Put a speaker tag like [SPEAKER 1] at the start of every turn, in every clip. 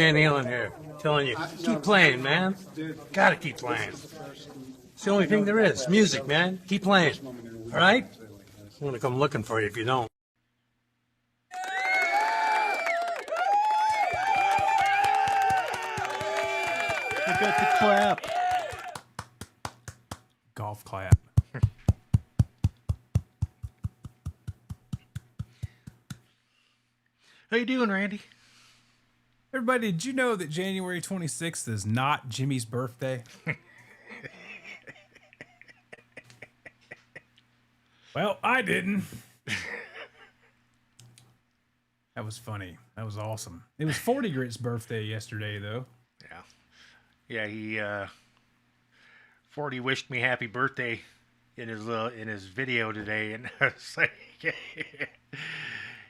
[SPEAKER 1] Van Halen here, telling you, keep playing, man. Gotta keep playing. It's the only thing there is. Music, man. Keep playing. All right? I'm gonna come looking for you if you don't.
[SPEAKER 2] I got the clap.
[SPEAKER 3] Golf clap.
[SPEAKER 1] How you doing, Randy?
[SPEAKER 3] Everybody, did you know that January 26th is not Jimmy's birthday? Well, I didn't. That was funny. That was awesome. It was 40 Grit's birthday yesterday, though.
[SPEAKER 1] Yeah, he 40 wished me happy birthday in his video today, and I was like,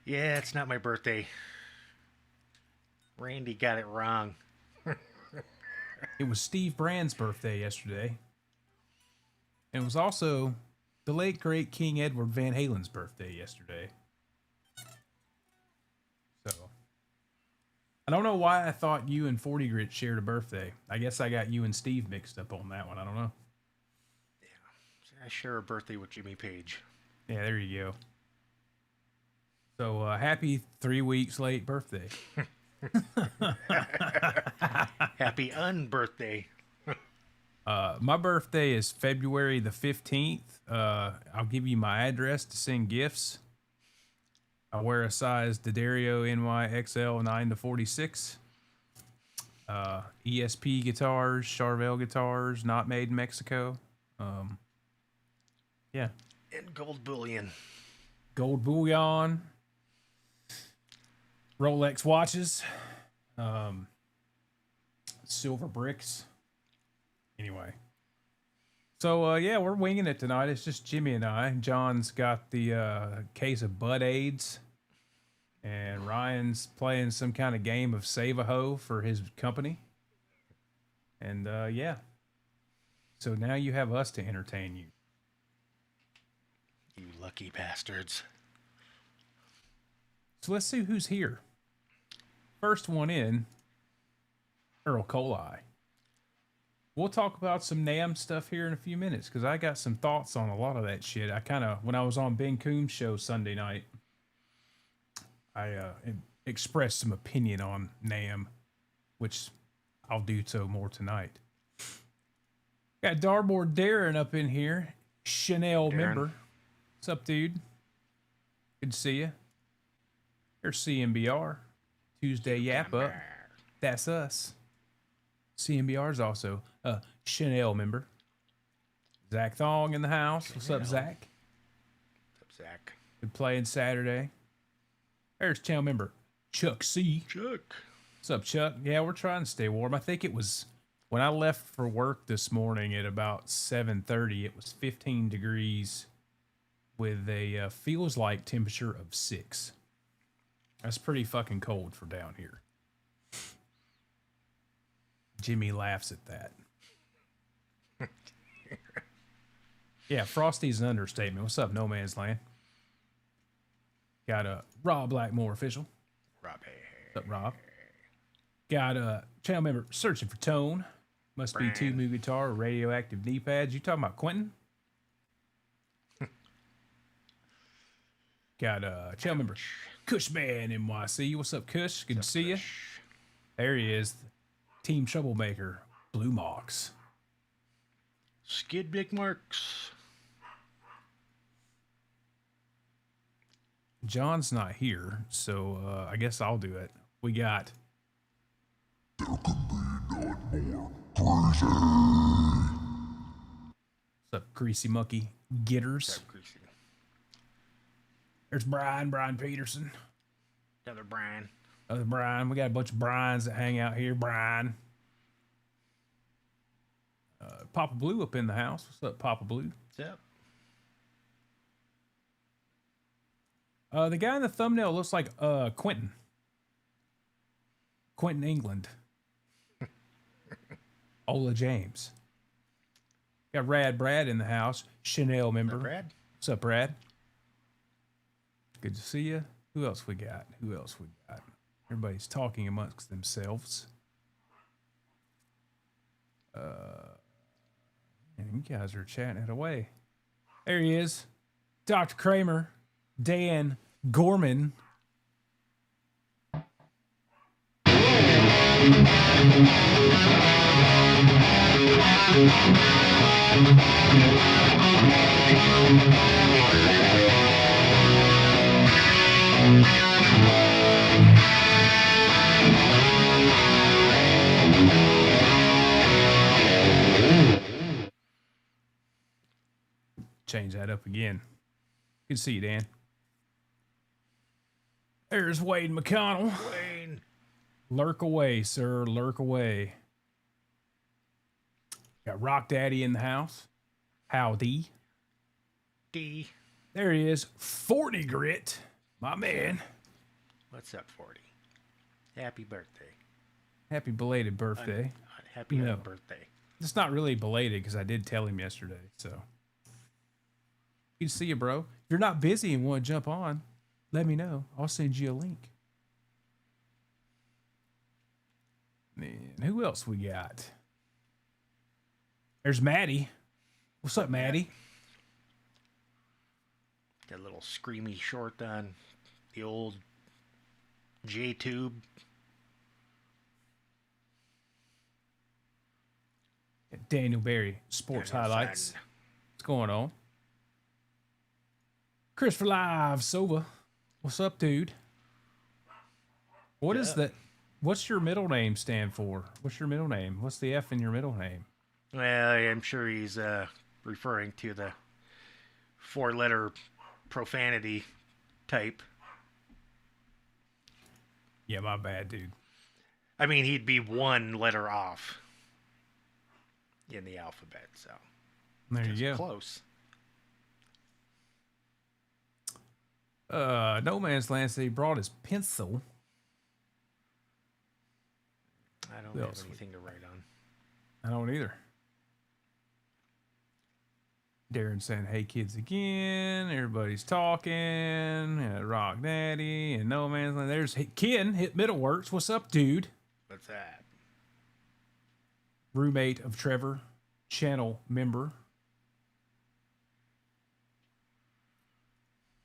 [SPEAKER 1] yeah, it's not my birthday. Randy got it wrong.
[SPEAKER 3] It was Steve Brand's birthday yesterday. And it was also the late, great King Edward Van Halen's birthday yesterday. So, I don't know why I thought you and 40 Grit shared a birthday. I guess I got you and Steve mixed up on that one. I don't know.
[SPEAKER 1] Yeah, I share a birthday with Jimmy Page.
[SPEAKER 3] Yeah, there you go. So, happy 3 weeks late birthday.
[SPEAKER 1] Happy unbirthday.
[SPEAKER 3] My birthday is February the 15th. I'll give you my address to send gifts. I wear a size D'Addario NYXL 9 to 46. ESP guitars, Charvel guitars, not made in Mexico. Yeah.
[SPEAKER 1] And gold bullion.
[SPEAKER 3] Gold bullion. Rolex watches. Silver bricks. Anyway. So, yeah, we're winging it tonight. It's just Jimmy and I. John's got the case of Bud AIDS. And Ryan's playing some kind of game of Save-A-Ho for his company. And, yeah. So now you have us to entertain you.
[SPEAKER 1] You lucky bastards.
[SPEAKER 3] So let's see who's here. First one in, Earl Coli. We'll talk about some NAMM stuff here in a few minutes because I got some thoughts on a lot of that shit. When I was on Ben Coombs' show Sunday night, I expressed some opinion on NAMM, which I'll do so more tonight. Got Darboard Darren up in here, Chanel member. What's up, dude? Good to see you. Here's CMBR. Tuesday Yap Up. That's us. CMBR is also a Chanel member. Zach Thong in the house. What's up, Zach?
[SPEAKER 1] What's up, Zach?
[SPEAKER 3] Been playing Saturday. There's channel member Chuck C.
[SPEAKER 1] Chuck.
[SPEAKER 3] What's up, Chuck? Yeah, we're trying to stay warm. I think it was when I left for work this morning at about 7:30. It was 15 degrees with a feels like temperature of 6. That's pretty fucking cold for down here. Jimmy laughs at that. Yeah, Frosty's an understatement. What's up, No Man's Land? Got a Rob Blackmore official.
[SPEAKER 1] Robbie.
[SPEAKER 3] What's up, Rob? Got a channel member searching for tone. Must be 2 Moo guitar or radioactive knee pads. You talking about Quentin? Got a channel member Cushman NYC. What's up, Cush? Good to see you. There he is. Team Troublemaker, Blue Mox.
[SPEAKER 1] Skid Big Marks.
[SPEAKER 3] John's not here, so I guess I'll do it. We got... There can be none more crazy. What's up, Greasy Monkey? Gitters.
[SPEAKER 1] What's up, Greasy?
[SPEAKER 3] There's Brian Peterson.
[SPEAKER 1] Another Brian.
[SPEAKER 3] Other Brian. We got a bunch of Brians that hang out here. Brian. Papa Blue up in the house. What's up, Papa Blue?
[SPEAKER 1] What's
[SPEAKER 3] up? The guy in the thumbnail looks like Quentin. Quentin England. Ola James. Got Rad Brad in the house. Chanel member.
[SPEAKER 1] Brad?
[SPEAKER 3] What's up, Brad? Good to see you. Who else we got? Everybody's talking amongst themselves. And you guys are chatting it away. There he is. Dr. Kramer. Dan Gorman. Change that up again. Good to see you, Dan. There's Wade McConnell.
[SPEAKER 1] Wayne.
[SPEAKER 3] Lurk away, sir. Lurk away. Got Rock Daddy in the house. Howdy.
[SPEAKER 1] D.
[SPEAKER 3] There he is. 40 Grit. My man.
[SPEAKER 1] What's up, 40? Happy birthday.
[SPEAKER 3] Happy belated birthday.
[SPEAKER 1] Happy
[SPEAKER 3] No.
[SPEAKER 1] birthday.
[SPEAKER 3] It's not really belated because I did tell him yesterday. So, good to see you, bro. If you're not busy and want to jump on, let me know. I'll send you a link. Man, who else we got? There's Maddie. What's up, Maddie?
[SPEAKER 1] That little screamy short on the old J-tube.
[SPEAKER 3] Daniel Berry, Sports Highlights. What's going on? Christopher Live, Sova. What's up, dude? What is that? What's your middle name stand for? What's your middle name? What's the F in your middle name?
[SPEAKER 1] Well, I'm sure he's referring to the 4-letter profanity type.
[SPEAKER 3] Yeah, my bad, dude.
[SPEAKER 1] I mean, he'd be 1 letter off in the alphabet, so
[SPEAKER 3] There you go.
[SPEAKER 1] close.
[SPEAKER 3] No Man's Land said he brought his pencil.
[SPEAKER 1] I don't
[SPEAKER 3] Who
[SPEAKER 1] have
[SPEAKER 3] else
[SPEAKER 1] anything to write on.
[SPEAKER 3] I don't either. Darren saying, hey, kids, again. Everybody's talking. Rock Daddy and No Man's Land. There's Ken, Hit Middleworks. What's up, dude?
[SPEAKER 1] What's that?
[SPEAKER 3] Roommate of Trevor. Channel member.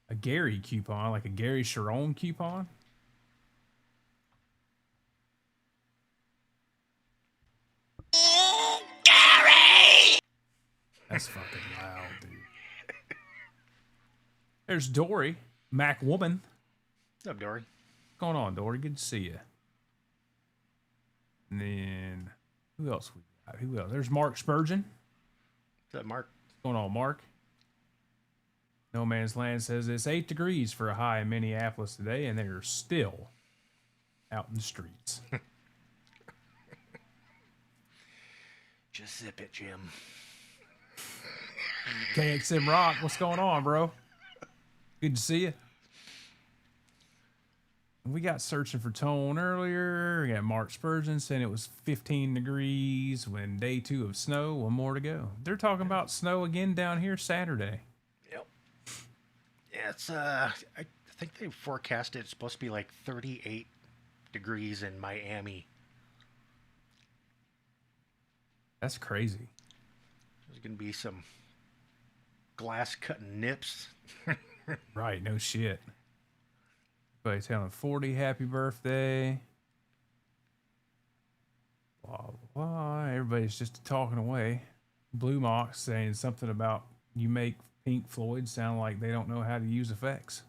[SPEAKER 3] A Gary coupon, like a Gary Sharon coupon. Gary! That's fucking loud, dude. There's Dory, Mac Woman.
[SPEAKER 1] What's up, Dory?
[SPEAKER 3] What's going on, Dory? Good to see you. And then, who else we got? Who else? There's Mark Spurgeon.
[SPEAKER 1] What's up, Mark?
[SPEAKER 3] What's going on, Mark? No Man's Land says it's 8 degrees for a high in Minneapolis today, and they're still out in the streets.
[SPEAKER 1] Just zip it, Jim.
[SPEAKER 3] KXM Rock, what's going on, bro? Good to see you. We got Searching for Tone earlier. We got Mark Spurgeon saying it was 15 degrees when day 2 of snow. 1 more to go. They're talking about snow again down here Saturday.
[SPEAKER 1] Yep. Yeah, it's I think they forecasted it's supposed to be like 38 degrees in Miami.
[SPEAKER 3] That's crazy.
[SPEAKER 1] There's gonna be some glass cutting nips.
[SPEAKER 3] Right, no shit. Everybody's telling 40 happy birthday. Blah, blah, blah. Everybody's just talking away. Blue Mox saying something about you make Pink Floyd sound like they don't know how to use effects.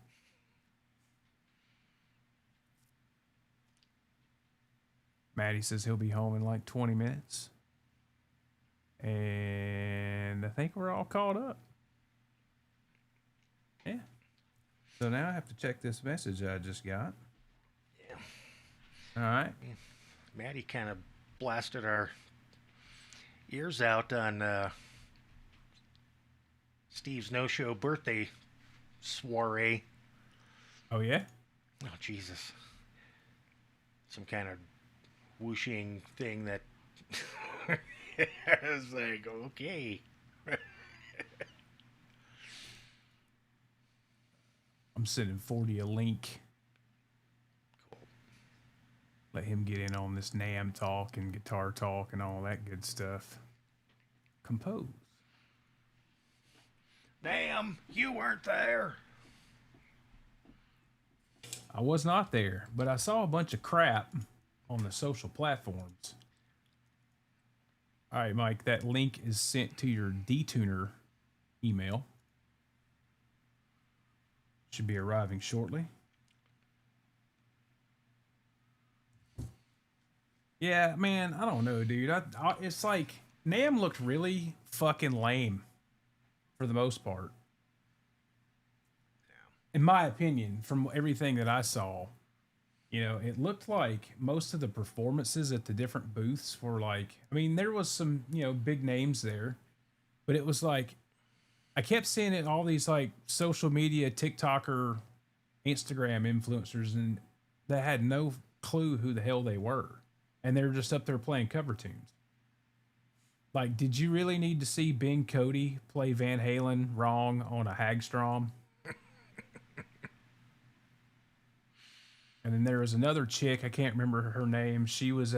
[SPEAKER 3] Maddie says he'll be home in like 20 minutes. And I think we're all caught up. Yeah. So now I have to check this message I just got.
[SPEAKER 1] Yeah.
[SPEAKER 3] All right.
[SPEAKER 1] Maddie kind of blasted our ears out on Steve's no-show birthday soiree.
[SPEAKER 3] Oh, yeah?
[SPEAKER 1] Oh, Jesus. Some kind of whooshing thing that I was like, okay.
[SPEAKER 3] I'm sending 40 a link.
[SPEAKER 1] Cool.
[SPEAKER 3] Let him get in on this NAM talk and guitar talk and all that good stuff. Compose.
[SPEAKER 1] Damn, you weren't there.
[SPEAKER 3] I was not there, but I saw a bunch of crap on the social platforms. All right, Mike, that link is sent to your detuner email. Should be arriving shortly. Yeah, man, I don't know, dude. It's like NAMM looked really fucking lame for the most part. In my opinion, from everything that I saw, you know, it looked like most of the performances at the different booths were like, I mean, there was some, you know, big names there, but it was like, I kept seeing it, all these like social media, TikToker, Instagram influencers, and they had no clue who the hell they were. And they were just up there playing cover tunes. Like, did you really need to see Bing Cody play Van Halen wrong on a Hagstrom? And then there was another chick, I can't remember her name. She was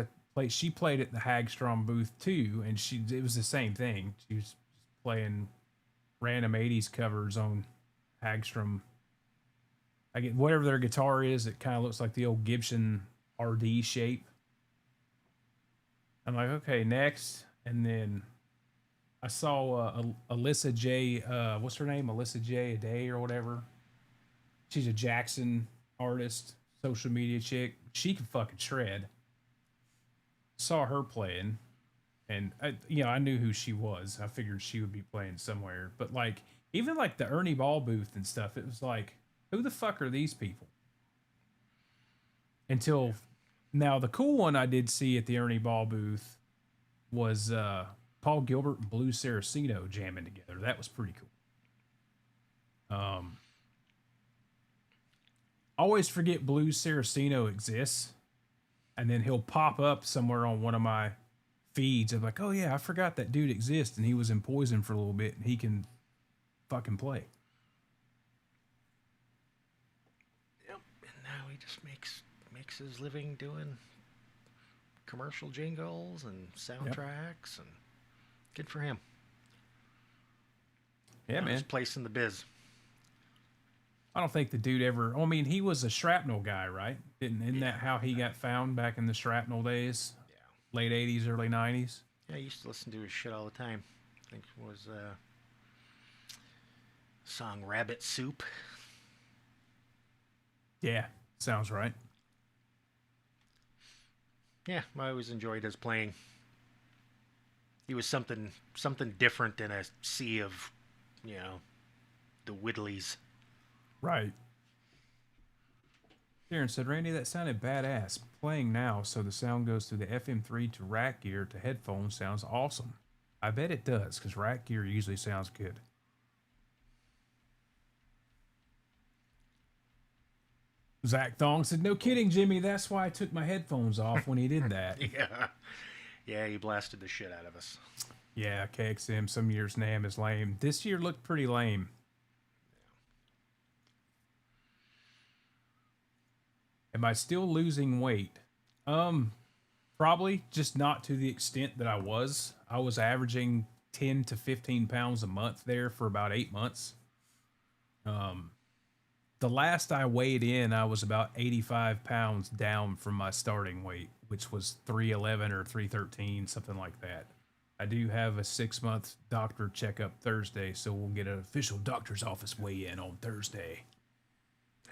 [SPEAKER 3] she played at the Hagstrom booth too, and it was the same thing. She was playing random 80s covers on Hagstrom. I get whatever their guitar is, it kind of looks like the old Gibson RD shape. I'm like, okay, next. And then I saw Alyssa J, what's her name? Alyssa J. A Day or whatever. She's a Jackson artist, social media chick. She can fucking shred. Saw her playing, and I knew who she was. I figured she would be playing somewhere. But like, even like the Ernie Ball booth and stuff, it was like, who the fuck are these people? Until now, the cool one I did see at the Ernie Ball booth was Paul Gilbert and Blue Saraceno jamming together. That was pretty cool. Always forget Blue Saraceno exists, and then he'll pop up somewhere on one of my feeds of like, oh yeah, I forgot that dude exists, and he was in Poison for a little bit, and he can fucking play.
[SPEAKER 4] Yep, and now he just makes his living doing commercial jingles and soundtracks, and good for him.
[SPEAKER 3] Yeah, man.
[SPEAKER 4] His place in the biz.
[SPEAKER 3] I don't think the dude ever. I mean, he was a shrapnel guy, right? Isn't that how he got found back in the shrapnel days?
[SPEAKER 4] Yeah.
[SPEAKER 3] Late 80s, early 90s?
[SPEAKER 4] Yeah, I used to listen to his shit all the time. I think it was song Rabbit Soup.
[SPEAKER 3] Yeah, sounds right.
[SPEAKER 4] Yeah, I always enjoyed his playing. He was something different in a sea of, the Whittleys.
[SPEAKER 3] Right. Darren said, Randy, that sounded badass. Playing now, so the sound goes through the FM3 to rack gear to headphones sounds awesome. I bet it does, because rack gear usually sounds good. Zach Thong said, no kidding, Jimmy. That's why I took my headphones off when he did that.
[SPEAKER 4] Yeah, he blasted the shit out of us.
[SPEAKER 3] Yeah, KXM, some years NAMM is lame. This year looked pretty lame. Am I still losing weight? Probably, just not to the extent that I was. I was averaging 10 to 15 pounds a month there for about 8 months. The last I weighed in, I was about 85 pounds down from my starting weight, which was 311 or 313, something like that. I do have a 6-month doctor checkup Thursday, so we'll get an official doctor's office weigh-in on Thursday.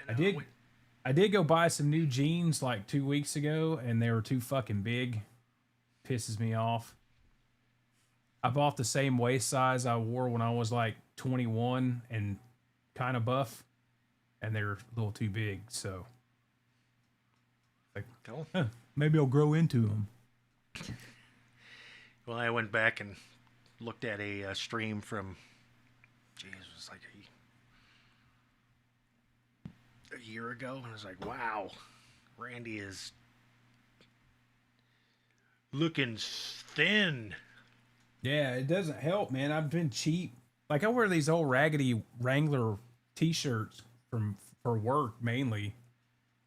[SPEAKER 3] I did go buy some new jeans like 2 weeks ago, and they were too fucking big. Pisses me off. I bought the same waist size I wore when I was like 21 and kind of buff, and they're a little too big, so like,
[SPEAKER 4] Cool.
[SPEAKER 3] maybe I'll grow into them.
[SPEAKER 4] Well, I went back and looked at a stream from, it was like a year ago, and I was like, wow, Randy is looking thin.
[SPEAKER 3] Yeah, it doesn't help, man. I've been cheap. Like, I wear these old raggedy Wrangler t-shirts for work mainly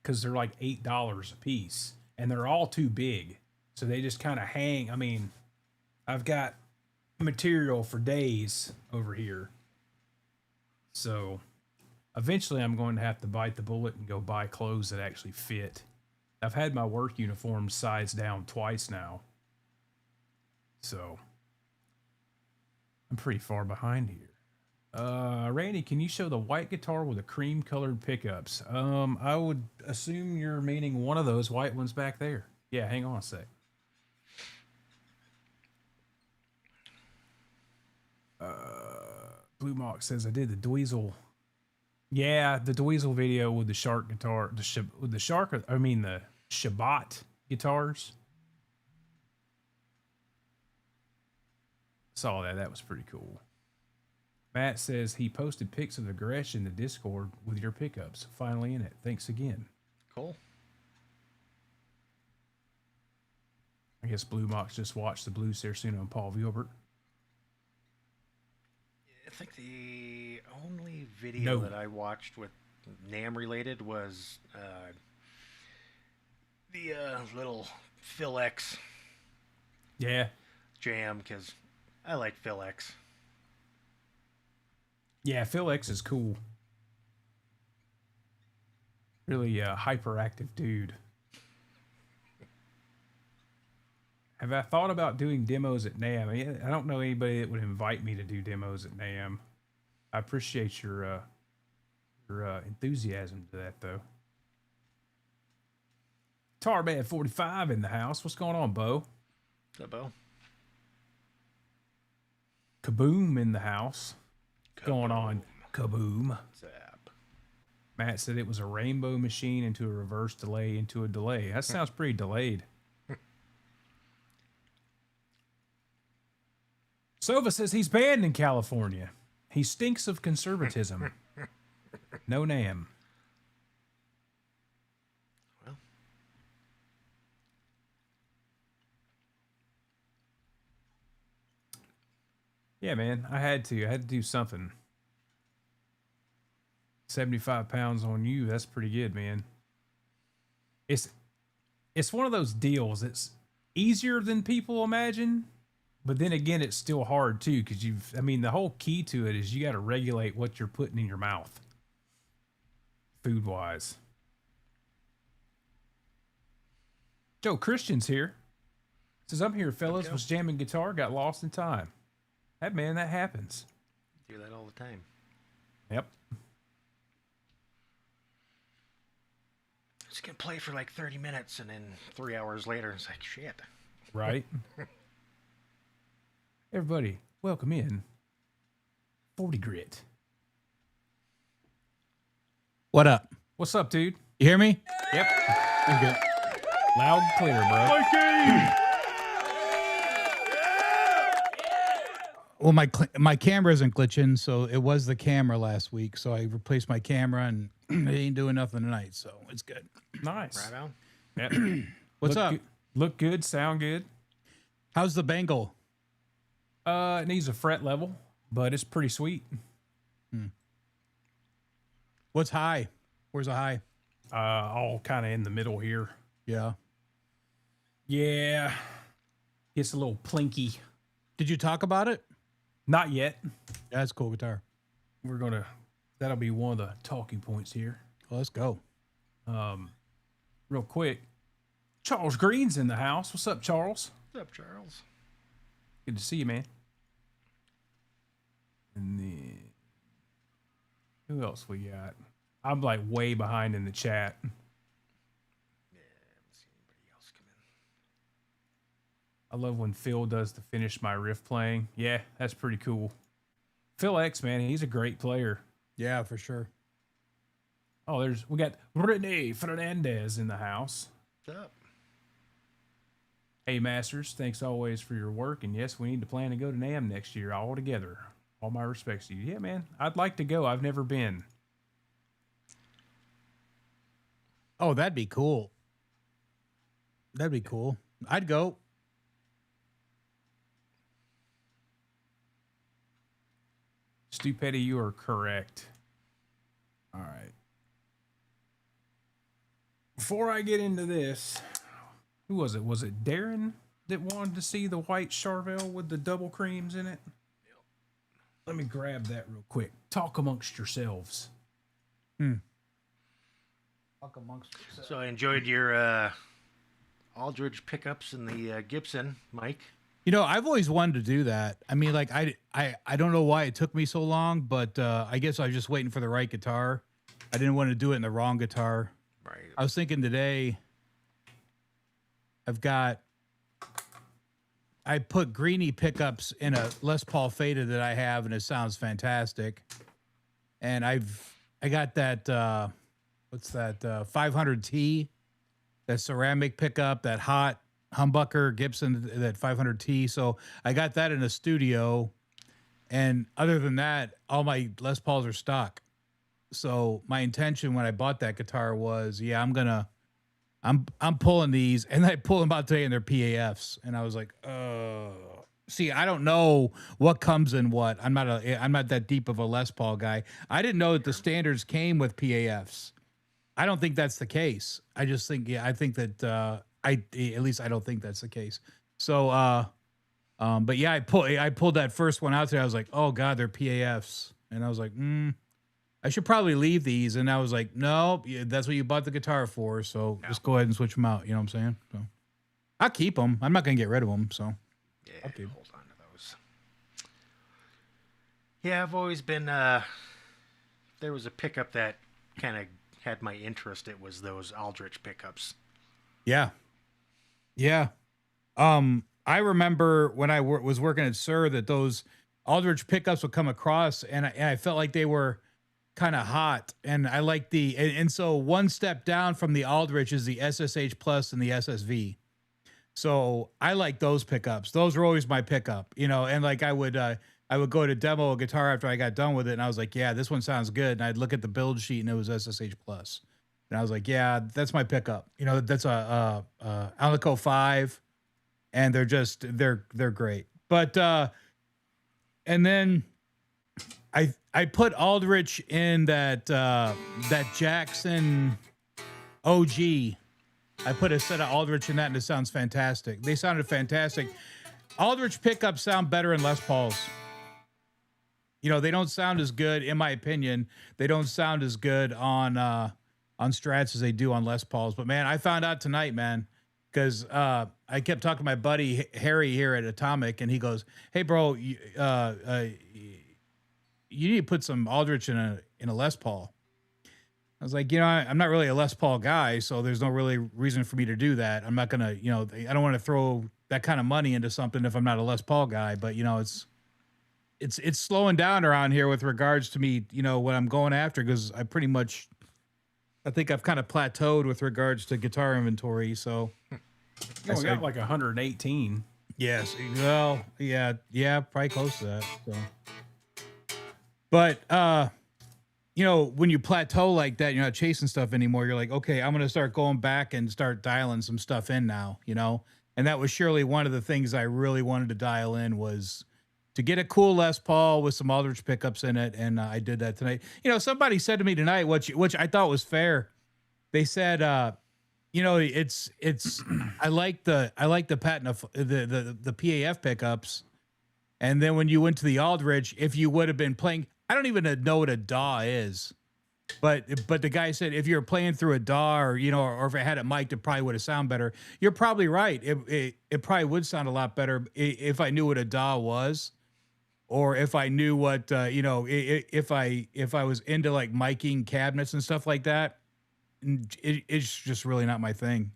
[SPEAKER 3] because they're like $8 a piece. and they're all too big. So they just kind of hang. I mean, I've got material for days over here. So eventually I'm going to have to bite the bullet and go buy clothes that actually fit. I've had my work uniform sized down twice now. So I'm pretty far behind here. Randy, can you show the white guitar with the cream colored pickups? I would assume you're meaning one of those white ones back there. Yeah, hang on a sec. Blue Mock says I did the Dweezil. Yeah, the Dweezil video with the shark guitar, the Shabbat guitars. Saw that. That was pretty cool. Matt says he posted pics of the Gretsch in the Discord with your pickups. Finally in it. Thanks again.
[SPEAKER 4] Cool.
[SPEAKER 3] I guess Blue Mox just watched the Blue Sarsuno and Paul Vilbert.
[SPEAKER 4] I think the only video that I watched with NAMM related was the little Phil X jam, because I like Phil X.
[SPEAKER 3] Yeah, Phil X is cool. Really hyperactive dude. Have I thought about doing demos at NAMM? I don't know anybody that would invite me to do demos at NAMM. I appreciate your enthusiasm to that, though. Tarbad 45 in the house. What's going on, Bo?
[SPEAKER 4] What's up, Bo?
[SPEAKER 3] Kaboom in the house. What's going on? Kaboom.
[SPEAKER 4] Zap.
[SPEAKER 3] Matt said it was a rainbow machine into a reverse delay into a delay. That sounds pretty delayed. Sova says he's banned in California. He stinks of conservatism. No NAMM.
[SPEAKER 4] Well.
[SPEAKER 3] Yeah, man. I had to do something. 75 pounds on you. That's pretty good, man. It's one of those deals. It's easier than people imagine. But then again, it's still hard too, because the whole key to it is you got to regulate what you're putting in your mouth, food wise. Joe Christian's here. Says, I'm here, fellas. Was jamming guitar, got lost in time. That happens.
[SPEAKER 4] Do that all the time.
[SPEAKER 3] Yep.
[SPEAKER 4] Just gonna play for like 30 minutes, and then 3 hours later, it's like, shit.
[SPEAKER 3] Right. Everybody, welcome in 40 Grit.
[SPEAKER 5] What up?
[SPEAKER 3] What's up, dude?
[SPEAKER 5] You hear me?
[SPEAKER 3] Yep.
[SPEAKER 5] I'm good.
[SPEAKER 3] Loud and clear, bro.
[SPEAKER 5] Well, my camera isn't glitching, so it was the camera last week. So I replaced my camera, and it ain't doing nothing tonight, so it's good.
[SPEAKER 3] Nice.
[SPEAKER 4] Right on.
[SPEAKER 3] Yep.
[SPEAKER 5] What's up?
[SPEAKER 3] Look good, sound good.
[SPEAKER 5] How's the Bengal?
[SPEAKER 3] It needs a fret level, but it's pretty sweet.
[SPEAKER 5] What's high? Where's the high?
[SPEAKER 3] All kind of in the middle here.
[SPEAKER 5] Yeah.
[SPEAKER 3] Yeah. It's a little plinky.
[SPEAKER 5] Did you talk about it?
[SPEAKER 3] Not yet.
[SPEAKER 5] Yeah, it's a cool guitar.
[SPEAKER 3] That'll be one of the talking points here.
[SPEAKER 5] Well, let's go.
[SPEAKER 3] Real quick. Charles Green's in the house. What's up, Charles?
[SPEAKER 4] What's up, Charles?
[SPEAKER 3] Good to see you, man. And then who else we got? I'm like way behind in the chat.
[SPEAKER 4] Yeah, I haven't seen anybody else come in.
[SPEAKER 3] I love when Phil does the finish my riff playing. Yeah, that's pretty cool. Phil X, man, he's a great player.
[SPEAKER 5] Yeah, for sure.
[SPEAKER 3] Oh, we got Rene Fernandez in the house.
[SPEAKER 4] What's up?
[SPEAKER 3] Hey, Masters, thanks always for your work. And yes, we need to plan to go to NAMM next year all together. All my respects to you. Yeah, man, I'd like to go. I've never been.
[SPEAKER 5] Oh, that'd be cool. That'd be cool. I'd go.
[SPEAKER 3] Stupidity, you are correct. All right. Before I get into this, Who was it? Was it Darren that wanted to see the white Charvel with the double creams in it? Let me grab that real quick. Talk amongst yourselves.
[SPEAKER 5] Talk amongst yourselves.
[SPEAKER 4] So I enjoyed your Aldridge pickups in the Gibson, Mike.
[SPEAKER 5] You know, I've always wanted to do that. I mean, like, I don't know why it took me so long, but I guess I was just waiting for the right guitar. I didn't want to do it in the wrong guitar.
[SPEAKER 4] Right.
[SPEAKER 5] I was thinking today, I put Greenie pickups in a Les Paul Faded that I have, and it sounds fantastic. And I got that, what's that, 500T, that ceramic pickup, that hot humbucker Gibson, that 500T. So I got that in a studio. And other than that, all my Les Pauls are stock. So my intention when I bought that guitar was, yeah, I'm pulling these, and I pull them out today and they're PAFs. And I was like, see, I don't know what comes in what. I'm not that deep of a Les Paul guy. I didn't know that the standards came with PAFs. I don't think that's the case. I just think, yeah, I think that, at least I don't think that's the case. So, but yeah, I pulled that first one out today. I was like, oh God, they're PAFs. And I was like, I should probably leave these. And I was like, no, that's what you bought the guitar for. So just go ahead and switch them out. You know what I'm saying? So I'll keep them. I'm not going to get rid of them. So
[SPEAKER 4] Yeah,
[SPEAKER 5] okay.
[SPEAKER 4] hold on to those. Yeah, I've always been, there was a pickup that kind of had my interest. It was those Aldrich pickups.
[SPEAKER 5] yeah. Yeah. I remember when I was working at Sir that those Aldrich pickups would come across, and I felt like they were kind of hot, and I like and so one step down from the Aldrich is the SSH Plus and the SSV. So I like those pickups. Those were always my pickup, you know. And like I would go to demo a guitar after I got done with it, and I was like, yeah, this one sounds good. And I'd look at the build sheet, and it was SSH Plus, and I was like, yeah, that's my pickup. You know, that's a Alico 5, and they're great. But and then I put Aldrich in that Jackson OG. I put a set of Aldrich in that, and it sounds fantastic. They sounded fantastic. Aldrich pickups sound better in Les Pauls. You know, they don't sound as good, in my opinion. They don't sound as good on Strats as they do on Les Pauls. But man, I found out tonight, man, because I kept talking to my buddy Harry here at Atomic, and he goes, "Hey, bro, you need to put some Aldrich in a Les Paul." I was like, you know, I'm not really a Les Paul guy, so there's no really reason for me to do that. I'm not gonna, you know, I don't want to throw that kind of money into something if I'm not a Les Paul guy. But you know, it's slowing down around here with regards to me, you know, what I'm going after, because I think I've kind of plateaued with regards to guitar inventory. So
[SPEAKER 3] You only got like 118.
[SPEAKER 5] yes, well, yeah, probably close to that. So, but you know, when you plateau like that, you're not chasing stuff anymore. You're like, okay, I'm going to start going back and start dialing some stuff in now, you know? And that was surely one of the things I really wanted to dial in, was to get a cool Les Paul with some Aldrich pickups in it. And I did that tonight. You know, somebody said to me tonight, which I thought was fair. They said, you know, it's I like the patent the PAF pickups. And then when you went to the Aldrich, if you would have been playing, I don't even know what a DAW is, but the guy said if you're playing through a DAW, or you know, or if it had a mic, it probably would have sound better. You're probably right. It probably would sound a lot better if I knew what a DAW was, or if I knew what you know, if I was into like miking cabinets and stuff like that. It's just really not my thing.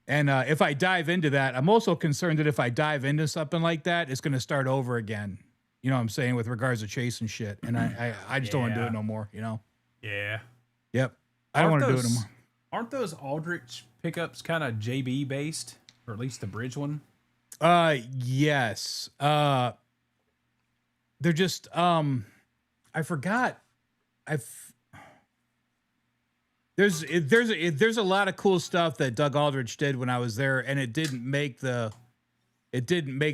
[SPEAKER 5] And if I dive into that, I'm also concerned that if I dive into something like that, it's going to start over again. You know what I'm saying, with regards to chasing shit. And I just don't want to do it no more, you know?
[SPEAKER 3] Yeah.
[SPEAKER 5] Yep. I don't want to do it no more.
[SPEAKER 3] Aren't those Aldrich pickups kind of JB based, or at least the bridge one?
[SPEAKER 5] Yes. They're just, I forgot. There's a lot of cool stuff that Doug Aldrich did when I was there, and it didn't make the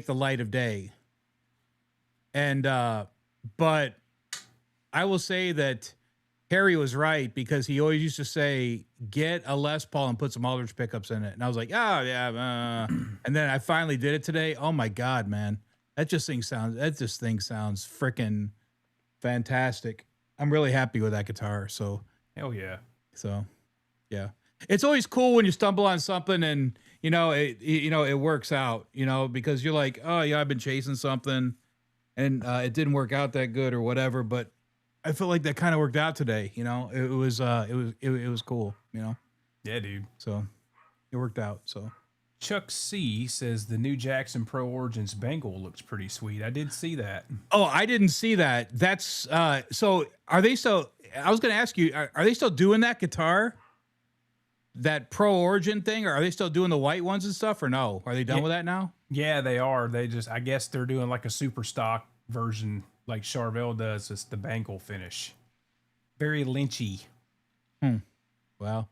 [SPEAKER 5] light of day. And but I will say that Harry was right because he always used to say, "Get a Les Paul and put some Aldridge pickups in it." And I was like, "Oh yeah," and then I finally did it today. Oh my god, man, that thing sounds freaking fantastic. I'm really happy with that guitar. So
[SPEAKER 3] Hell yeah.
[SPEAKER 5] Yeah, it's always cool when you stumble on something and it works out. Because you're like, oh yeah, I've been chasing something and it didn't work out that good or whatever, but I feel like that kind of worked out today. It was cool.
[SPEAKER 3] Yeah, dude.
[SPEAKER 5] So it worked out. So
[SPEAKER 3] Chuck C says the new Jackson Pro Origins Bengal looks pretty sweet. I did see that.
[SPEAKER 5] oh, I didn't see that. That's so are they still? I was going to ask you, are they still doing that guitar? That Pro Origin thing, or are they still doing the white ones and stuff, or no? Are they done with that now?
[SPEAKER 3] Yeah, they are. I guess they're doing like a super stock version like Charvel does. It's the Bengal finish. Very lynchy.
[SPEAKER 5] Well,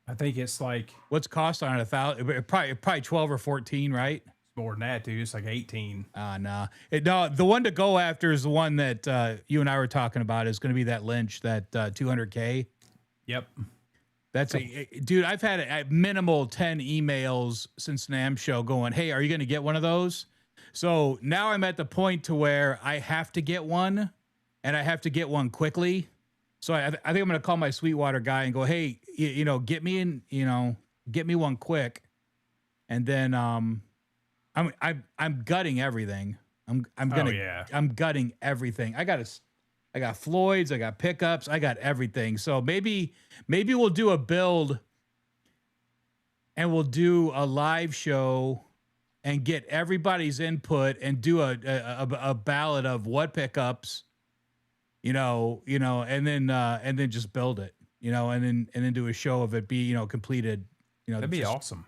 [SPEAKER 3] I think it's like
[SPEAKER 5] what's cost on it? 1,000? Probably 12 or 14, right?
[SPEAKER 3] more than that, dude. It's like 18.
[SPEAKER 5] Nah. No, the one to go after is the one that you and I were talking about. Is going to be that Lynch, that 200K.
[SPEAKER 3] Yep.
[SPEAKER 5] That's dude. I've had a minimal 10 emails since NAMM show going, "Hey, are you going to get one of those?" So now I'm at the point to where I have to get one, and I have to get one quickly. So I think I'm going to call my Sweetwater guy and go, "Hey, get me in, get me one quick," and then I'm gutting everything. I'm gutting everything. I got Floyd's, I got pickups, I got everything. So maybe we'll do a build and we'll do a live show and get everybody's input and do a ballot of what pickups, and then just build it, and then do a show of it be, completed,
[SPEAKER 3] That'd be awesome.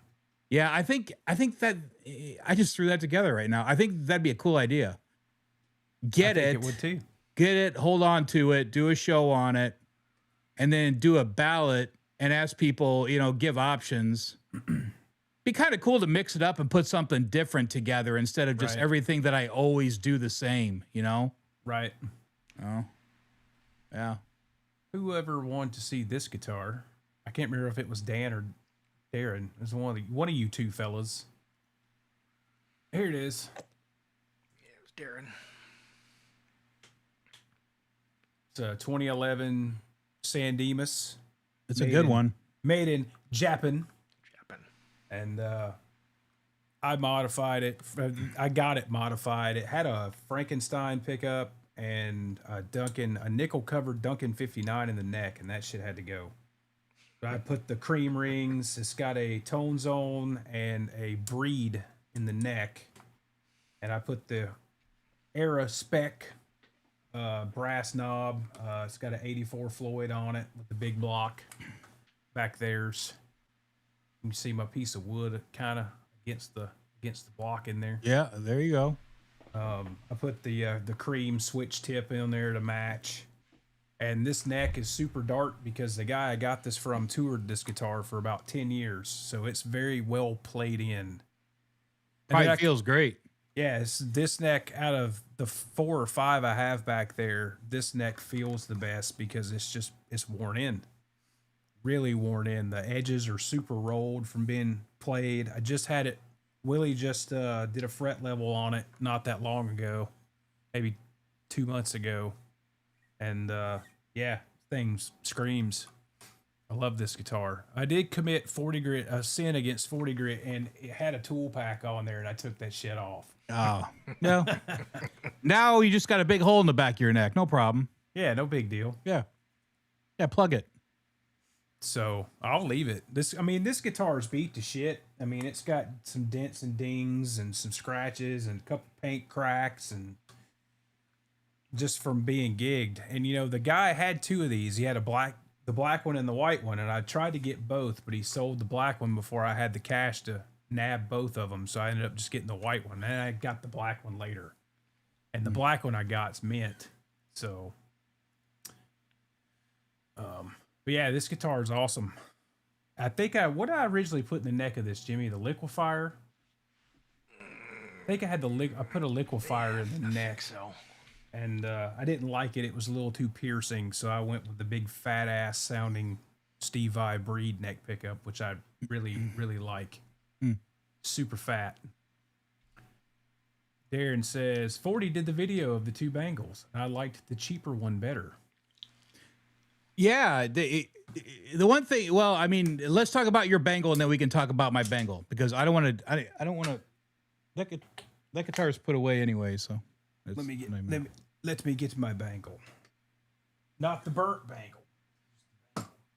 [SPEAKER 5] Yeah, I think that I just threw that together right now. I think that'd be a cool idea.
[SPEAKER 3] It would too.
[SPEAKER 5] Get it, hold on to it, do a show on it, and then do a ballot and ask people, give options. Be kind of cool to mix it up and put something different together instead of just everything that I always do the same,
[SPEAKER 3] Right.
[SPEAKER 5] Oh, yeah.
[SPEAKER 3] Whoever wanted to see this guitar, I can't remember if it was Dan or Darren. It was one of you two fellas. Here it is.
[SPEAKER 4] Yeah, it was Darren.
[SPEAKER 3] It's a 2011 San Dimas.
[SPEAKER 5] It's a good one.
[SPEAKER 3] Made in Japan. And I modified it. I got it modified. It had a Frankenstein pickup and a nickel-covered Duncan 59 in the neck, and that shit had to go. I put the cream rings. It's got a tone zone and a breed in the neck. And I put the Era spec brass knob. It's got an 84 Floyd on it with the big block. Back there's, you can see my piece of wood kind of against the block in there.
[SPEAKER 5] Yeah, there you go.
[SPEAKER 3] I put the cream switch tip in there to match. And this neck is super dark because the guy I got this from toured this guitar for about 10 years. So it's very well played in.
[SPEAKER 5] Probably feels great.
[SPEAKER 3] Yeah, this neck, out of the 4 or 5 I have back there, this neck feels the best because it's worn in. Really worn in. The edges are super rolled from being played. I just had it. Willie just did a fret level on it not that long ago, maybe 2 months ago. And yeah, things screams. I love this guitar. I did commit 40 grit, a sin against 40 grit, and it had a tool pack on there, and I took that shit off.
[SPEAKER 5] Oh, no. Now you just got a big hole in the back of your neck. No problem.
[SPEAKER 3] Yeah, no big deal.
[SPEAKER 5] Yeah. Yeah, plug it.
[SPEAKER 3] So I'll leave it. This guitar's beat to shit. I mean, it's got some dents and dings and some scratches and a couple paint cracks and just from being gigged. And the guy had 2 of these. He had the black one and the white one, and I tried to get both, but he sold the black one before I had the cash to nab both of them. So I ended up just getting the white one, and I got the black one later. And the black one I got's mint. So, but yeah, this guitar is awesome. I think what did I originally put in the neck of this, Jimmy? The liquefier. I think I had I put a liquefier in the neck.
[SPEAKER 4] So
[SPEAKER 3] and I didn't like it. It was a little too piercing, so I went with the big fat ass sounding Steve Vai Breed neck pickup, which I really like. Super fat. Darren says 40 did the video of the two bangles. I liked the cheaper one better.
[SPEAKER 5] Yeah, the one thing. Well, I mean, let's talk about your bangle, and then we can talk about my bangle because I don't want to. I don't want to. That guitar is put away anyway, so
[SPEAKER 3] Let me get to my bangle. Not the burnt bangle.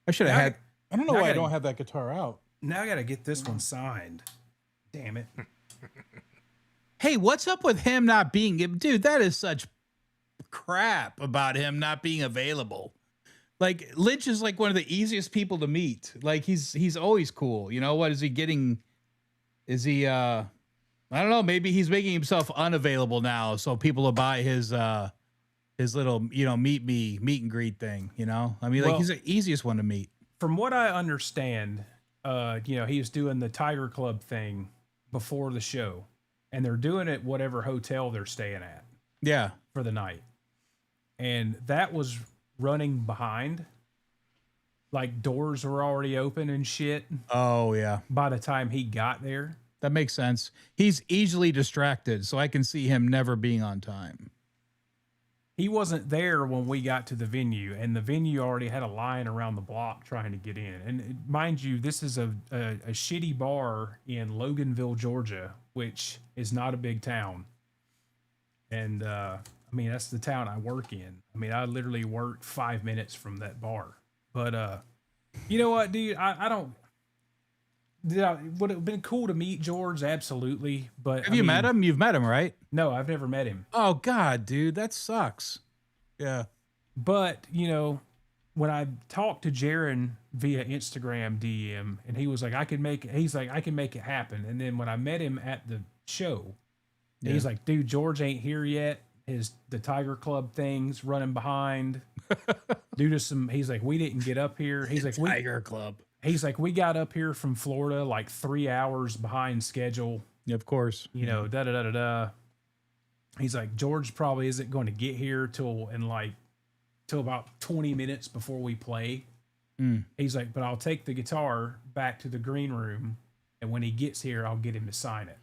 [SPEAKER 5] I should have had. I don't know
[SPEAKER 3] now I
[SPEAKER 5] why I
[SPEAKER 3] gotta-
[SPEAKER 5] don't have that guitar out.
[SPEAKER 3] Now I got to get this one signed. Damn it.
[SPEAKER 5] Hey, what's up with him not being? Dude, that is such crap about him not being available. Like Lynch is like one of the easiest people to meet. Like he's always cool. You know what is he getting? Is he? I don't know. Maybe he's making himself unavailable now, so people will buy his little meet and greet thing. You know, I mean, like
[SPEAKER 3] Well-
[SPEAKER 5] he's the easiest one to meet.
[SPEAKER 3] From what I understand, he was doing the Tiger Club thing before the show, and they're doing it whatever hotel they're staying at
[SPEAKER 5] Yeah,
[SPEAKER 3] for the night. And that was running behind. Like doors were already open and shit
[SPEAKER 5] oh yeah,
[SPEAKER 3] by the time he got there.
[SPEAKER 5] that makes sense. He's easily distracted, so I can see him never being on time.
[SPEAKER 3] He wasn't there when we got to the venue, and the venue already had a line around the block trying to get in. And mind you, this is a shitty bar in Loganville, Georgia, which is not a big town. And I mean, that's the town I work in. I mean, I literally work 5 minutes from that bar. But you know what, dude? I don't. Would it have been cool to meet George? Absolutely. But
[SPEAKER 5] Have you met him? You've met him, right?
[SPEAKER 3] No, I've never met him.
[SPEAKER 5] Oh God, dude, that sucks. Yeah.
[SPEAKER 3] But, when I talked to Jaron via Instagram DM, and he was like, I can make it happen. And then when I met him at the show, he's like, dude, George ain't here yet. The Tiger Club thing's running behind due to he's like, we didn't get up here. He's like,
[SPEAKER 5] Tiger Club.
[SPEAKER 3] he's like, we got up here from Florida like 3 hours behind schedule.
[SPEAKER 5] Yeah, of course.
[SPEAKER 3] Da da da da da. He's like, George probably isn't going to get here till about 20 minutes before we play. He's like, but I'll take the guitar back to the green room, and when he gets here, I'll get him to sign it.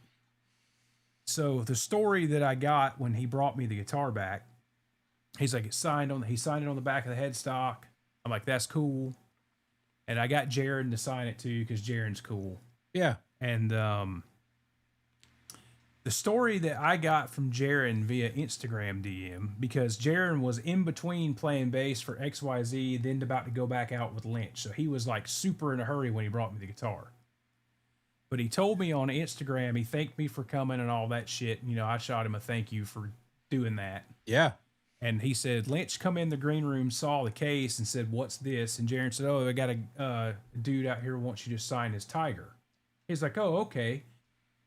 [SPEAKER 3] So the story that I got when he brought me the guitar back, he's like, he signed it on the back of the headstock. I'm like, that's cool. And I got Jaron to sign it too, because Jaron's cool.
[SPEAKER 5] Yeah.
[SPEAKER 3] And the story that I got from Jaron via Instagram DM, because Jaron was in between playing bass for XYZ, then about to go back out with Lynch. So he was like super in a hurry when he brought me the guitar. But he told me on Instagram, he thanked me for coming and all that shit. I shot him a thank you for doing that.
[SPEAKER 5] Yeah.
[SPEAKER 3] And he said, Lynch come in the green room, saw the case, and said, what's this? And Jaron said, oh, I got a dude out here who wants you to sign his Tiger. He's like, oh, okay.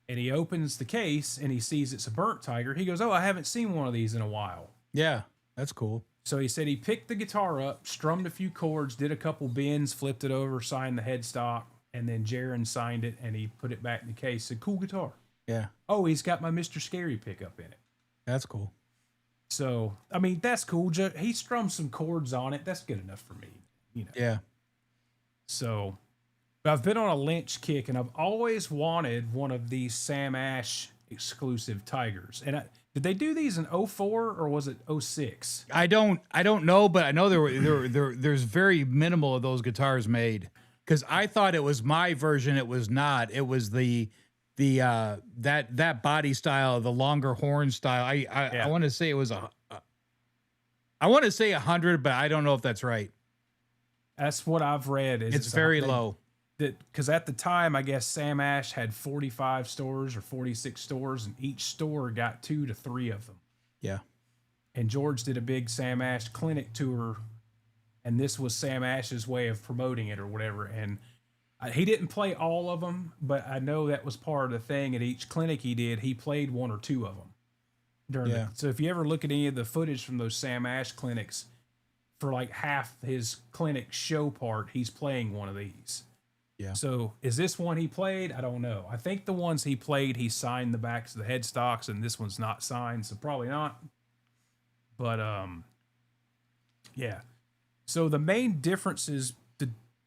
[SPEAKER 3] And he opens the case, and he sees it's a burnt Tiger. He goes, oh, I haven't seen one of these in a while.
[SPEAKER 5] Yeah. That's cool.
[SPEAKER 3] So he said he picked the guitar up, strummed a few chords, did a couple bends, flipped it over, signed the headstock, and then Jaron signed it, and he put it back in the case. Said, cool guitar.
[SPEAKER 5] Yeah.
[SPEAKER 3] Oh, he's got my Mr. Scary pickup in it.
[SPEAKER 5] That's cool.
[SPEAKER 3] So, I mean, that's cool. He strummed some chords on it. That's good enough for me.
[SPEAKER 5] Yeah.
[SPEAKER 3] So, but I've been on a Lynch kick, and I've always wanted one of these Sam Ash exclusive Tigers. And did they do these in 04 or was it 06?
[SPEAKER 5] I don't know, but I know there's very minimal of those guitars made. Because I thought it was my version. It was not. It was that body style, the longer horn style. I want to say it was I want to say 100, but I don't know if that's right.
[SPEAKER 3] That's what I've read.
[SPEAKER 5] It's very low.
[SPEAKER 3] Because at the time, I guess Sam Ash had 45 stores or 46 stores, and each store got 2 to 3 of them.
[SPEAKER 5] Yeah.
[SPEAKER 3] And George did a big Sam Ash clinic tour, and this was Sam Ash's way of promoting it or whatever. And he didn't play all of them, but I know that was part of the thing. At each clinic he did, he played 1 or 2 of them. So if you ever look at any of the footage from those Sam Ash clinics, for like half his clinic show part, he's playing one of these.
[SPEAKER 5] Yeah.
[SPEAKER 3] So is this one he played? I don't know. I think the ones he played, he signed the backs of the headstocks, and this one's not signed, so probably not. But yeah. So the main difference is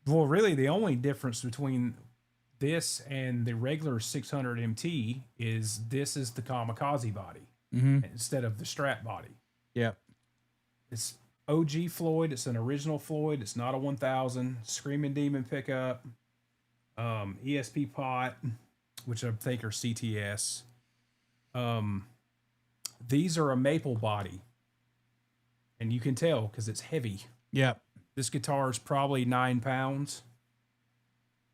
[SPEAKER 3] really the only difference between this and the regular 600 MT is this is the kamikaze body instead of the Strat body.
[SPEAKER 5] Yep.
[SPEAKER 3] It's OG Floyd. It's an original Floyd. It's not a 1000 Screaming Demon pickup. ESP pot, which I think are CTS. These are a maple body, and you can tell because it's heavy.
[SPEAKER 5] Yep.
[SPEAKER 3] This guitar is probably 9 pounds.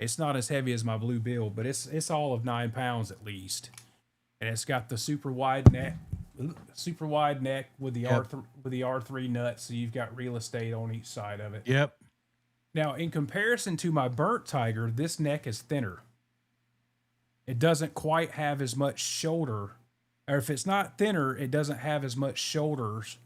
[SPEAKER 3] It's not as heavy as my Blue Bill, but it's all of 9 pounds at least. And it's got the super wide neck with the R3 nut, so you've got real estate on each side of it.
[SPEAKER 5] Yep.
[SPEAKER 3] Now, in comparison to my Burnt Tiger, this neck is thinner. It doesn't quite have as much shoulder, or if it's not thinner, it doesn't have as much shoulders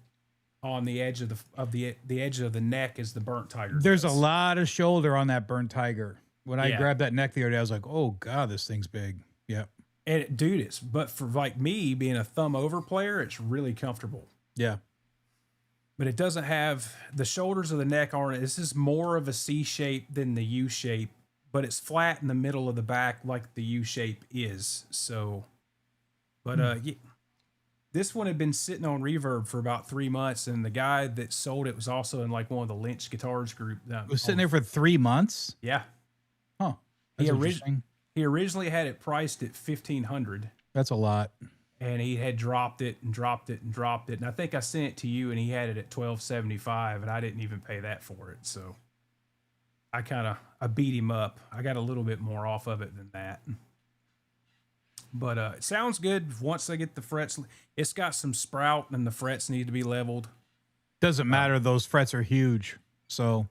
[SPEAKER 3] on the edge of the edge of the neck as the Burnt Tiger.
[SPEAKER 5] There's a
[SPEAKER 3] does.
[SPEAKER 5] lot of shoulder on that Burnt Tiger. When I
[SPEAKER 3] Yeah.
[SPEAKER 5] grabbed that neck the other day, I was like, "Oh God, this thing's big." Yep.
[SPEAKER 3] And dude, but for like me being a thumb over player, it's really comfortable.
[SPEAKER 5] Yeah.
[SPEAKER 3] But it doesn't have the shoulders of the neck aren't. This is more of a C shape than the U shape, but it's flat in the middle of the back like the U shape is. So, but yeah, this one had been sitting on Reverb for about 3 months, and the guy that sold it was also in like one of the Lynch Guitars group.
[SPEAKER 5] It was sitting there for 3 months.
[SPEAKER 3] Yeah,
[SPEAKER 5] Huh.
[SPEAKER 3] he,
[SPEAKER 5] That's interesting.
[SPEAKER 3] he originally had it priced at $1,500.
[SPEAKER 5] That's a lot.
[SPEAKER 3] And he had dropped it and dropped it and dropped it. And I think I sent it to you, and he had it at $1,275, and I didn't even pay that for it. So I beat him up. I got a little bit more off of it than that. But it sounds good once I get the frets. It's got some sprout, and the frets need to be leveled.
[SPEAKER 5] Doesn't matter. Those frets are huge. So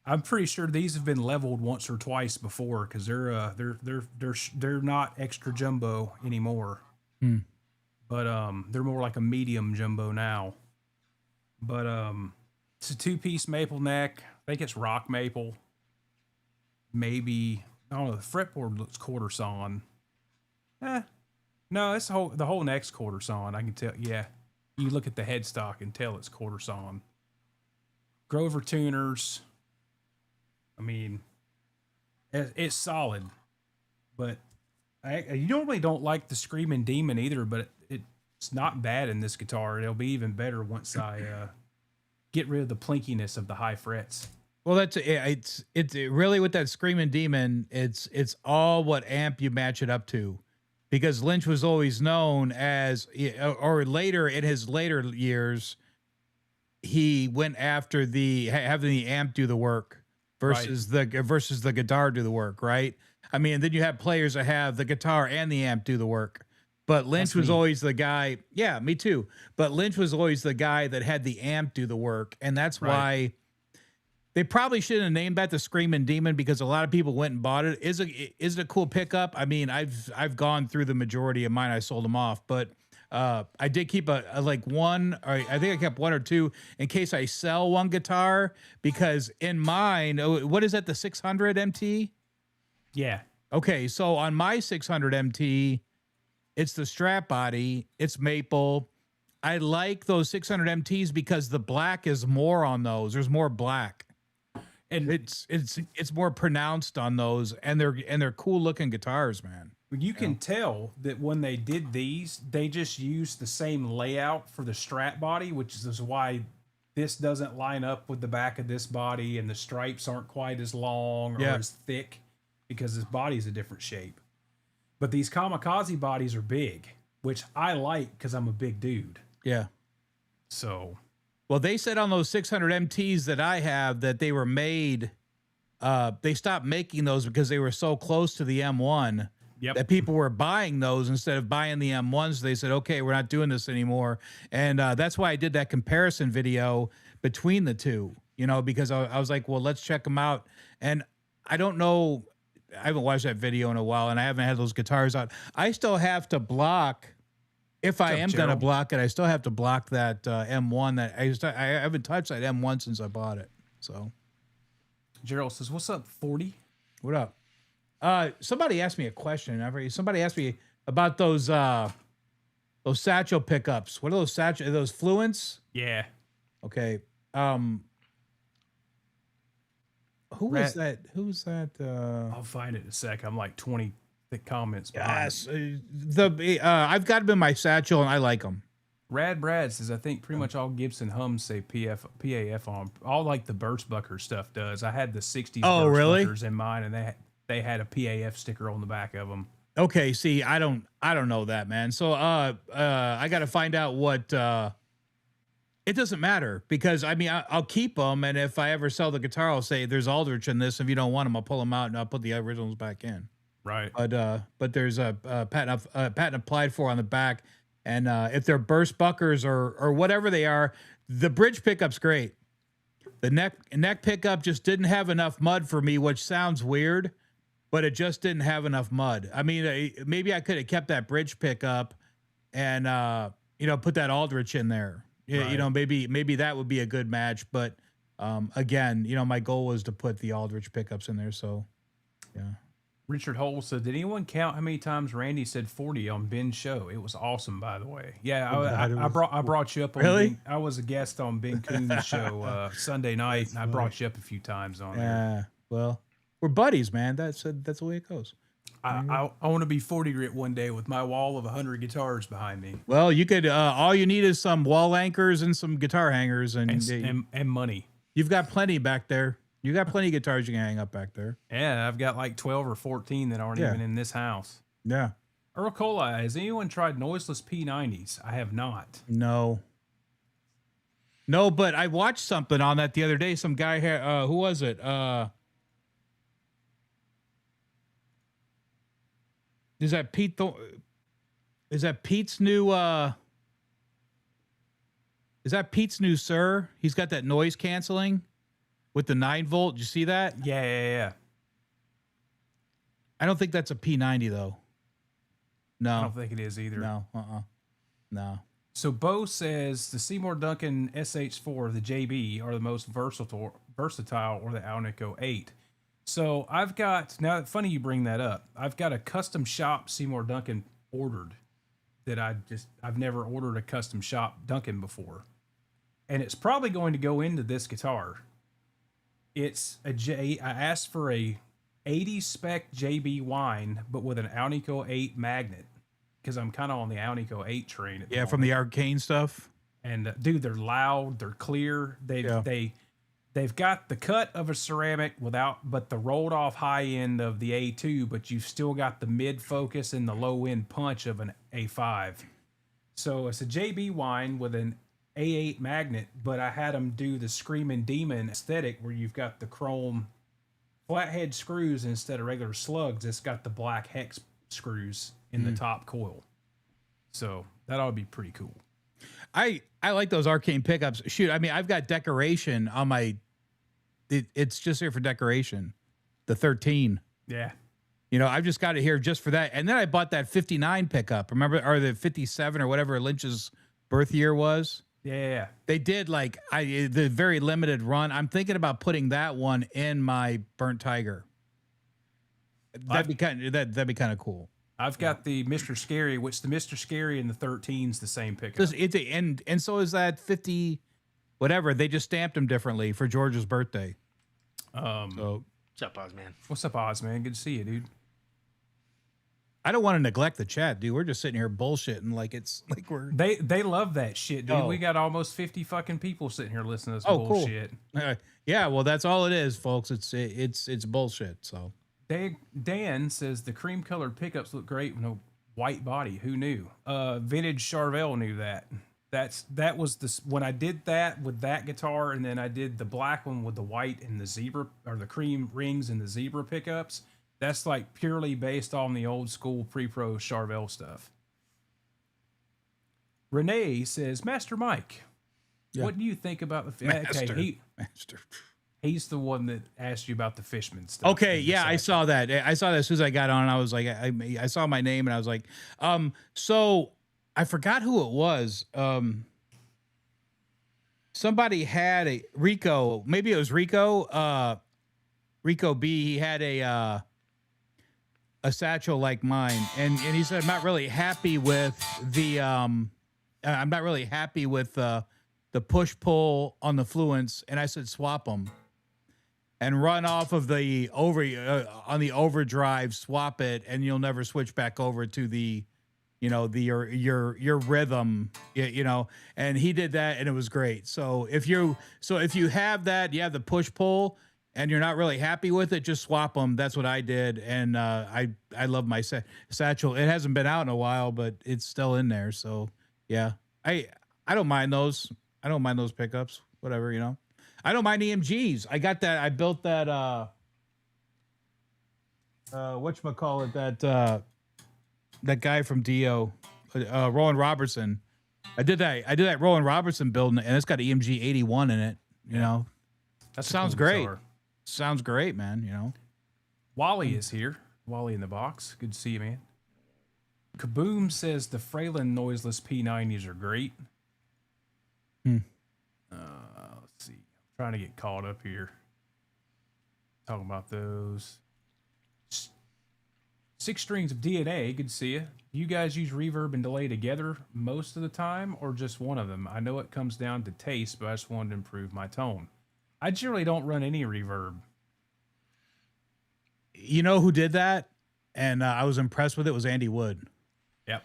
[SPEAKER 3] I'm pretty sure these have been leveled once or twice before because they're not extra jumbo anymore. But they're more like a medium jumbo now. But it's a 2-piece maple neck. I think it's rock maple. Maybe I don't know. The fretboard looks quarter sawn. No, it's the whole neck's quarter sawn. I can tell. Yeah, you look at the headstock and tell it's quarter sawn. Grover tuners. I mean, it's solid, but I normally don't like the Screaming Demon either, but it's not bad in this guitar. It'll be even better once I get rid of the plinkiness of the high frets.
[SPEAKER 5] well, it's really with that Screaming Demon. It's all what amp you match it up to, because Lynch was always known as, or later in his later years, he went after having the amp do the work versus the guitar do the work, right? I mean, then you have players that have the guitar and the amp do the work. But Lynch was always the guy. Yeah, me too. But Lynch was always the guy that had the amp do the work. And that's why they probably shouldn't have named that the Screaming Demon, because a lot of people went and bought it. Is it a cool pickup? I mean, I've gone through the majority of mine. I sold them off, but I did keep a like one, or I think I kept one or two in case I sell one guitar, because in mine, what is that, the 600 MT?
[SPEAKER 3] Yeah.
[SPEAKER 5] Okay, so on my 600 MT, it's the Strat body. It's maple. I like those 600 MTs because the black is more on those. There's more black, and it's more pronounced on those, and they're cool looking guitars, man.
[SPEAKER 3] You can tell that when they did these, they just used the same layout for the Strat body, which is why this doesn't line up with the back of this body, and the stripes aren't quite as long or as thick, because this body is a different shape. But these kamikaze bodies are big, which I like because I'm a big dude.
[SPEAKER 5] Yeah.
[SPEAKER 3] So,
[SPEAKER 5] well, they said on those 600 MTs that I have that they were made, they stopped making those because they were so close to the M1 that people were buying those instead of buying the M1s. They said, okay, we're not doing this anymore. And that's why I did that comparison video between the two, because I was like, well, let's check them out. And I don't know, I haven't watched that video in a while, and I haven't had those guitars out. I still have to block, if I am going to block it, I still have to block that M1 that I haven't touched that M1 since I bought it. So
[SPEAKER 3] Gerald says, what's up, 40?
[SPEAKER 5] What up? Somebody asked me a question. Somebody asked me about those satchel pickups. What are those satchel? Are those Fluents?
[SPEAKER 3] Yeah.
[SPEAKER 5] Okay. Who was that? Who's that?
[SPEAKER 3] I'll find it in a sec. I'm like 20 thick comments behind.
[SPEAKER 5] Yes. I've got them in my satchel, and I like them.
[SPEAKER 3] Rad Brad says, I think pretty much all Gibson hums say PAF on 'em. All like the Birchbucker stuff does. I had the 60s
[SPEAKER 5] really?
[SPEAKER 3] Birchbuckers in mine, and they had a PAF sticker on the back of them.
[SPEAKER 5] Okay, see, I don't know that, man. So I got to find out what it doesn't matter, because I mean I'll keep them, and if I ever sell the guitar, I'll say there's Aldrich in this. If you don't want them, I'll pull them out and I'll put the originals back in.
[SPEAKER 3] Right.
[SPEAKER 5] But there's a patent applied for on the back, and if they're Birchbuckers or whatever they are, the bridge pickup's great. The neck pickup just didn't have enough mud for me, which sounds weird, but it just didn't have enough mud. I mean, maybe I could have kept that bridge pickup and, put that Aldrich in there.
[SPEAKER 3] Right.
[SPEAKER 5] You know, maybe that would be a good match. But again, my goal was to put the Aldrich pickups in there. So, yeah.
[SPEAKER 3] Richard Hole said, did anyone count how many times Randy said 40 on Ben's show? It was awesome, by the way. Yeah, I brought you up on
[SPEAKER 5] Really?
[SPEAKER 3] Ben, I was a guest on Ben Coon's show Sunday night, and I brought you up a few times on there.
[SPEAKER 5] Yeah. Well, we're buddies, man. That's the way it goes.
[SPEAKER 3] I want to be 40 grit one day with my wall of 100 guitars behind me.
[SPEAKER 5] Well, you could. All you need is some wall anchors and some guitar hangers, and
[SPEAKER 3] money.
[SPEAKER 5] You've got plenty back there. You got plenty of guitars you can hang up back there.
[SPEAKER 3] Yeah, I've got like 12 or 14 that aren't even in this house.
[SPEAKER 5] Yeah.
[SPEAKER 3] Earl Coli, has anyone tried noiseless P90s? I have not.
[SPEAKER 5] No, but I watched something on that the other day. Some guy had, who was it? Is that Pete? Is that Pete's new? Is that Pete's new Sir? He's got that noise canceling with the 9-volt. Did you see that?
[SPEAKER 3] Yeah.
[SPEAKER 5] I don't think that's a P90 though. No,
[SPEAKER 3] I don't think it is either.
[SPEAKER 5] No. No.
[SPEAKER 3] So Bo says the Seymour Duncan SH4, the JB, are the most versatile, or the Alnico 8. So I've got, now funny you bring that up, I've got a custom shop Seymour Duncan ordered that I've never ordered a custom shop Duncan before. And it's probably going to go into this guitar. It's I asked for a 80 spec JB wine, but with an Alnico 8 magnet, because I'm kind of on the Alnico 8 train.
[SPEAKER 5] Yeah, from the Arcane stuff.
[SPEAKER 3] And dude, they're loud, they're clear. They've got the cut of a ceramic but the rolled off high end of the A2, but you've still got the mid focus and the low end punch of an A5. So it's a JB wine with an A8 magnet, but I had them do the Screaming Demon aesthetic where you've got the chrome flathead screws instead of regular slugs. It's got the black hex screws in the top coil. So that ought to be pretty cool.
[SPEAKER 5] I like those Arcane pickups. Shoot, I mean, I've got decoration on my. It's just here for decoration. The 13.
[SPEAKER 3] Yeah.
[SPEAKER 5] I've just got it here just for that. And then I bought that 59 pickup. Remember, or the 57 or whatever Lynch's birth year was.
[SPEAKER 3] Yeah.
[SPEAKER 5] They did the very limited run. I'm thinking about putting that one in my Burnt Tiger. That'd be kind of cool.
[SPEAKER 3] I've got the Mr. Scary, which the Mr. Scary and the 13's the same pickup.
[SPEAKER 5] And so is that 50, whatever. They just stamped them differently for George's birthday.
[SPEAKER 4] What's up, Ozman?
[SPEAKER 3] What's up, Ozman? Good to see you, dude.
[SPEAKER 5] I don't want to neglect the chat, dude. We're just sitting here bullshitting like it's like we're.
[SPEAKER 3] They love that shit, dude. We got almost 50 fucking people sitting here listening to this bullshit.
[SPEAKER 5] Cool. Yeah, well, that's all it is, folks. It's bullshit. So.
[SPEAKER 3] Dan says the cream colored pickups look great with no white body. Who knew? Vintage Charvel knew that. That was when I did that with that guitar, and then I did the black one with the white and the zebra, or the cream rings and the zebra pickups. That's like purely based on the old school pre-pro Charvel stuff. Renee says, Master Mike, what do you think about the
[SPEAKER 5] Master?
[SPEAKER 3] He's the one that asked you about the Fishman stuff.
[SPEAKER 5] Okay, yeah, I saw that. I saw that as soon as I got on. I was like, I saw my name and I was like, so I forgot who it was. Somebody had a Rico. Maybe it was Rico. Rico B. He had a satchel like mine, and he said, I'm not really happy with the the push pull on the fluence, and I said swap them and run off of the on the overdrive, swap it, and you'll never switch back over to the, your rhythm, And he did that, and it was great. So if you have that, you have the push pull, and you're not really happy with it, just swap them. That's what I did, and I love my satchel. It hasn't been out in a while, but it's still in there. So yeah, I don't mind those. I don't mind those pickups. Whatever, I don't mind EMGs. I got that. I built that. Whatchamacallit, that guy from Dio, Rowan Robertson. I did that Rowan Robertson build, and it's got EMG 81 in it. That sounds great.
[SPEAKER 3] Guitar.
[SPEAKER 5] Sounds great, man.
[SPEAKER 3] Wally is here. Wally in the box. Good to see you, man. Kaboom says the Fralin noiseless P90s are great. Let's see. I'm trying to get caught up here. Talking about those. 6 strings of DNA. Good to see you. You guys use reverb and delay together most of the time, or just one of them? I know it comes down to taste, but I just wanted to improve my tone. I generally don't run any reverb.
[SPEAKER 5] You know who did that? And I was impressed with it, was Andy Wood.
[SPEAKER 3] Yep.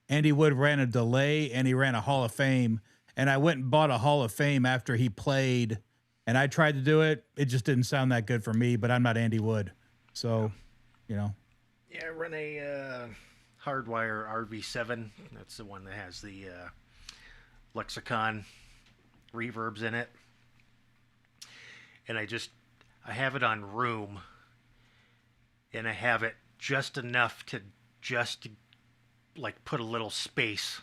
[SPEAKER 5] Andy Wood ran a delay, and he ran a Hall of Fame. And I went and bought a Hall of Fame after he played, and I tried to do it. It just didn't sound that good for me, but I'm not Andy Wood. So,
[SPEAKER 4] Yeah, I run a Hardwire RV7. That's the one that has the Lexicon reverbs in it. And I have it on room, and I have it just enough to like put a little space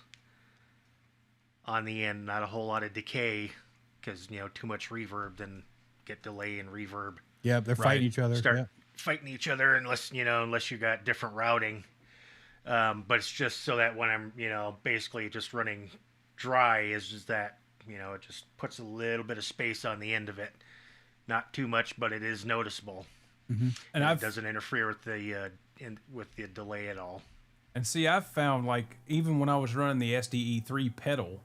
[SPEAKER 4] on the end, not a whole lot of decay, because too much reverb, then get delay and reverb.
[SPEAKER 5] Yeah, they're fighting each other.
[SPEAKER 4] Start fighting each other unless you got different routing. But it's just so that when I'm basically just running dry, is just that it just puts a little bit of space on the end of it. Not too much, but it is noticeable, and it doesn't interfere with the delay at all.
[SPEAKER 3] And see, I've found, like, even when I was running the SDE3 pedal,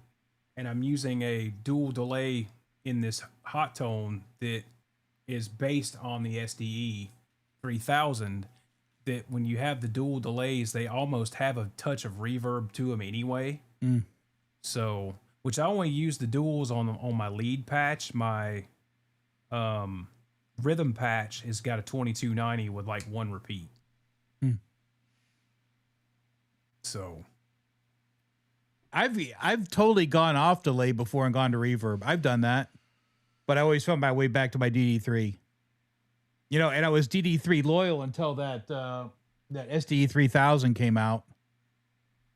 [SPEAKER 3] and I'm using a dual delay in this hot tone that is based on the SDE 3000, that when you have the dual delays, they almost have a touch of reverb to them anyway. So, which I only use the duals on my lead patch. My rhythm patch has got a 2290 with like 1 repeat. So
[SPEAKER 5] I've totally gone off delay before and gone to reverb. I've done that, but I always found my way back to my DD3. And I was DD3 loyal until that SDE 3000 came out.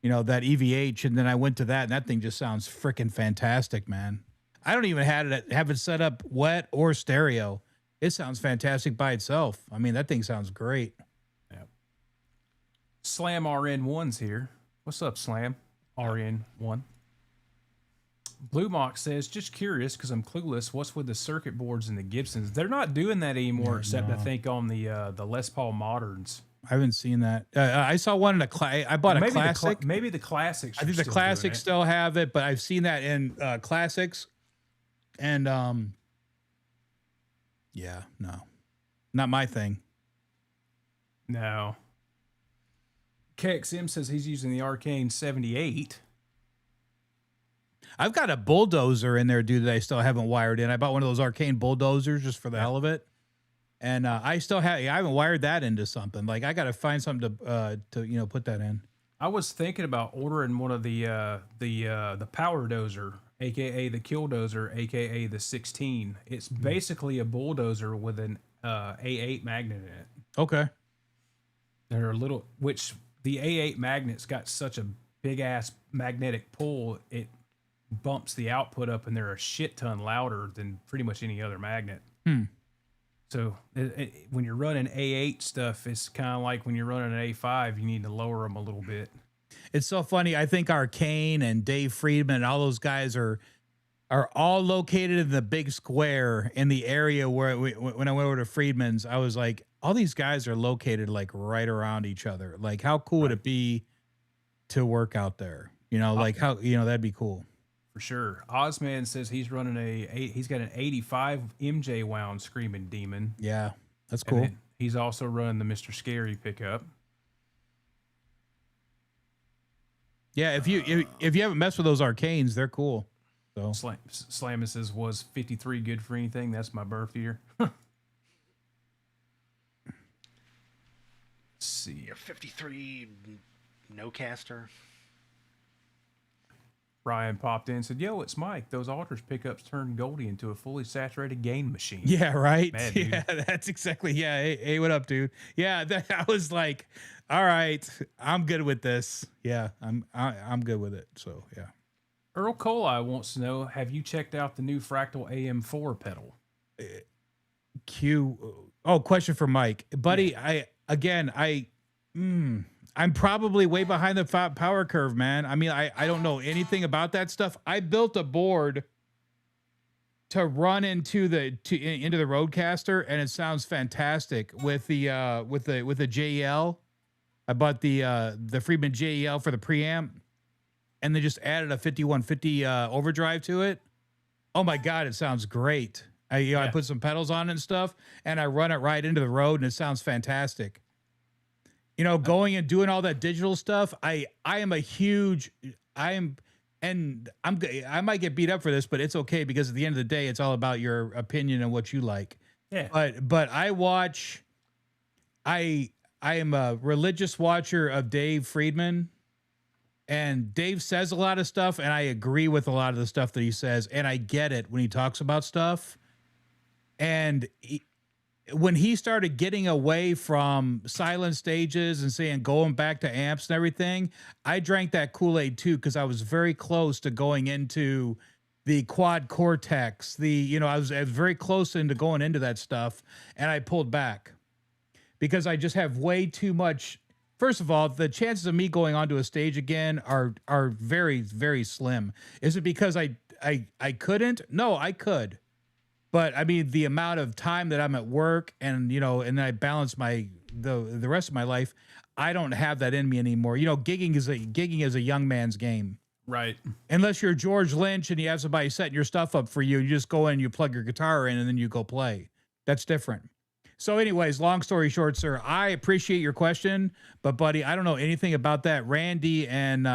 [SPEAKER 5] That EVH, and then I went to that, and that thing just sounds freaking fantastic, man. I don't even have it set up wet or stereo. It sounds fantastic by itself. I mean, that thing sounds great.
[SPEAKER 3] Yep. Slam RN1's here. What's up, Slam? RN1. Blue Mock says, just curious because I'm clueless. What's with the circuit boards and the Gibsons? They're not doing that anymore, except I think on the Les Paul Moderns.
[SPEAKER 5] I haven't seen that. I saw one in I bought a classic.
[SPEAKER 3] Maybe the classics.
[SPEAKER 5] I think the classics still have it, but I've seen that in classics. And yeah, no, not my thing.
[SPEAKER 3] No. KXM says he's using the Arcane 78.
[SPEAKER 5] I've got a bulldozer in there, dude, that I still haven't wired in. I bought one of those Arcane bulldozers just for the hell of it. And I haven't wired that into something. Like, I got to find something to put that in.
[SPEAKER 3] I was thinking about ordering one of the power dozer, aka the kill dozer, aka the 16. It's basically a bulldozer with an A8 magnet in it.
[SPEAKER 5] Okay.
[SPEAKER 3] They're which the A8 magnet's got such a big ass magnetic pull, it bumps the output up, and they're a shit ton louder than pretty much any other magnet. So when you're running A8 stuff, it's kind of like when you're running an A5, you need to lower them a little bit.
[SPEAKER 5] It's so funny. I think Arcane and Dave Friedman and all those guys are all located in the big square in the area where when I went over to Friedman's, I was like, all these guys are located like right around each other. Like, how cool would it be to work out there? Like how, that'd be cool.
[SPEAKER 3] for sure. Ozman says he's running he's got an 85 MJ wound Screaming Demon.
[SPEAKER 5] Yeah, that's
[SPEAKER 3] And
[SPEAKER 5] cool.
[SPEAKER 3] then he's also running the Mr. Scary pickup.
[SPEAKER 5] Yeah, if you haven't messed with those arcanes, they're cool. So
[SPEAKER 3] Slammin says, was 53 good for anything? That's my birth year. Let's see.
[SPEAKER 4] You're 53, no caster.
[SPEAKER 3] Brian popped in and said, yo, it's Mike. Those Altars pickups turned Goldie into a fully saturated gain machine.
[SPEAKER 5] yeah, right.
[SPEAKER 3] Mad, dude.
[SPEAKER 5] Yeah, that's exactly. Yeah, hey, what up, dude? Yeah, I was like, all right, I'm good with this. Yeah, I'm good with it. So yeah.
[SPEAKER 3] Earl Coli wants to know, have you checked out the new Fractal AM4 pedal?
[SPEAKER 5] Question for Mike, buddy. I'm probably way behind the power curve, man. I mean, I don't know anything about that stuff. I built a board to run into the Roadcaster, and it sounds fantastic with the JEL. I bought the Friedman JEL for the preamp, and they just added a 5150 overdrive to it. Oh my god, it sounds great. I put some pedals on it and stuff, and I run it right into the road, and it sounds fantastic. You know, going and doing all that digital stuff, I might get beat up for this, but it's okay because at the end of the day, it's all about your opinion and what you like.
[SPEAKER 3] Yeah.
[SPEAKER 5] But I am a religious watcher of Dave Friedman, and Dave says a lot of stuff, and I agree with a lot of the stuff that he says, and I get it when he talks about stuff. And when he started getting away from silent stages and saying going back to amps and everything, I drank that Kool-Aid too, because I was very close to going into the quad cortex. I was very close into going into that stuff, and I pulled back because I just have way too much. First of all, the chances of me going onto a stage again are very, very slim. Is it because I couldn't? No, I could. But I mean, the amount of time that I'm at work and then I balance the rest of my life, I don't have that in me anymore. Gigging is a young man's game.
[SPEAKER 3] Right.
[SPEAKER 5] Unless you're George Lynch and you have somebody setting your stuff up for you, you just go in, you plug your guitar in, and then you go play. That's different. So anyways, long story short, sir, I appreciate your question, but buddy, I don't know anything about that. Randy and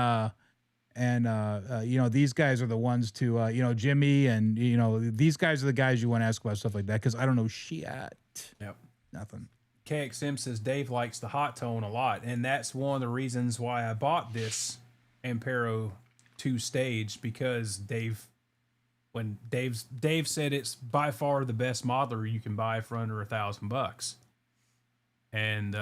[SPEAKER 5] these guys are the ones to, Jimmy and, these guys are the guys you want to ask about stuff like that, because I don't know shit.
[SPEAKER 3] Yep.
[SPEAKER 5] Nothing.
[SPEAKER 3] KXM says Dave likes the hot tone a lot, and that's one of the reasons why I bought this Ampero 2 stage, because Dave said it's by far the best modeler you can buy for under $1,000. And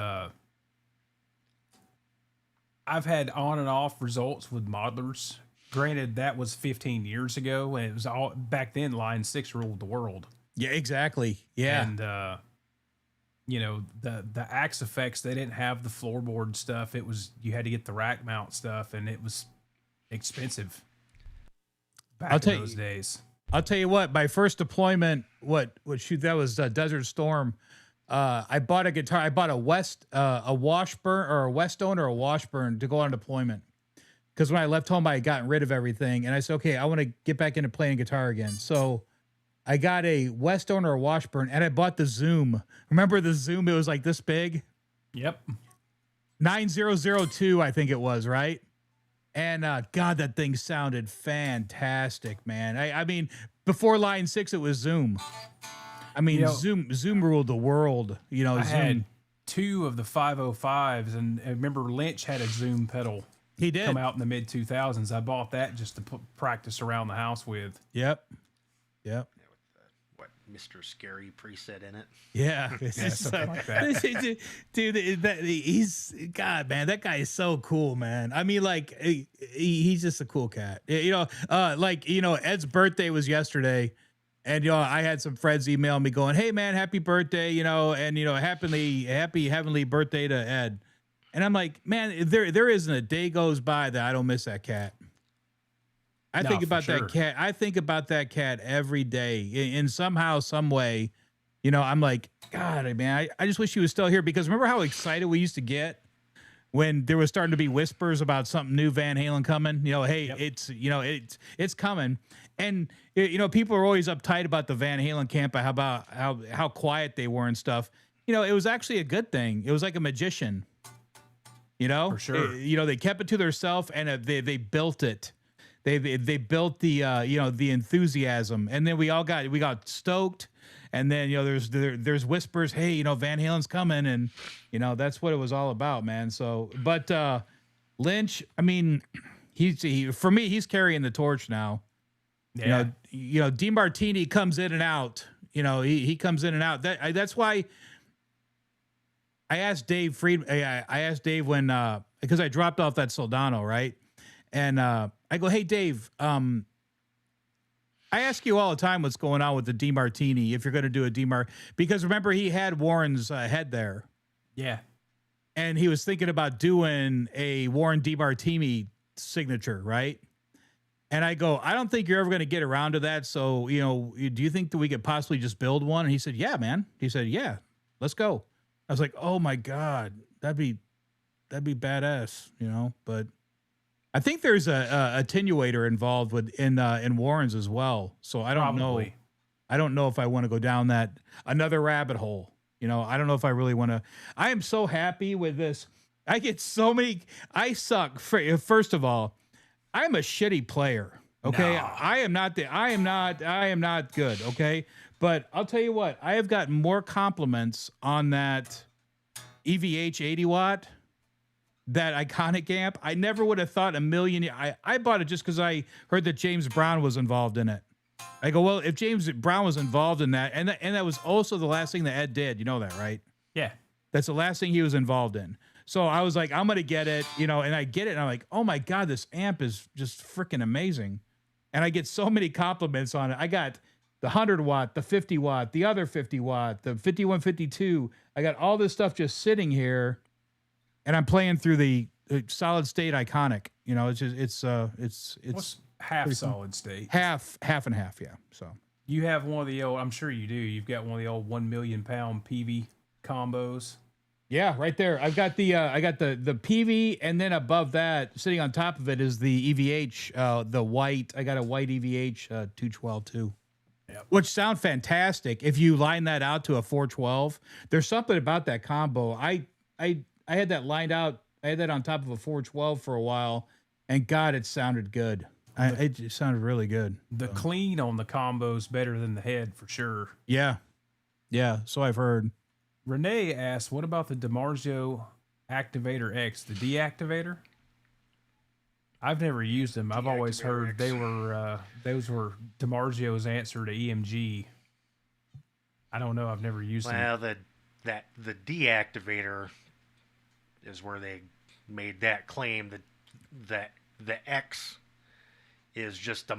[SPEAKER 3] I've had on and off results with modelers. Granted, that was 15 years ago, and it was all back then. Line 6 ruled the world.
[SPEAKER 5] Yeah, exactly. Yeah,
[SPEAKER 3] and the axe effects, they didn't have the floorboard stuff. It was, you had to get the rack mount stuff, and it was expensive back in those days.
[SPEAKER 5] I'll tell you what. My first deployment, that was Desert Storm. I bought a guitar. I bought a Washburn or a Westone or a Washburn to go on deployment. Because when I left home, I had gotten rid of everything. And I said, okay, I want to get back into playing guitar again. So I got a Westone or a Washburn, and I bought the Zoom. Remember the Zoom? It was like this big.
[SPEAKER 3] Yep.
[SPEAKER 5] 9002, I think it was, right? And God, that thing sounded fantastic, man. I mean, before Line 6, it was Zoom. I mean, Zoom ruled the world.
[SPEAKER 3] I
[SPEAKER 5] Zoom
[SPEAKER 3] had 2 of the 505s, and I remember Lynch had a Zoom pedal.
[SPEAKER 5] He did
[SPEAKER 3] come out in the mid 2000s. I bought that just to practice around the house with.
[SPEAKER 5] Yep.
[SPEAKER 4] With what Mr. Scary preset in it.
[SPEAKER 5] Yeah,
[SPEAKER 3] something like that.
[SPEAKER 5] Dude, God, man, that guy is so cool, man. I mean, like, he's just a cool cat. Ed's birthday was yesterday. And, I had some friends email me going, hey, man, happy birthday, and, happy heavenly birthday to Ed. And I'm like, man, there isn't a day goes by that I don't miss that cat. I think about that cat. I think about that cat every day in somehow, some way. I'm like, God, man, I just wish he was still here, because remember how excited we used to get when there was starting to be whispers about something new Van Halen coming, hey, it's coming. And people are always uptight about the Van Halen camp, about how quiet they were and stuff. It was actually a good thing. It was like a magician.
[SPEAKER 3] For sure.
[SPEAKER 5] They kept it to themselves, and they built it. They built the the enthusiasm, and then we got stoked, and then there's whispers, hey, Van Halen's coming, and that's what it was all about, man. So, but Lynch, I mean, for me, he's carrying the torch now.
[SPEAKER 3] Yeah.
[SPEAKER 5] DeMartini comes in and out. He comes in and out. That's why. I asked Dave when because I dropped off that Soldano, right? And I go, hey Dave, I ask you all the time what's going on with the DeMartini, if you're going to do a because remember he had Warren's head there.
[SPEAKER 3] Yeah.
[SPEAKER 5] And he was thinking about doing a Warren DeMartini signature, right? And I go, I don't think you're ever going to get around to that. So, do you think that we could possibly just build one? And he said, yeah, man. He said, yeah, let's go. I was like, oh my God, that'd be badass, but I think there's a attenuator involved in Warren's as well. So I don't know. I don't know if I want to go down another rabbit hole. I don't know if I really want to. I am so happy with this. I get so many. I suck. First of all, I'm a shitty player. Okay. No. I am not good. Okay. But I'll tell you what, I have gotten more compliments on that EVH 80 watt, that iconic amp. I never would have thought a million. I bought it just because I heard that James Brown was involved in it. I go, well, if James Brown was involved in that, and that was also the last thing that Ed did. You know that, right?
[SPEAKER 3] Yeah.
[SPEAKER 5] That's the last thing he was involved in. So I was like, I'm going to get it, and I get it. And I'm like, oh my God, this amp is just freaking amazing. And I get so many compliments on it. I got the 100 watt, the 50 watt, the other 50 watt, the 5152. I got all this stuff just sitting here, and I'm playing through the solid state iconic. It's
[SPEAKER 3] what's half solid state?
[SPEAKER 5] Half and half, yeah. So
[SPEAKER 3] you have one of the old. I'm sure you do. You've got one of the old 1 million pound PV combos.
[SPEAKER 5] Yeah, right there. I've got the PV, and then above that, sitting on top of it, is the EVH, the white. I got a white EVH 212 too. Yep. Which sound fantastic if you line that out to a 412. There's something about that combo. I had that lined out. I had that on top of a 412 for a while, and God, it sounded good. It just sounded really good.
[SPEAKER 3] The clean on the combo's better than the head for sure.
[SPEAKER 5] Yeah. So I've heard.
[SPEAKER 3] Renee asked, what about the DiMarzio Activator X, the deactivator? I've never used them. I've always heard those were DiMarzio's answer to EMG. I don't know. I've never used them.
[SPEAKER 4] Well, the deactivator is where they made that claim that the X is just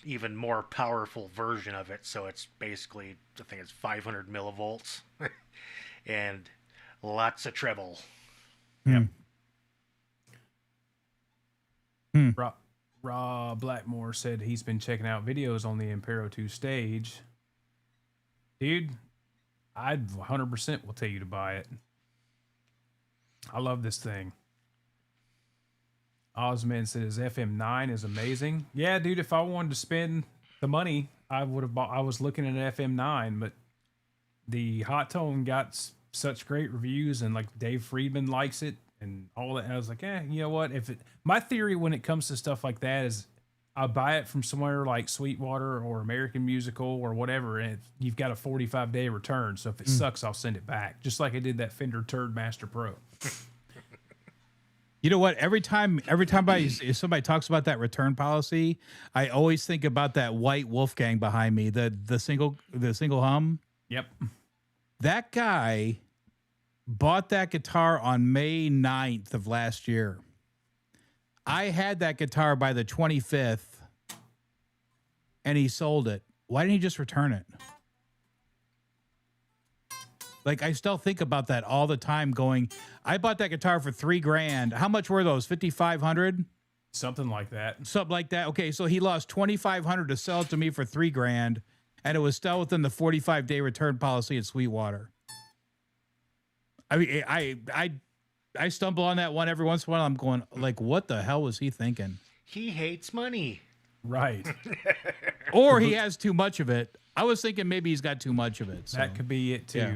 [SPEAKER 4] even more powerful version of it. So it's basically, I think it's 500 millivolts and lots of treble.
[SPEAKER 3] Yep. Rob Blackmore said he's been checking out videos on the Impero 2 stage. Dude, I 100% will tell you to buy it. I love this thing. Ozman said his FM9 is amazing. Yeah, dude, if I wanted to spend the money, I would have bought. I was looking at an FM9, but the Hot Tone got such great reviews, and like Dave Friedman likes it and all that. I was like, you know what? My theory when it comes to stuff like that is I buy it from somewhere like Sweetwater or American Musical or whatever, and you've got a 45-day return. So if it sucks, I'll send it back. Just like I did that Fender Turd Master Pro.
[SPEAKER 5] You know what? Every time if somebody talks about that return policy, I always think about that white Wolfgang behind me, the single hum.
[SPEAKER 3] Yep.
[SPEAKER 5] That guy bought that guitar on May 9th of last year. I had that guitar by the 25th, and he sold it. Why didn't he just return it? Like, I still think about that all the time going, I bought that guitar for $3,000. How much were those? 5,500?
[SPEAKER 3] Something like that.
[SPEAKER 5] Something like that. Okay, so he lost 2,500 to sell it to me for $3,000, and it was still within the 45-day return policy at Sweetwater. I mean, I stumble on that one every once in a while. I'm going like, what the hell was he thinking?
[SPEAKER 4] He hates money.
[SPEAKER 3] Right.
[SPEAKER 5] Or he has too much of it. I was thinking maybe he's got too much of it. So.
[SPEAKER 3] That could be it too.
[SPEAKER 5] Yeah.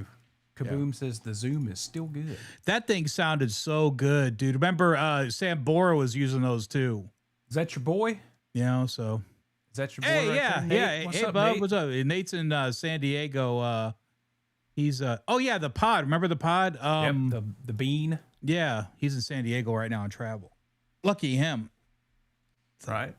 [SPEAKER 3] Kaboom says the Zoom is still good.
[SPEAKER 5] That thing sounded so good, dude. Remember, Sam Bora was using those too.
[SPEAKER 3] Is that your boy?
[SPEAKER 5] You know, so.
[SPEAKER 3] Is that your boy?
[SPEAKER 5] Hey,
[SPEAKER 3] right
[SPEAKER 5] yeah,
[SPEAKER 3] there, Nate?
[SPEAKER 5] yeah.
[SPEAKER 3] What's
[SPEAKER 5] Hey,
[SPEAKER 3] up,
[SPEAKER 5] bub,
[SPEAKER 3] Nate?
[SPEAKER 5] what's up? Nate's in San Diego. He's oh yeah, the pod. Remember the pod?
[SPEAKER 3] Yep, the bean.
[SPEAKER 5] Yeah, he's in San Diego right now on travel. Lucky him.
[SPEAKER 3] Right.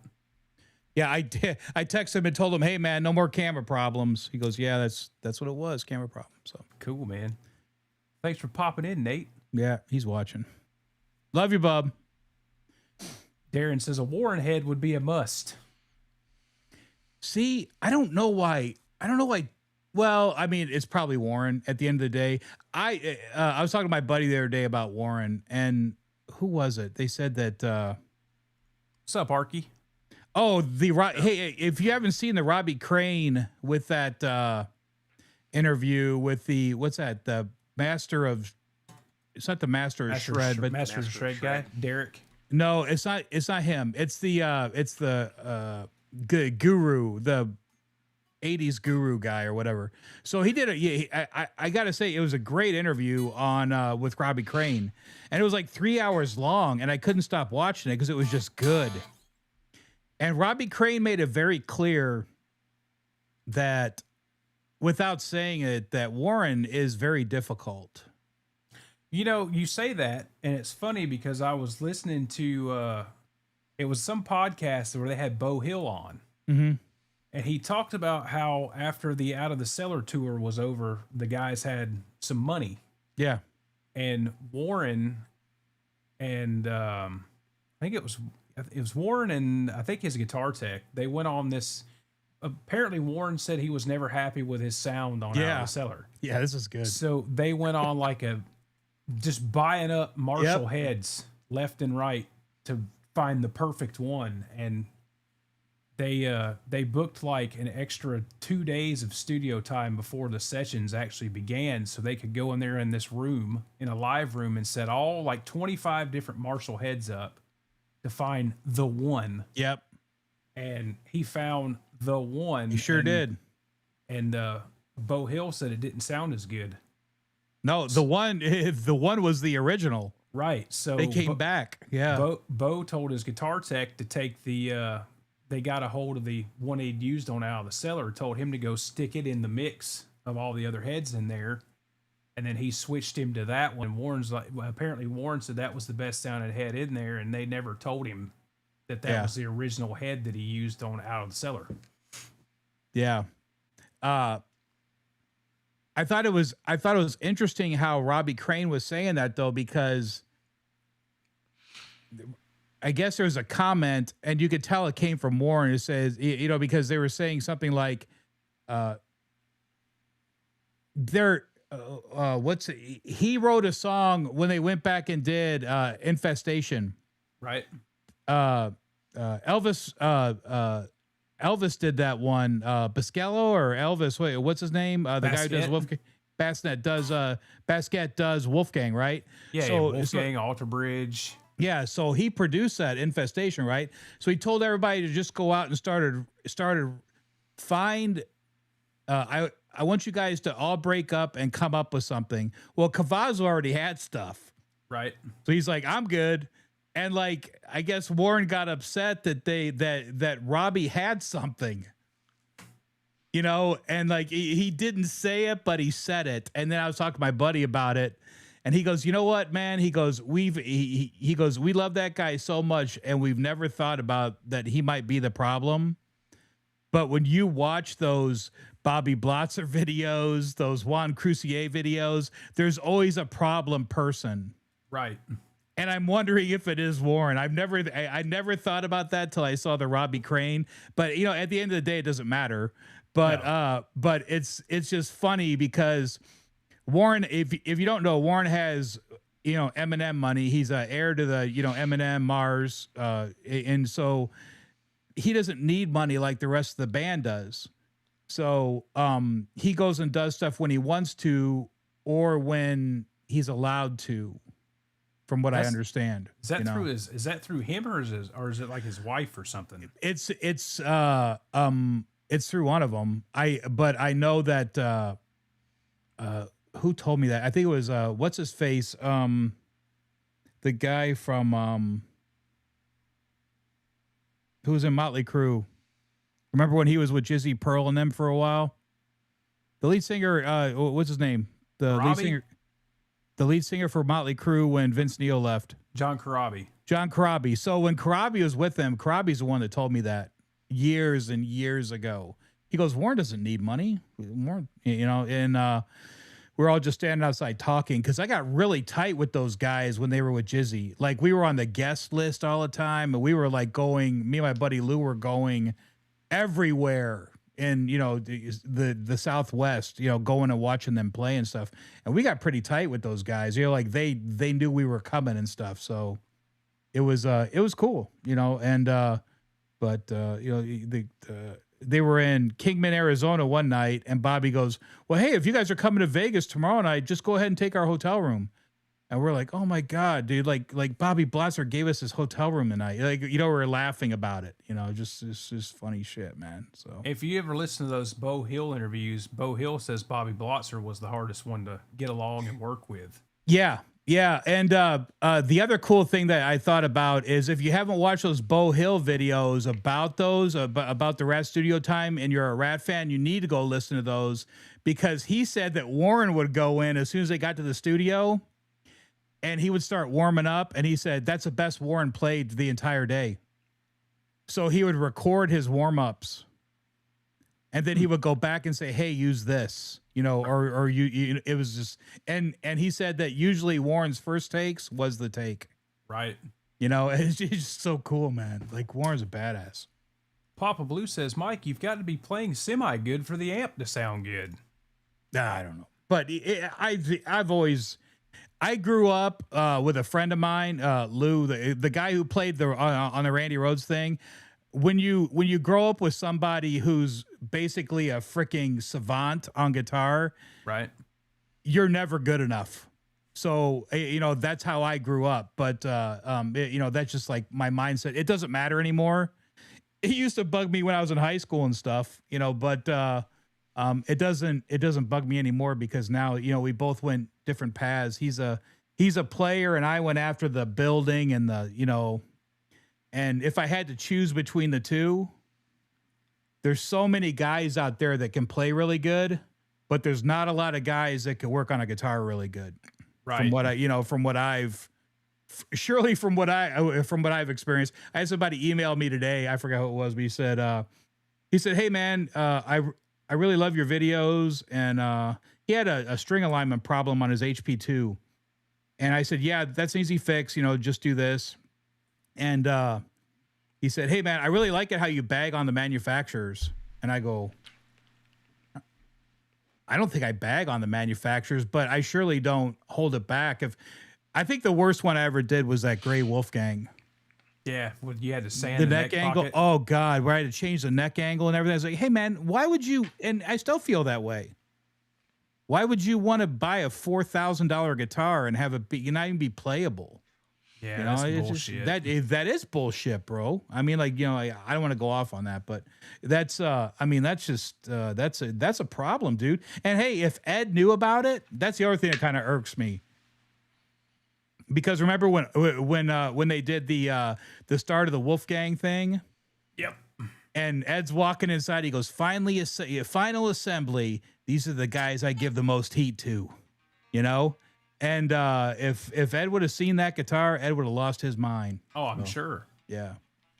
[SPEAKER 5] Yeah, I texted him and told him, "Hey man, no more camera problems." He goes, "Yeah, that's what it was, camera problems." So
[SPEAKER 3] Cool, man. Thanks for popping in, Nate.
[SPEAKER 5] yeah, he's watching. Love you, bub.
[SPEAKER 3] Darren says a Warren head would be a must.
[SPEAKER 5] See, I don't know why. Well, I mean, it's probably Warren. At the end of the day, I was talking to my buddy the other day about Warren, and who was it? They said that.
[SPEAKER 3] What's up, Arky?
[SPEAKER 5] Oh, hey, if you haven't seen the Robbie Crane with that interview with what's that? The master of. It's not the master of shred, but
[SPEAKER 3] Master of Shred guy, Derek.
[SPEAKER 5] no, it's not. It's not him. It's the guru, the 80s guru guy or whatever. So he did I gotta say it was a great interview on with Robbie Crane, and it was like 3 hours long, and I couldn't stop watching it because it was just good. And Robbie Crane made it very clear that, without saying it, that Warren is very difficult.
[SPEAKER 3] You know, you say that, and it's funny because I was listening to it was some podcast where they had Bo Hill on.
[SPEAKER 5] Mm-hmm.
[SPEAKER 3] And he talked about how after the Out of the Cellar tour was over, the guys had some money.
[SPEAKER 5] Yeah.
[SPEAKER 3] And Warren and I think it was Warren and I think his guitar tech, they went on this. Apparently Warren said he was never happy with his sound on Out of the Cellar.
[SPEAKER 5] Yeah, this is good.
[SPEAKER 3] So they went on like just buying up Marshall heads left and right to find the perfect one. And they booked like an extra 2 days of studio time before the sessions actually began, so they could go in there in this room, in a live room, and set all like 25 different Marshall heads up to find the one.
[SPEAKER 5] Yep.
[SPEAKER 3] And he found the one.
[SPEAKER 5] He sure did.
[SPEAKER 3] And Bo Hill said it didn't sound as good.
[SPEAKER 5] No, the one was the original.
[SPEAKER 3] Right. So
[SPEAKER 5] They came back. Yeah.
[SPEAKER 3] Bo told his guitar tech to take they got a hold of the one he'd used on Out of the Cellar, told him to go stick it in the mix of all the other heads in there. And then he switched him to that one. Warren's like, well, apparently Warren said that was the best sounding head in there, and they never told him that was the original head that he used on Out of the Cellar.
[SPEAKER 5] Yeah. I thought it was interesting how Robbie Crane was saying that, though, because I guess there was a comment, and you could tell it came from Warren. It says, you know, because they were saying something like, he wrote a song when they went back and did Infestation.
[SPEAKER 3] Right.
[SPEAKER 5] Elvis did that one. Biscallo or Elvis? Wait, what's his name? The guy who does Wolfgang. Basket does Wolfgang, right?
[SPEAKER 3] Yeah, Wolfgang, Alter Bridge.
[SPEAKER 5] Yeah, so he produced that Infestation, right? So he told everybody to just go out and started find. I want you guys to all break up and come up with something. Well, Cavazo already had stuff,
[SPEAKER 3] right?
[SPEAKER 5] So he's like, I'm good. And like, I guess Warren got upset that that Robbie had something, you know, and like he didn't say it, but he said it. And then I was talking to my buddy about it, and he goes, you know what, man? He goes, he goes, we love that guy so much, and we've never thought about that he might be the problem. But when you watch those Bobby Blotzer videos, those Juan Crucier videos, there's always a problem person.
[SPEAKER 3] Right.
[SPEAKER 5] And I'm wondering if it is Warren. I never thought about that till I saw the Robbie Crane. But you know, at the end of the day, it doesn't matter. But but it's just funny because Warren, if you don't know, Warren has, you know, Eminem money. He's a heir to the, you know, Eminem, Mars, and so he doesn't need money like the rest of the band does. So he goes and does stuff when he wants to or when he's allowed to. from what I
[SPEAKER 3] That's-
[SPEAKER 5] understand.
[SPEAKER 3] Is that
[SPEAKER 5] you know?
[SPEAKER 3] through is that through him or is it like his wife or something?
[SPEAKER 5] It's through one of them. But I know that who told me that? I think it was what's his face? The guy from who was in Motley Crue. Remember when he was with Jizzy Pearl and them for a while? The lead singer, what's his name?
[SPEAKER 3] Robbie?
[SPEAKER 5] The lead singer for Motley Crue when Vince Neil left.
[SPEAKER 3] John Corabi.
[SPEAKER 5] John Corabi. So when Corabi was with them, Corabi's the one that told me that years and years ago. He goes, Warren doesn't need money. Warren, and we're all just standing outside talking because I got really tight with those guys when they were with Jizzy. Like we were on the guest list all the time, and we were like going. Me and my buddy Lou were going everywhere in the Southwest. Going and watching them play and stuff. And we got pretty tight with those guys. Like they knew we were coming and stuff. So it was cool. They were in Kingman, Arizona one night, and Bobby goes, well, hey, if you guys are coming to Vegas tomorrow night, just go ahead and take our hotel room. And we're like, oh my God, dude, like Bobby Blotzer gave us his hotel room tonight. We're laughing about it, it's just funny shit, man. So
[SPEAKER 3] If you ever listen to those Bo Hill interviews, Bo Hill says Bobby Blotzer was the hardest one to get along and work with.
[SPEAKER 5] Yeah. And the other cool thing that I thought about is if you haven't watched those Bo Hill videos about the Rat Studio time and you're a Rat fan, you need to go listen to those because he said that Warren would go in as soon as they got to the studio and he would start warming up. And he said that's the best Warren played the entire day. So he would record his warm-ups and then he would go back and say, hey, use this. Or it was just, and he said that usually Warren's first takes was the take.
[SPEAKER 3] Right.
[SPEAKER 5] It's just so cool, man. Like Warren's a badass.
[SPEAKER 3] Papa Blue says, Mike, you've got to be playing semi-good for the amp to sound good.
[SPEAKER 5] I don't know. But I grew up with a friend of mine, Lou, the guy who played on the Randy Rhoads thing. When you grow up with somebody who's basically a freaking savant on guitar,
[SPEAKER 3] right?
[SPEAKER 5] You're never good enough. So, that's how I grew up. But, that's just like my mindset. It doesn't matter anymore. It used to bug me when I was in high school and stuff, but it doesn't bug me anymore because now, we both went different paths. He's a player and I went after the building and and if I had to choose between the two, there's so many guys out there that can play really good, but there's not a lot of guys that can work on a guitar really good.
[SPEAKER 3] Right.
[SPEAKER 5] From what I've experienced. I had somebody email me today. I forgot who it was, but he said, hey man, I really love your videos. And, he had a string alignment problem on his HP2. And I said, yeah, that's an easy fix. Just do this. And he said, hey, man, I really like it how you bag on the manufacturers. And I go, I don't think I bag on the manufacturers, but I surely don't hold it back. I think the worst one I ever did was that Gray Wolfgang.
[SPEAKER 3] Yeah, well, you had to sand
[SPEAKER 5] the neck angle.
[SPEAKER 3] pocket.
[SPEAKER 5] Oh, God, where I had to change the neck angle and everything. I was like, hey, man, why would you? And I still feel that way. Why would you want to buy a $4,000 guitar and have it not even be playable?
[SPEAKER 3] Yeah, that's bullshit.
[SPEAKER 5] That is bullshit, bro. I mean, I don't want to go off on that, but that's a problem, dude. And hey, if Ed knew about it, that's the other thing that kind of irks me. Because remember when they did the start of the Wolfgang thing?
[SPEAKER 3] Yep.
[SPEAKER 5] And Ed's walking inside. He goes, final assembly. These are the guys I give the most heat to, And if Ed would have seen that guitar, Ed would have lost his mind.
[SPEAKER 3] Oh, I'm sure.
[SPEAKER 5] Yeah.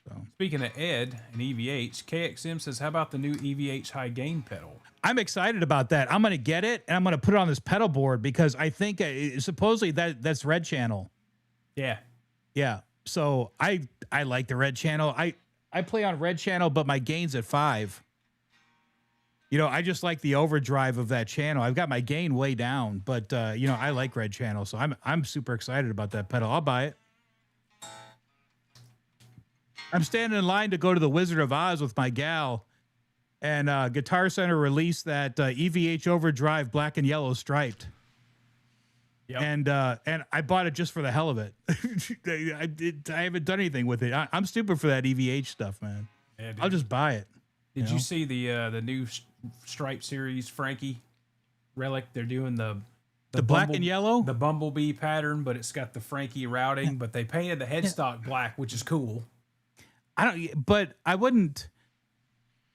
[SPEAKER 5] So.
[SPEAKER 3] Speaking of Ed and EVH, KXM says, how about the new EVH high gain pedal?
[SPEAKER 5] I'm excited about that. I'm going to get it, and I'm going to put it on this pedal board because I think supposedly that's Red Channel.
[SPEAKER 3] Yeah.
[SPEAKER 5] Yeah. So I like the Red Channel. I play on Red Channel, but my gain's at 5. I just like the overdrive of that channel. I've got my gain way down, but I like Red Channel, so I'm super excited about that pedal. I'll buy it. I'm standing in line to go to the Wizard of Oz with my gal, and Guitar Center released that EVH overdrive black and yellow striped.
[SPEAKER 3] Yep.
[SPEAKER 5] And I bought it just for the hell of it. I haven't done anything with it. I'm stupid for that EVH stuff, man.
[SPEAKER 3] Yeah, dude.
[SPEAKER 5] I'll just buy it.
[SPEAKER 3] Did
[SPEAKER 5] know?
[SPEAKER 3] you see the new Stripe series Frankie relic? They're doing the
[SPEAKER 5] black and yellow,
[SPEAKER 3] the bumblebee pattern, but it's got the Frankie routing. But they painted the headstock black, which is cool.
[SPEAKER 5] But I wouldn't.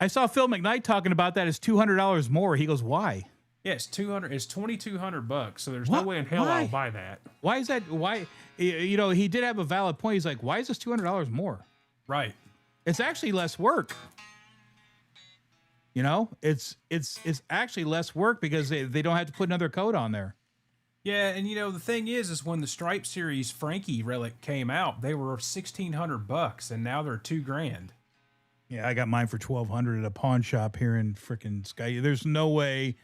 [SPEAKER 5] I saw Phil McKnight talking about that as $200 more. He goes, why?
[SPEAKER 3] Yeah, it's $2,200. So there's
[SPEAKER 5] What?
[SPEAKER 3] no way in hell
[SPEAKER 5] Why?
[SPEAKER 3] I'll buy that.
[SPEAKER 5] Why is that? Why? You know, he did have a valid point. He's like, why is this $200 more?
[SPEAKER 3] Right.
[SPEAKER 5] It's actually less work. You know, it's actually less work because they don't have to put another coat on there.
[SPEAKER 3] Yeah, and you know the thing is when the Stripe Series Frankie relic came out, they were $1,600, and now they're $2,000.
[SPEAKER 5] Yeah, I got mine for $1,200 at a pawn shop here in frickin' Sky. There's no way.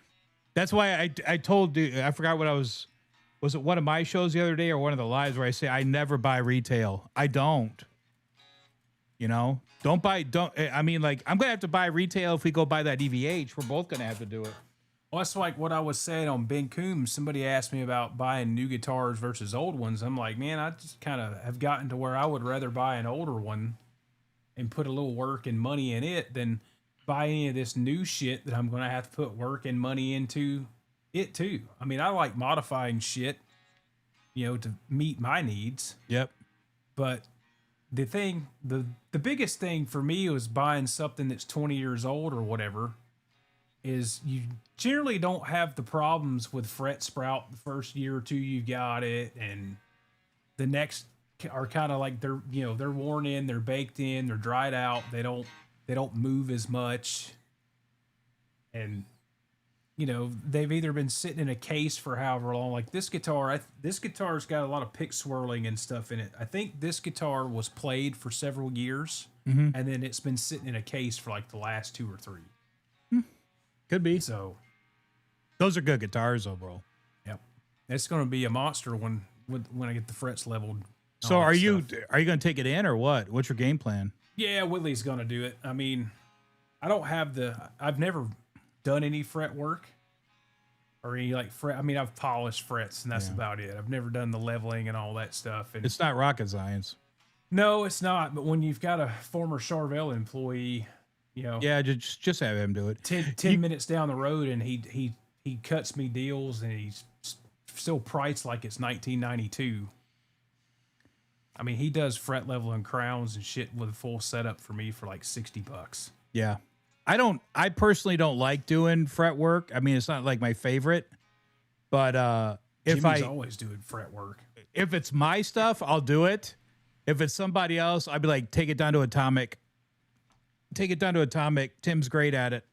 [SPEAKER 5] That's why I told you. I forgot what I was. Was it one of my shows the other day or one of the lives where I say I never buy retail? I don't. You know, don't buy. Don't. I mean, like I'm gonna have to buy retail if we go buy that EVH. We're both gonna have to do it.
[SPEAKER 3] Well, that's like what I was saying on Ben Coombs. Somebody asked me about buying new guitars versus old ones. I'm like, man, I just kind of have gotten to where I would rather buy an older one and put a little work and money in it than buy any of this new shit that I'm going to have to put work and money into it too. I mean, I like modifying shit, you know, to meet my needs.
[SPEAKER 5] Yep.
[SPEAKER 3] But the biggest thing for me was buying something that's 20 years old or whatever is you generally don't have the problems with fret sprout the first year or two you got it, and the next are kind of like they're worn in, they're baked in, they're dried out, they don't move as much, and you know they've either been sitting in a case for however long. Like this guitar's got a lot of pick swirling and stuff in it. I think this guitar was played for several years, and then it's been sitting in a case for like the last 2 or 3.
[SPEAKER 5] Could be.
[SPEAKER 3] So
[SPEAKER 5] Those are good guitars, though, bro.
[SPEAKER 3] yep, it's going to be a monster when I get the frets leveled.
[SPEAKER 5] So
[SPEAKER 3] all that
[SPEAKER 5] are you
[SPEAKER 3] stuff.
[SPEAKER 5] going to take it in or what? What's your game plan?
[SPEAKER 3] Yeah, Whitley's going to do it. I mean, I've never done any fret work or any like fret. I mean, I've polished frets and that's about it. I've never done the leveling and all that stuff. And
[SPEAKER 5] It's not rocket science.
[SPEAKER 3] no, it's not. But when you've got a former Charvel employee, you know,
[SPEAKER 5] Yeah, just have him do it.
[SPEAKER 3] 10 minutes down the road and he cuts me deals and he's still priced like it's 1992. I mean, he does fret level and crowns and shit with a full setup for me for like $60.
[SPEAKER 5] Yeah. I personally don't like doing fret work. I mean, it's not like my favorite, but
[SPEAKER 3] Jimmy's always doing fret work.
[SPEAKER 5] if it's my stuff, I'll do it. If it's somebody else, I'd be like, take it down to Atomic. Take it down to Atomic. Tim's great at it.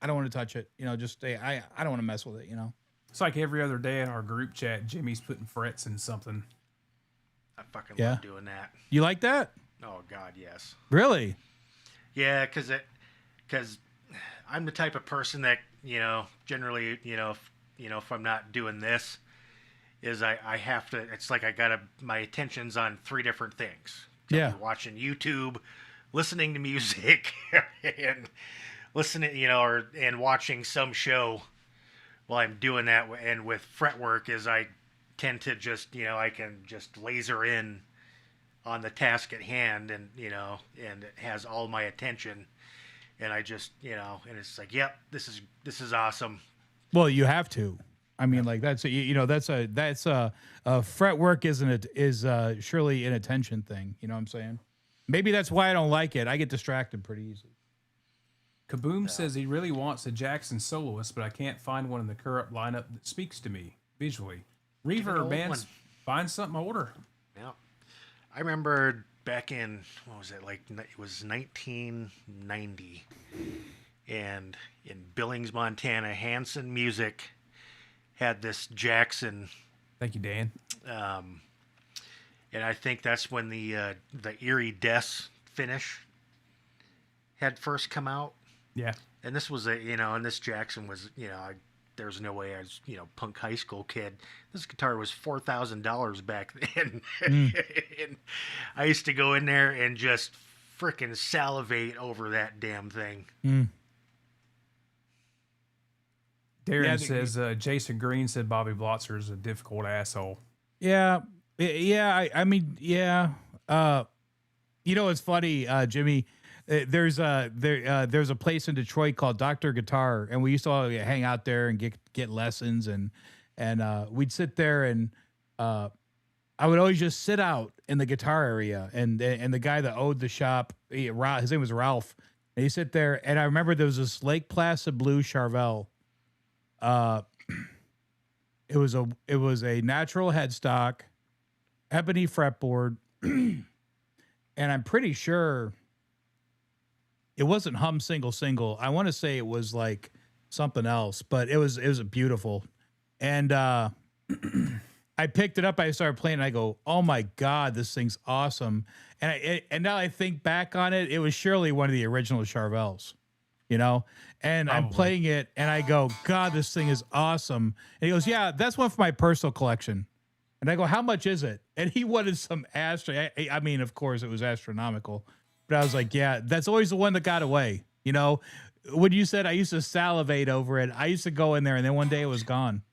[SPEAKER 5] I don't want to touch it. You know, just stay. I don't want to mess with it, you know.
[SPEAKER 3] It's like every other day in our group chat, Jimmy's putting frets in something.
[SPEAKER 4] I fucking
[SPEAKER 5] Yeah.
[SPEAKER 4] love doing that.
[SPEAKER 5] You like that?
[SPEAKER 4] Oh God, yes.
[SPEAKER 5] Really?
[SPEAKER 4] Yeah, because I'm the type of person that generally if I'm not doing this, is I have to. It's like my attention's on 3 different things.
[SPEAKER 5] Yeah.
[SPEAKER 4] Watching YouTube, listening to music, and listening, and watching some show while I'm doing that. And with fretwork, is I tend to just, I can just laser in on the task at hand, and and it has all my attention, and I just, and it's like, yep, this is awesome.
[SPEAKER 5] Well, you have to. I mean, like that's fret work is surely an attention thing. You know what I'm saying? Maybe that's why I don't like it. I get distracted pretty easily.
[SPEAKER 3] Kaboom says he really wants a Jackson soloist, but I can't find one in the current lineup that speaks to me visually. Reverb bands, find something, order.
[SPEAKER 4] Yeah, I remember back in what was it like? It was 1990, and in Billings, Montana, Hanson Music had this Jackson.
[SPEAKER 3] Thank you, Dan.
[SPEAKER 4] And I think that's when the Erie Deaths finish had first come out.
[SPEAKER 3] Yeah.
[SPEAKER 4] And this was and this Jackson was, there was no way I was, punk high school kid. This guitar was $4,000 back then. And I used to go in there and just frickin' salivate over that damn thing.
[SPEAKER 3] Darren
[SPEAKER 5] Yeah,
[SPEAKER 3] says Jason Green said Bobby Blotzer is a difficult asshole.
[SPEAKER 5] Yeah, I mean, yeah. You know, it's funny, Jimmy. There's a place in Detroit called Doctor Guitar, and we used to all hang out there and get lessons, and we'd sit there, and I would always just sit out in the guitar area, and the guy that owned the shop, his name was Ralph, and he sit there, and I remember there was this Lake Placid Blue Charvel. It was a natural headstock, ebony fretboard, and I'm pretty sure it wasn't hum single. I want to say it was like something else, but it was a beautiful. And I picked it up, I started playing, and I go, "Oh my God, this thing's awesome." And now I think back on it, it was surely one of the original Charvels. You know, and I'm playing it and I go, "God, this thing is awesome." And he goes, "Yeah, that's one for my personal collection." And I go, "How much is it?" And he wanted some I mean, of course it was astronomical, but I was like, "Yeah, that's always the one that got away." You know, when you said I used to salivate over it, I used to go in there and then one day it was gone.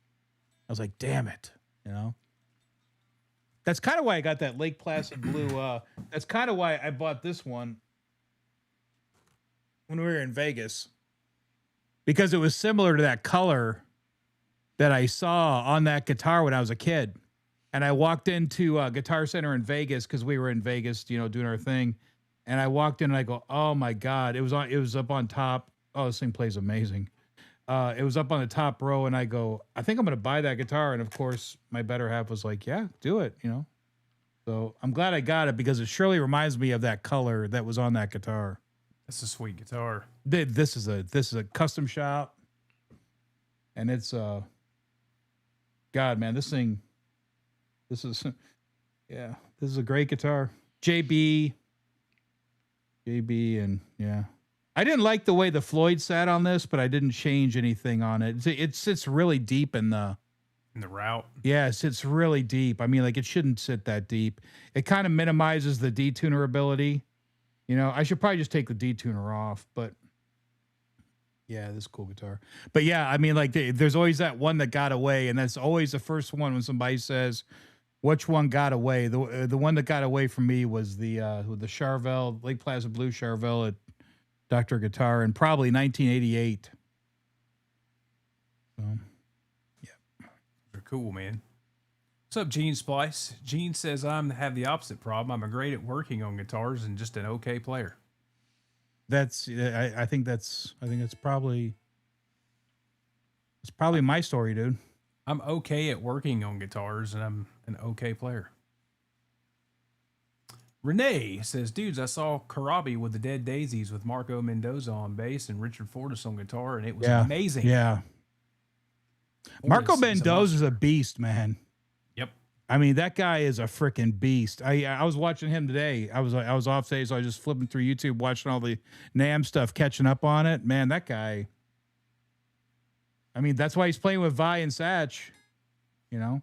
[SPEAKER 5] I was like, "Damn it." You know, that's kind of why I got that Lake Placid Blue. That's kind of why I bought this one when we were in Vegas, because it was similar to that color that I saw on that guitar when I was a kid. And I walked into Guitar Center in Vegas because we were in Vegas, you know, doing our thing. And I walked in and I go, "Oh my God." It was up on top. Oh, this thing plays amazing. It was up on the top row, and I go, "I think I'm going to buy that guitar." And of course, my better half was like, "Yeah, do it," you know? So I'm glad I got it because it surely reminds me of that color that was on that guitar.
[SPEAKER 3] That's a sweet guitar.
[SPEAKER 5] This is a custom shop, and it's God, man, this is yeah, this is a great guitar. JB, and yeah, I didn't like the way the Floyd sat on this, but I didn't change anything on it. It sits really deep in the
[SPEAKER 3] route.
[SPEAKER 5] Yeah, it sits really deep. I mean, like, it shouldn't sit that deep. It kind of minimizes the detuner ability. You know, I should probably just take the detuner off, but yeah, this is a cool guitar. But yeah, I mean, like, there's always that one that got away, and that's always the first one when somebody says, "Which one got away?" The one that got away from me was the Charvel, Lake Placid Blue Charvel at Dr. Guitar in probably 1988. So, yeah.
[SPEAKER 3] They're cool, man. What's up, Gene Splice? Gene says have the opposite problem. I'm great at working on guitars and just an okay player.
[SPEAKER 5] I think that's probably my story, dude.
[SPEAKER 3] I'm okay at working on guitars and I'm an okay player. Renee says, "Dudes, I saw Karabi with the Dead Daisies with Marco Mendoza on bass and Richard Fortas on guitar, and it was amazing."
[SPEAKER 5] Yeah. Marco Mendoza is a beast, man.
[SPEAKER 3] Yep.
[SPEAKER 5] I mean, that guy is a freaking beast. I was watching him today. I was off today, so I was just flipping through YouTube, watching all the NAMM stuff, catching up on it. Man, that guy. I mean, that's why he's playing with Vi and Satch. You know.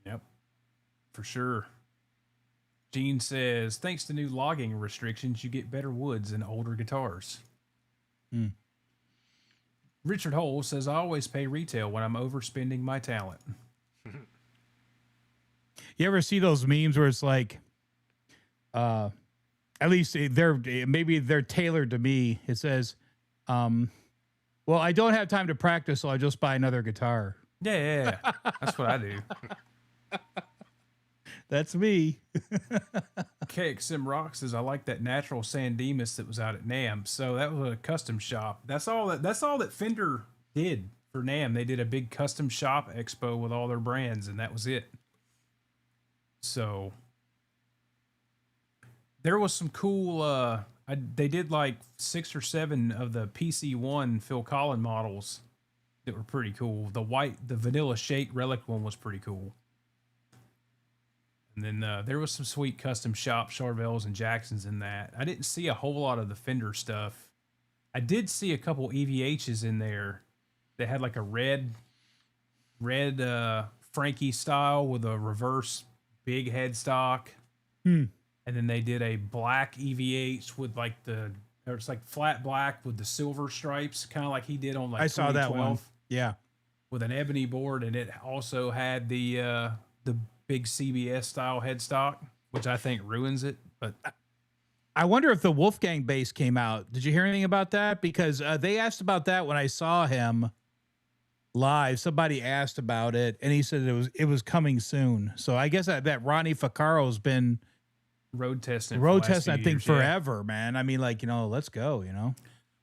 [SPEAKER 3] Yep. For sure. Gene says, "Thanks to new logging restrictions, you get better woods and older guitars." Richard Hole says, "I always pay retail when I'm overspending my talent."
[SPEAKER 5] You ever see those memes where it's like, at least they're tailored to me. It says, "Well, I don't have time to practice, so I'll just buy another guitar."
[SPEAKER 3] Yeah. That's what I do.
[SPEAKER 5] That's me.
[SPEAKER 3] KXM Rock says, "I like that natural San Dimas that was out at NAMM." So that was a custom shop. That's all that Fender did for NAMM. They did a big custom shop expo with all their brands, and that was it. So there was some cool. They did like 6 or 7 of the PC1 Phil Collins models that were pretty cool. The vanilla shake relic one was pretty cool. And then there was some sweet custom shop Charvels and Jacksons in that. I didn't see a whole lot of the Fender stuff. I did see a couple EVHs in there that had like a red Frankie style with a reverse big headstock. And then they did a black EVH with like it's like flat black with the silver stripes, kind of like he did on like
[SPEAKER 5] I saw that one.
[SPEAKER 3] 2012.
[SPEAKER 5] Yeah.
[SPEAKER 3] with an ebony board, and it also had the big CBS style headstock, which I think ruins it. But
[SPEAKER 5] I wonder if the Wolfgang bass came out. Did you hear anything about that? Because they asked about that when I saw him live. Somebody asked about it, and he said it was coming soon. So I guess that Ronnie Ficcaro's been
[SPEAKER 3] road testing,
[SPEAKER 5] I think, forever, man. I mean, like, let's go,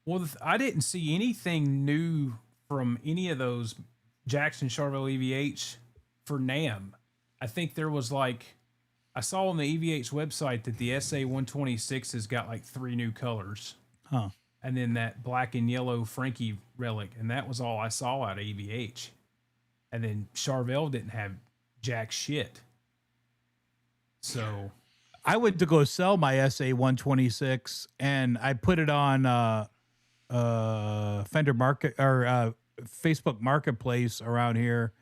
[SPEAKER 3] Well, I didn't see anything new from any of those Jackson Charvel EVH for NAMM. I think there was I saw on the EVH website that the SA 126 has got 3 new colors.
[SPEAKER 5] Huh.
[SPEAKER 3] And then that black and yellow Frankie relic. And that was all I saw out of EVH. And then Charvel didn't have jack shit. So
[SPEAKER 5] I went to go sell my SA 126 and I put it on Fender Market or Facebook Marketplace around here.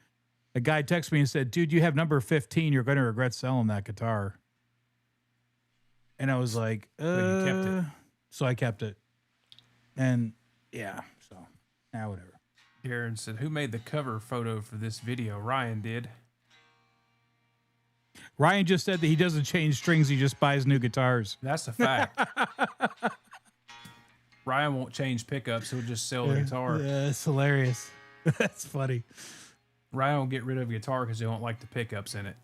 [SPEAKER 5] A guy texted me and said, "Dude, you have number 15. You're going to regret selling that guitar." And I was like,
[SPEAKER 3] you kept it.
[SPEAKER 5] So I kept it. And yeah, so now whatever.
[SPEAKER 3] Darren said, "Who made the cover photo for this video?" Ryan did.
[SPEAKER 5] Ryan just said that he doesn't change strings. He just buys new guitars.
[SPEAKER 3] That's a fact. Ryan won't change pickups. He'll just sell the guitar.
[SPEAKER 5] Yeah, it's hilarious. That's funny.
[SPEAKER 3] Ryan will get rid of a guitar because they don't like the pickups in it.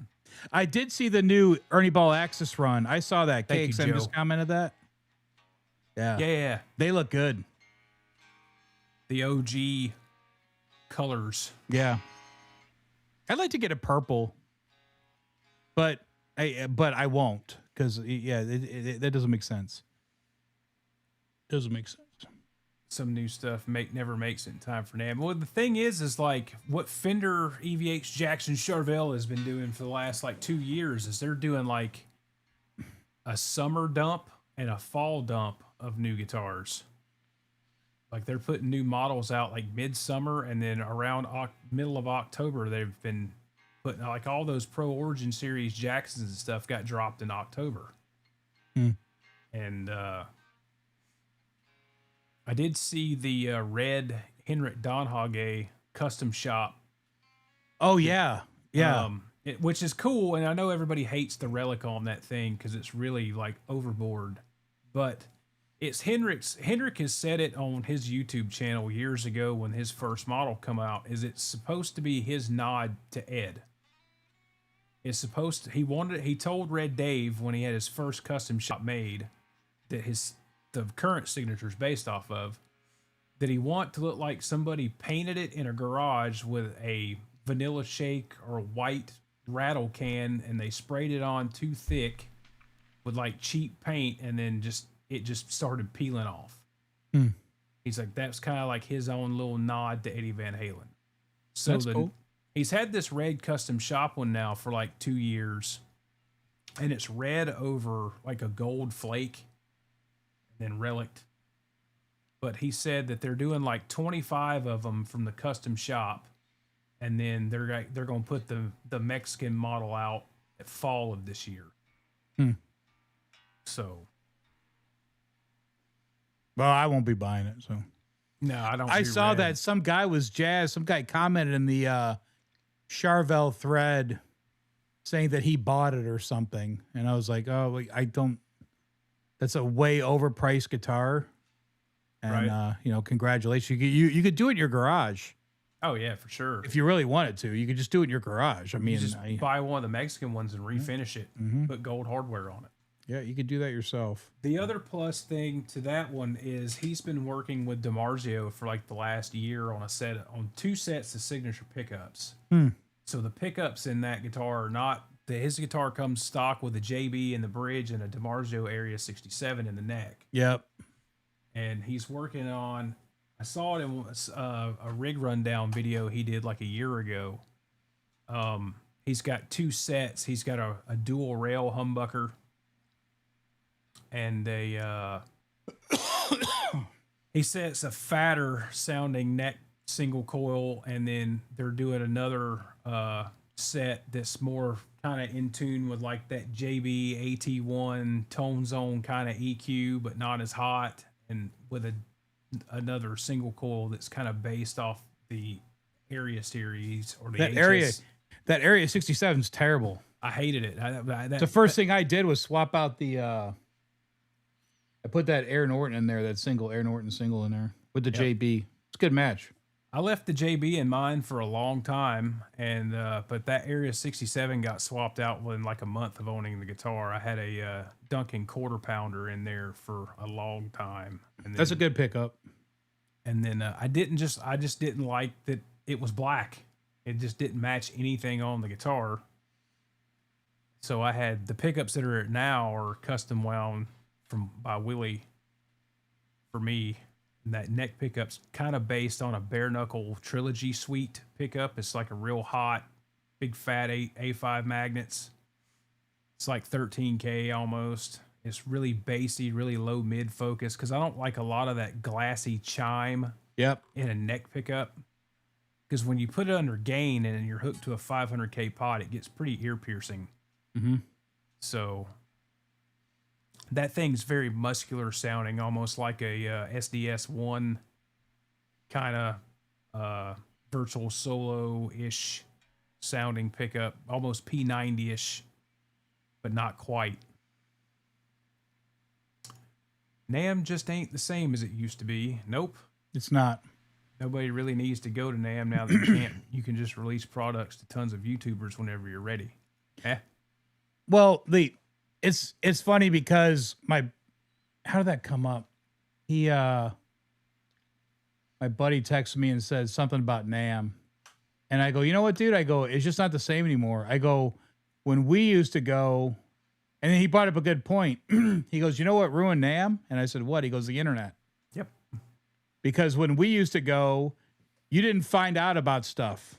[SPEAKER 5] I did see the new Ernie Ball Axis run. I saw that.
[SPEAKER 3] Thank you,
[SPEAKER 5] KXM just
[SPEAKER 3] Joe.
[SPEAKER 5] commented that. Yeah.
[SPEAKER 3] Yeah.
[SPEAKER 5] They look good.
[SPEAKER 3] The OG colors.
[SPEAKER 5] Yeah. I'd like to get a purple, but I won't because that doesn't make sense. Doesn't make sense.
[SPEAKER 3] Some new stuff never makes it in time for NAMM. Well, the thing is what Fender EVH Jackson Charvel has been doing for the last 2 years is they're doing a summer dump and a fall dump of new guitars. They're putting new models out midsummer, and then around middle of October they've been putting all those Pro Origin Series Jacksons and stuff got dropped in October. And I did see the red Henrik Donhage custom shop.
[SPEAKER 5] Oh yeah, yeah.
[SPEAKER 3] Which is cool, and I know everybody hates the relic on that thing because it's really overboard, but it's Henrik's. Henrik has said it on his YouTube channel years ago when his first model come out. Is it's supposed to be his nod to Ed? It's supposed to. He told Red Dave when he had his first custom shop made that the current signature is based off of, that he want to look like somebody painted it in a garage with a vanilla shake or a white rattle can, and they sprayed it on too thick with cheap paint, and then it just started peeling off. He's like, that's kind of his own little nod to Eddie Van Halen. So
[SPEAKER 5] that's cool.
[SPEAKER 3] He's had this red custom shop one now for 2 years, and it's red over a gold flake and then relict. But he said that they're doing 25 of them from the custom shop, and then they're going to put the Mexican model out at fall of this year. So,
[SPEAKER 5] well, I won't be buying it. So
[SPEAKER 3] no, I don't.
[SPEAKER 5] I saw
[SPEAKER 3] red.
[SPEAKER 5] that some guy was jazzed. Some guy commented in the Charvel thread saying that he bought it or something, and I was like, oh, I don't. That's a way overpriced guitar, and
[SPEAKER 3] right.
[SPEAKER 5] Congratulations. You could do it in your garage.
[SPEAKER 3] Oh yeah, for sure.
[SPEAKER 5] If you really wanted to, you could just do it in your garage. I mean,
[SPEAKER 3] you just buy one of the Mexican ones and refinish it, put gold hardware on it.
[SPEAKER 5] Yeah, you could do that yourself.
[SPEAKER 3] The other plus thing to that one is he's been working with DiMarzio for the last year on two sets of signature pickups. So the pickups in that guitar are not his guitar comes stock with a JB in the bridge and a DiMarzio Area 67 in the neck.
[SPEAKER 5] Yep.
[SPEAKER 3] And he's working on. I saw it in a rig rundown video he did a year ago. He's got 2 sets. He's got a dual rail humbucker and he said it's a fatter sounding neck single coil, and then they're doing another set that's more kind of in tune with that JB AT1 tone zone kind of EQ, but not as hot, and with another single coil that's kind of based off the Area Series or the
[SPEAKER 5] That
[SPEAKER 3] HS.
[SPEAKER 5] Area 67 is terrible.
[SPEAKER 3] I hated it.
[SPEAKER 5] The first thing I did was swap out the. I put that Air Norton in there, that single Air Norton single in there with the JB. It's a good match.
[SPEAKER 3] I left the JB in mine for a long time, and but that Area 67 got swapped out within like a month of owning the guitar. I had a Duncan quarter pounder in there for a long time. And then,
[SPEAKER 5] That's a good pickup.
[SPEAKER 3] And then I just didn't like that it was black. It just didn't match anything on the guitar. So I had the pickups that are now are custom wound by Willie for me. And that neck pickup's kind of based on a bare knuckle trilogy suite pickup. It's like a real hot, big fat A5 magnets. It's like 13K almost. It's really bassy, really low mid focus because I don't like a lot of that glassy chime
[SPEAKER 5] Yep.
[SPEAKER 3] in a neck pickup. Because when you put it under gain and you're hooked to a 500K pot, it gets pretty ear piercing.
[SPEAKER 5] Mm-hmm.
[SPEAKER 3] So that thing's very muscular sounding, almost like a SDS1 kind of virtual solo-ish sounding pickup, almost P90-ish, but not quite. NAMM just ain't the same as it used to be. Nope.
[SPEAKER 5] It's not.
[SPEAKER 3] Nobody really needs to go to NAMM now that you can just release products to tons of YouTubers whenever you're ready.
[SPEAKER 5] Well, it's funny because how did that come up? My buddy texted me and said something about NAMM. And I go, you know what, dude? I go, it's just not the same anymore. I go, when we used to go, and then he brought up a good point. He goes, you know what ruined NAMM? And I said, what? He goes, the internet.
[SPEAKER 3] Yep.
[SPEAKER 5] Because when we used to go, you didn't find out about stuff.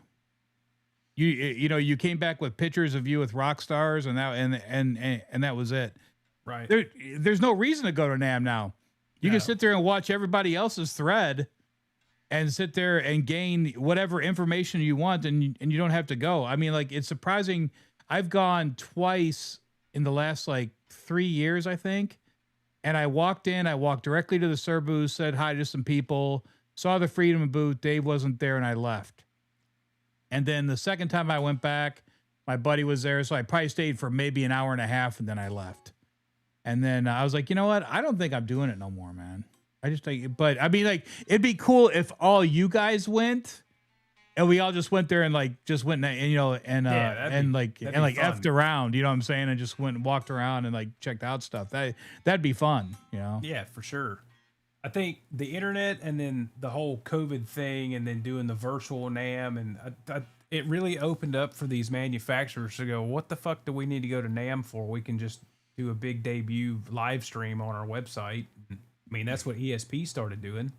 [SPEAKER 5] You came back with pictures of you with rock stars and that was it.
[SPEAKER 3] Right.
[SPEAKER 5] There's no reason to go to NAMM now. You can sit there and watch everybody else's thread and sit there and gain whatever information you want and you don't have to go. I mean, like, it's surprising. I've gone twice in the last like 3 years, I think. And I walked directly to the Sir booth, said hi to some people, saw the Freedom booth. Dave wasn't there and I left. And then the second time I went back, my buddy was there. So I probably stayed for maybe an hour and a half and then I left. And then I was like, you know what? I don't think I'm doing it no more, man. I just think, but I mean, like, it'd be cool if all you guys went and we all just went there and like, just went and, effed around, you know what I'm saying? And just went and walked around and like checked out stuff. That'd be fun, you know?
[SPEAKER 3] Yeah, for sure. I think the internet and then the whole COVID thing and then doing the virtual NAMM and it really opened up for these manufacturers to go, what the fuck do we need to go to NAMM for? We can just do a big debut live stream on our website. I mean, that's what ESP started doing.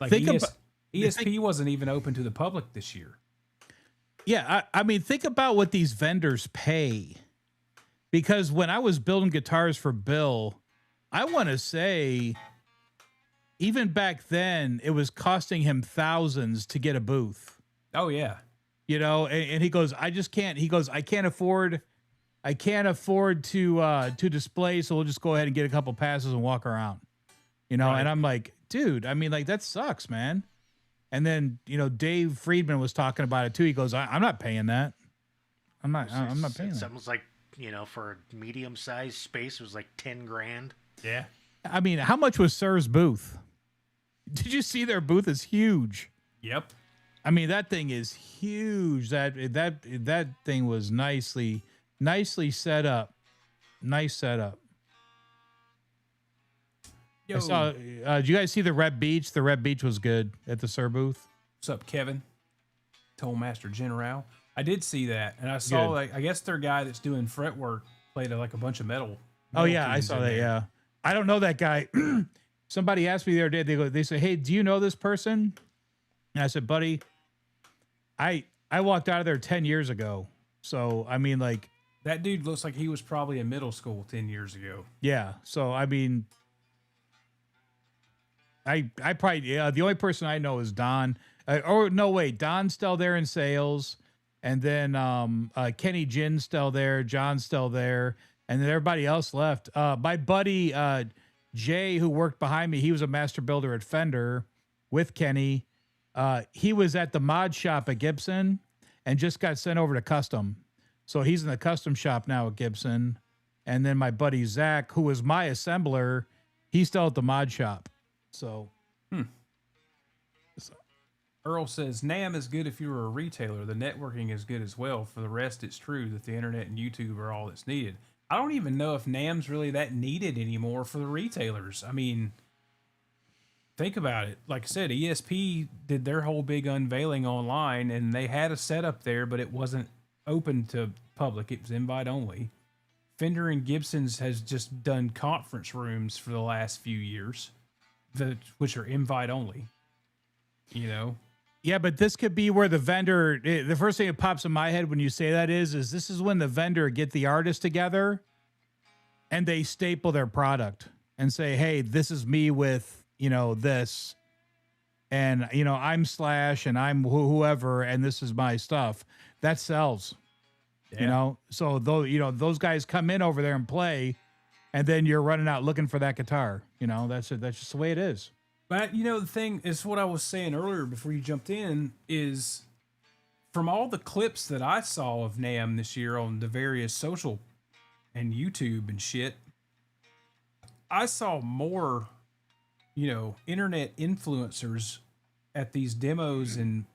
[SPEAKER 3] Like ESP wasn't even open to the public this year.
[SPEAKER 5] Yeah, I mean, think about what these vendors pay. Because when I was building guitars for Bill, I want to say, even back then, it was costing him thousands to get a booth.
[SPEAKER 3] Oh, yeah.
[SPEAKER 5] You know, and he goes, I just can't. He goes, I can't afford to display, so we'll just go ahead and get a couple passes and walk around. You know, right. And I'm like, dude, I mean, like, that sucks, man. And then, you know, Dave Friedman was talking about it too. He goes, I'm not paying that. I'm not paying that.
[SPEAKER 4] Something was like, you know, for a medium-sized space, it was like 10 grand.
[SPEAKER 3] Yeah.
[SPEAKER 5] I mean, how much was Sir's booth? Did you see their booth is huge?
[SPEAKER 3] Yep.
[SPEAKER 5] I mean, that thing is huge. That thing was nicely set up. Nice setup.
[SPEAKER 3] Yo.
[SPEAKER 5] I saw. Did you guys see the Red Beach? The Red Beach was good at the Sir booth.
[SPEAKER 3] What's up, Kevin? Tollmaster General. I did see that, and I saw like I guess their guy that's doing fretwork played like a bunch of metal.
[SPEAKER 5] Oh yeah, I saw that. There. Yeah, I don't know that guy. Somebody asked me the other day. They say, "Hey, do you know this person?" And I said, "Buddy, I walked out of there 10 years ago. So I mean, like,
[SPEAKER 3] that dude looks like he was probably in middle school 10 years ago."
[SPEAKER 5] Yeah. So I mean, I probably the only person I know is Don. Don's still there in sales, and then Kenny Jinn's still there, John's still there, and then everybody else left. My buddy Jay, who worked behind me, he was a master builder at Fender with Kenny. He was at the mod shop at Gibson and just got sent over to custom. So he's in the custom shop now at Gibson. And then my buddy Zach, who was my assembler, he's still at the mod shop. So,
[SPEAKER 3] Earl says NAM is good if you're a retailer. The networking is good as well. For the rest, it's true that the internet and YouTube are all that's needed. I don't even know if NAM's really that needed anymore for the retailers. I mean, think about it. Like I said, ESP did their whole big unveiling online, and they had a setup there, but it wasn't open to public. It was invite only. Fender and Gibson's has just done conference rooms for the last few years, which are invite only. You know.
[SPEAKER 5] Yeah, but this could be where the vendor, the first thing that pops in my head when you say that is this is when the vendor get the artist together and they staple their product and say, hey, this is me with, this. And, I'm Slash and I'm whoever, and this is my stuff. That sells, So, those guys come in over there and play, and then you're running out looking for that guitar. That's just the way it is.
[SPEAKER 3] But, the thing is what I was saying earlier before you jumped in is from all the clips that I saw of NAMM this year on the various social and YouTube and shit, I saw more, internet influencers at these demos and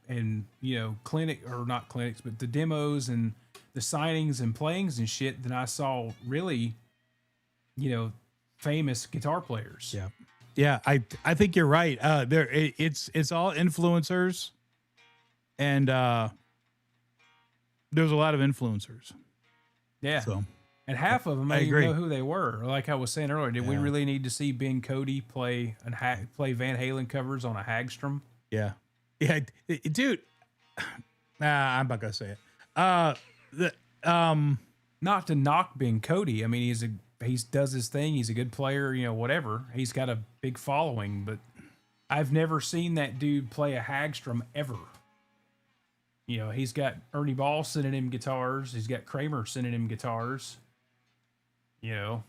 [SPEAKER 3] clinic, or not clinics, but the demos and the signings and playings and shit than I saw really, famous guitar players.
[SPEAKER 5] Yeah. Yeah, I think you're right. It's all influencers, and there's a lot of influencers.
[SPEAKER 3] Yeah,
[SPEAKER 5] so
[SPEAKER 3] and half of them I didn't even know who they were. Like I was saying earlier, did we really need to see Ben Cody play Van Halen covers on a Hagstrom?
[SPEAKER 5] Yeah, dude. Nah, I'm not gonna say it.
[SPEAKER 3] Not to knock Ben Cody. I mean, he does his thing. He's a good player, whatever. He's got a big following, but I've never seen that dude play a Hagstrom ever. He's got Ernie Ball sending him guitars. He's got Kramer sending him guitars.
[SPEAKER 5] Yeah.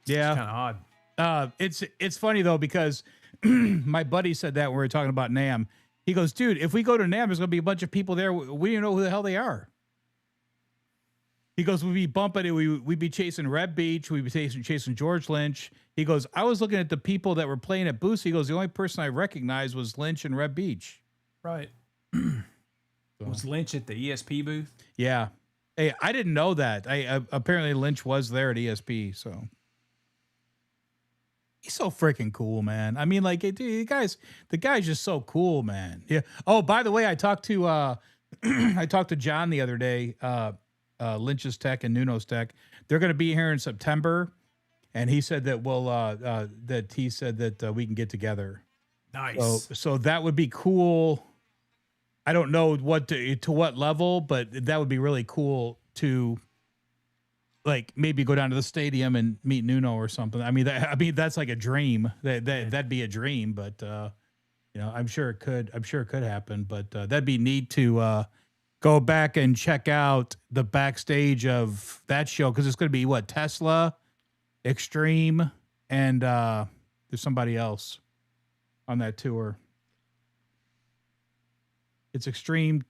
[SPEAKER 3] It's kind of
[SPEAKER 5] odd. It's funny though, because my buddy said that when we were talking about NAMM. He goes, dude, if we go to NAMM, there's going to be a bunch of people there. We don't know who the hell they are. He goes, we'd be bumping it. We'd be chasing Red Beach. We'd be chasing George Lynch. He goes, I was looking at the people that were playing at booths. He goes, the only person I recognized was Lynch and Red Beach.
[SPEAKER 3] Right. Was Lynch at the ESP booth?
[SPEAKER 5] Yeah. Hey, I didn't know that. Apparently Lynch was there at ESP. So he's so freaking cool, man. I mean, like, dude, the guy's just so cool, man. Yeah. Oh, by the way, I talked to I talked to John the other day. Lynch's Tech and Nuno's Tech. They're going to be here in September, and he said that we can get together.
[SPEAKER 3] Nice.
[SPEAKER 5] So that would be cool. I don't know to what level, but that would be really cool to like maybe go down to the stadium and meet Nuno or something. I mean, that's like a dream. That'd be a dream, but I'm sure it could. I'm sure it could happen. But that'd be neat to go back and check out the backstage of that show, because it's going to be Tesla, Extreme, and there's somebody else on that tour. It's Extreme,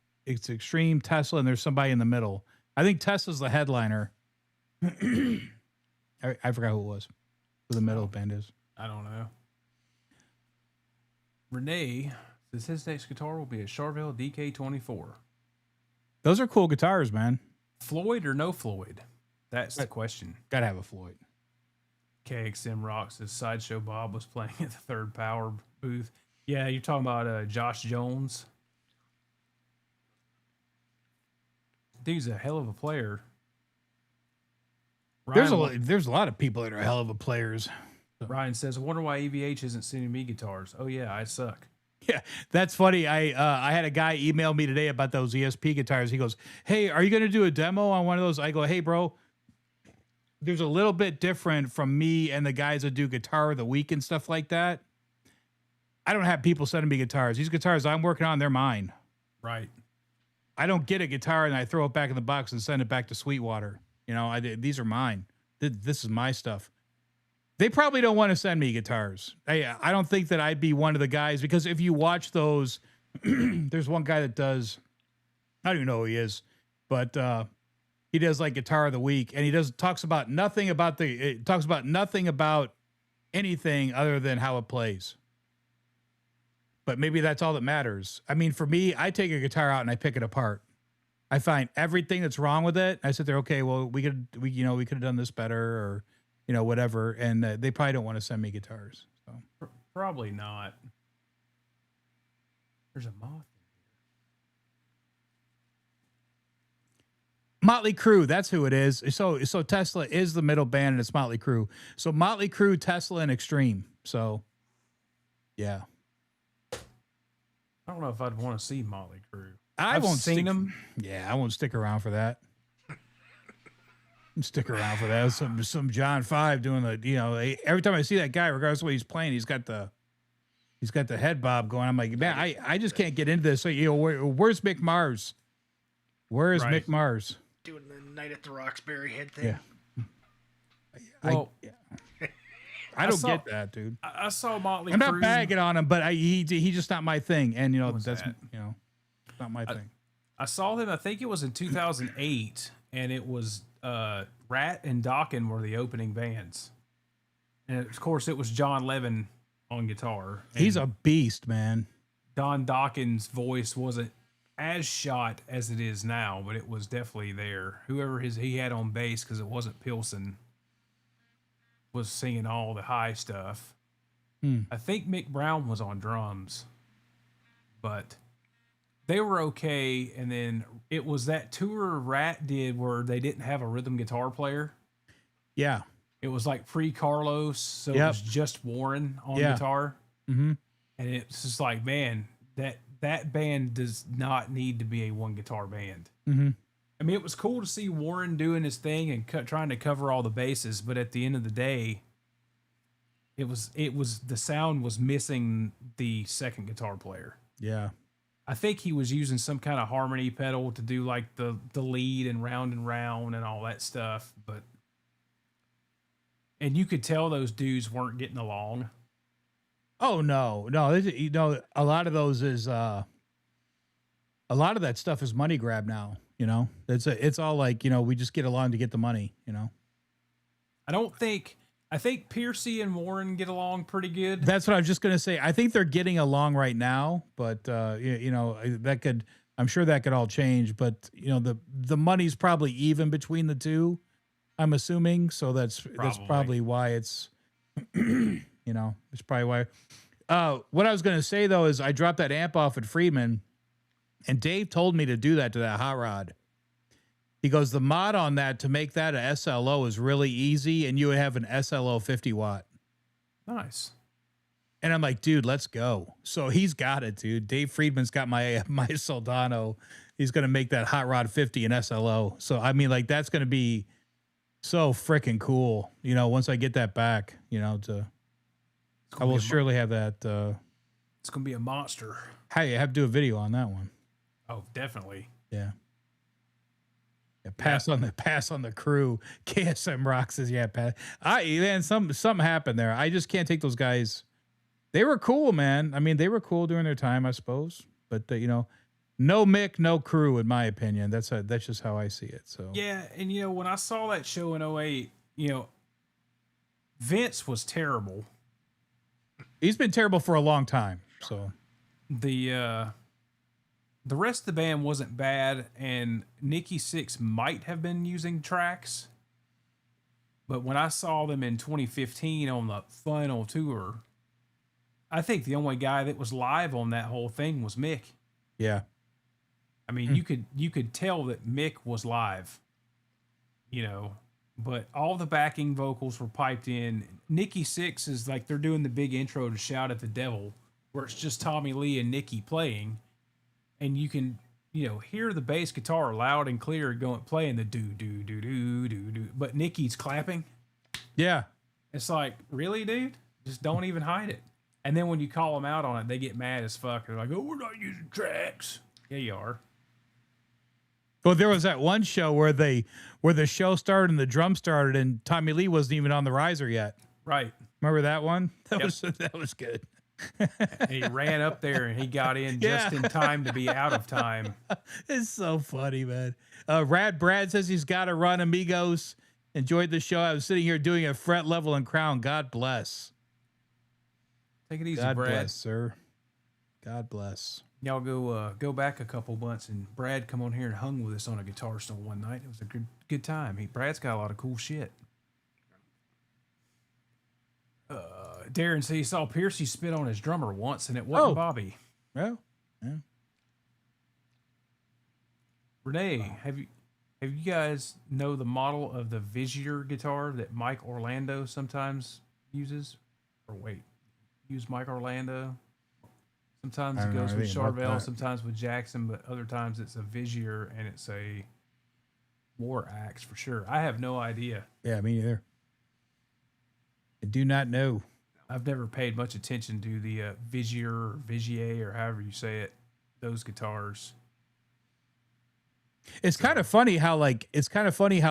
[SPEAKER 5] Tesla, and there's somebody in the middle. I think Tesla's the headliner. I forgot who it was. Who the middle band is.
[SPEAKER 3] I don't know. Renee says his next guitar will be a Charvel DK24.
[SPEAKER 5] Those are cool guitars, man.
[SPEAKER 3] Floyd or no Floyd? That's the question.
[SPEAKER 5] Gotta have a Floyd.
[SPEAKER 3] KXM Rocks says Sideshow Bob was playing at the Third Power booth. Yeah, you're talking about Josh Jones. Dude's a hell of a player.
[SPEAKER 5] There's a lot of people that are hell of a players.
[SPEAKER 3] Ryan says, I wonder why EVH isn't sending me guitars. Oh yeah, I suck.
[SPEAKER 5] Yeah, that's funny. I had a guy email me today about those ESP guitars. He goes, hey, are you going to do a demo on one of those? I go, hey, bro, there's a little bit different from me and the guys that do Guitar of the Week and stuff like that. I don't have people sending me guitars. These guitars I'm working on, they're mine.
[SPEAKER 3] Right.
[SPEAKER 5] I don't get a guitar and I throw it back in the box and send it back to Sweetwater. These are mine. This is my stuff. They probably don't want to send me guitars. I don't think that I'd be one of the guys, because if you watch those, there's one guy that does, I don't even know who he is, but he does like Guitar of the Week, and he talks about nothing about anything other than how it plays. But maybe that's all that matters. I mean, for me, I take a guitar out and I pick it apart. I find everything that's wrong with it. I sit there, okay, well, we could have done this better, or whatever. And they probably don't want to send me guitars. So
[SPEAKER 3] Probably not. There's a moth.
[SPEAKER 5] Motley Crue, that's who it is. So Tesla is the middle band, and it's Motley Crue. So Motley Crue, Tesla, and Extreme. So, yeah.
[SPEAKER 3] I don't know if I'd want to see Motley Crue.
[SPEAKER 5] I've
[SPEAKER 3] seen them.
[SPEAKER 5] Yeah, I won't stick around for that. Stick around for that. Some John 5 doing the, every time I see that guy, regardless of what he's playing, he's got the head bob going. I'm like, man, I just can't get into this. So, where's Mick Mars? Where is Mick Mars?
[SPEAKER 4] Doing the Night at the Roxbury head thing.
[SPEAKER 5] Yeah.
[SPEAKER 3] Well,
[SPEAKER 5] I don't get that, dude.
[SPEAKER 3] I saw Motley Crue.
[SPEAKER 5] I'm not bagging on him, but he's just not my thing. And that's
[SPEAKER 3] that?
[SPEAKER 5] not my thing.
[SPEAKER 3] I saw them, I think it was in 2008, and it was Rat and Dokken were the opening bands. And of course it was John Levin on guitar.
[SPEAKER 5] He's a beast, man.
[SPEAKER 3] Don Dokken's voice wasn't as shot as it is now, but it was definitely there. Whoever he had on bass, because it wasn't Pilsen, was singing all the high stuff. I think Mick Brown was on drums, but they were okay. And then it was that tour Rat did where they didn't have a rhythm guitar player.
[SPEAKER 5] Yeah.
[SPEAKER 3] It was like pre-Carlos, so it was just Warren on guitar. Mm-hmm. And it's just like, man, that band does not need to be a one guitar band.
[SPEAKER 5] Mm-hmm.
[SPEAKER 3] I mean, it was cool to see Warren doing his thing and trying to cover all the bases, but at the end of the day, it was the sound was missing the second guitar player.
[SPEAKER 5] Yeah.
[SPEAKER 3] I think he was using some kind of harmony pedal to do like the lead and round and all that stuff, and you could tell those dudes weren't getting along.
[SPEAKER 5] Oh no. A lot of those is a lot of that stuff is money grab now. It's all like, we just get along to get the money.
[SPEAKER 3] I think Piercy and Warren get along pretty good.
[SPEAKER 5] That's what I was just gonna say. I think they're getting along right now, but I'm sure that could all change. But the money's probably even between the two, I'm assuming. So that's probably why it's it's probably why. What I was gonna say though is I dropped that amp off at Freeman, and Dave told me to do that to that hot rod. He goes, the mod on that to make that a SLO is really easy, and you would have an SLO 50 watt.
[SPEAKER 3] Nice.
[SPEAKER 5] And I'm like, dude, let's go. So he's got it, dude. Dave Friedman's got my Soldano. He's gonna make that hot rod 50 an SLO. So I mean, like, that's gonna be so freaking cool. Once I get that back, I will surely have that.
[SPEAKER 3] It's gonna be a monster.
[SPEAKER 5] Hey, I have to do a video on that one.
[SPEAKER 3] Oh, definitely.
[SPEAKER 5] Yeah. Pass on the crew. KSM Rock says, yeah, pass. Something happened there. I just can't take those guys. They were cool, man. I mean, they were cool during their time, I suppose. But no Mick, no crew, in my opinion. That's just how I see it. So
[SPEAKER 3] yeah, and when I saw that show in 08, Vince was terrible.
[SPEAKER 5] He's been terrible for a long time. So
[SPEAKER 3] the rest of the band wasn't bad, and Nikki Sixx might have been using tracks. But when I saw them in 2015 on the final tour, I think the only guy that was live on that whole thing was Mick.
[SPEAKER 5] Yeah.
[SPEAKER 3] I mean, you could tell that Mick was live, but all the backing vocals were piped in. Nikki Sixx is like, they're doing the big intro to Shout at the Devil, where it's just Tommy Lee and Nikki playing. And you can, hear the bass guitar loud and clear playing the do, do, do, do, do, do. But Nikki's clapping.
[SPEAKER 5] Yeah.
[SPEAKER 3] It's like, really, dude? Just don't even hide it. And then when you call them out on it, they get mad as fuck. They're like, oh, we're not using tracks. Yeah, you are.
[SPEAKER 5] Well, there was that one show where the show started and the drum started and Tommy Lee wasn't even on the riser yet.
[SPEAKER 3] Right.
[SPEAKER 5] Remember that one? That
[SPEAKER 3] Yep.
[SPEAKER 5] was good.
[SPEAKER 3] And he ran up there and he got in
[SPEAKER 5] Yeah.
[SPEAKER 3] just in time to be out of time.
[SPEAKER 5] It's so funny, man. Rad Brad says he's got to run. Amigos, enjoyed the show. I was sitting here doing a fret level and crown. God bless.
[SPEAKER 3] Take it easy,
[SPEAKER 5] God
[SPEAKER 3] Brad.
[SPEAKER 5] bless, sir. God bless.
[SPEAKER 3] Y'all go back a couple months, and Brad come on here and hung with us on a Guitarsenal one night. It was a good time. Brad's got a lot of cool shit. Darren said he saw Piercy spit on his drummer once, and it wasn't
[SPEAKER 5] Oh.
[SPEAKER 3] Bobby.
[SPEAKER 5] Well, yeah.
[SPEAKER 3] Renee, have you guys know the model of the Vizier guitar that Mike Orlando sometimes uses? Or wait, use Mike Orlando? Sometimes
[SPEAKER 5] I
[SPEAKER 3] it
[SPEAKER 5] don't know
[SPEAKER 3] goes with
[SPEAKER 5] anything about
[SPEAKER 3] Charvel,
[SPEAKER 5] that.
[SPEAKER 3] sometimes with Jackson, but other times it's a Vizier and it's a War Axe for sure. I have no idea.
[SPEAKER 5] Yeah, me neither. I do not know.
[SPEAKER 3] I've never paid much attention to the Vizier or Vigier or however you say it, those guitars.
[SPEAKER 5] It's kind of funny how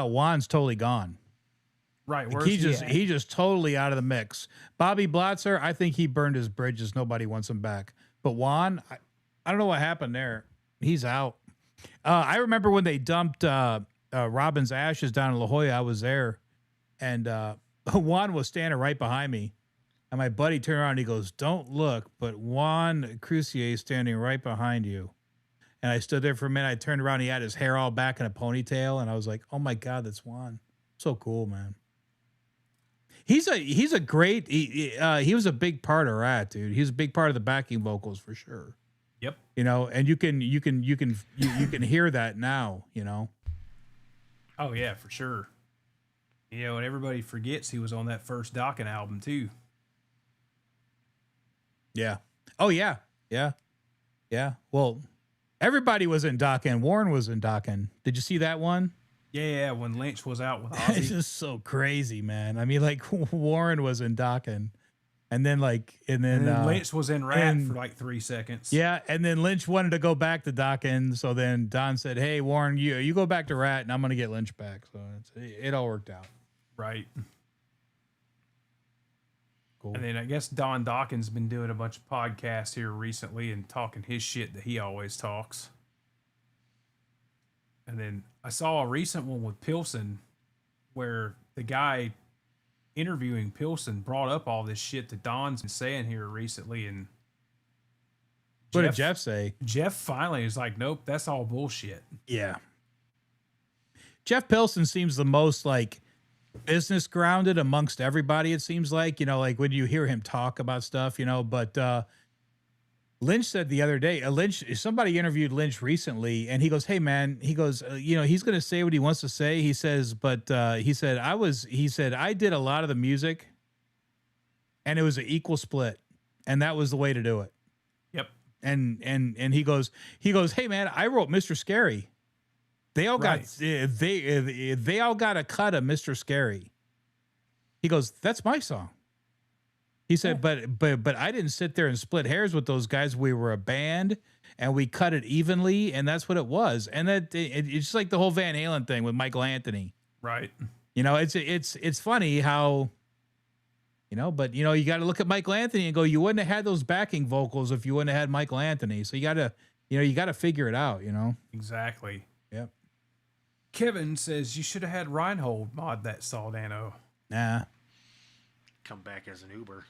[SPEAKER 5] Juan's totally gone.
[SPEAKER 3] Right,
[SPEAKER 5] Like,
[SPEAKER 3] where's
[SPEAKER 5] he just totally out of the mix. Bobby Blotzer, I think he burned his bridges. Nobody wants him back. But Juan, I don't know what happened there. He's out. I remember when they dumped Robin's ashes down in La Jolla. I was there, and Juan was standing right behind me. And my buddy turned around and he goes, "Don't look, but Juan Crucier is standing right behind you." And I stood there for a minute. I turned around. He had his hair all back in a ponytail, and I was like, "Oh my God, that's Juan." So cool, man. He's a great. He was a big part of Rat, dude. He's a big part of the backing vocals for sure.
[SPEAKER 3] Yep.
[SPEAKER 5] You know, and you can hear that now. You know.
[SPEAKER 3] Oh yeah, for sure. You know, and everybody forgets he was on that first Dokken album too.
[SPEAKER 5] Yeah. Oh yeah. Yeah. Yeah. Well, everybody was in Dokken. Warren was in Dokken. Did you see that one?
[SPEAKER 3] Yeah, when Lynch was out with
[SPEAKER 5] It's
[SPEAKER 3] Ozzy.
[SPEAKER 5] just so crazy, man. I mean, like Warren was in Dokken, and then
[SPEAKER 3] And then Lynch was in Rat for like 3 seconds.
[SPEAKER 5] yeah, and then Lynch wanted to go back to Dokken, so then Don said, "Hey, Warren, you go back to Rat, and I'm gonna get Lynch back." So it all worked out.
[SPEAKER 3] Right.
[SPEAKER 5] Cool.
[SPEAKER 3] And then I guess Don Dawkins been doing a bunch of podcasts here recently and talking his shit that he always talks. And then I saw a recent one with Pilsen where the guy interviewing Pilsen brought up all this shit that Don's been saying here recently. And
[SPEAKER 5] What did Jeff say?
[SPEAKER 3] Jeff finally is like, nope, that's all bullshit.
[SPEAKER 5] Yeah. Jeff Pilson seems the most like business grounded amongst everybody. It seems like, you know, like when you hear him talk about stuff, you know, but Lynch said the other day, somebody interviewed Lynch recently and he goes, "Hey man," he goes, "You know, he's going to say what he wants to say." He says, but he said, "I did a lot of the music and it was an equal split. And that was the way to do it."
[SPEAKER 3] Yep.
[SPEAKER 5] And he goes, "Hey man, I wrote Mr. Scary. They all got they all got a cut of Mr. Scary." He goes, "That's my song." He said, but I didn't sit there and split hairs with those guys. We were a band and we cut it evenly, and that's what it was. And it's just like the whole Van Halen thing with Michael Anthony.
[SPEAKER 3] Right.
[SPEAKER 5] You know, it's funny how, you know, but you know, you got to look at Michael Anthony and go, you wouldn't have had those backing vocals if you wouldn't have had Michael Anthony. So you got to figure it out, you know?
[SPEAKER 3] Exactly.
[SPEAKER 5] Yep.
[SPEAKER 3] Kevin says you should have had Reinhold mod that Soldano.
[SPEAKER 5] Nah.
[SPEAKER 4] Come back as an Uber.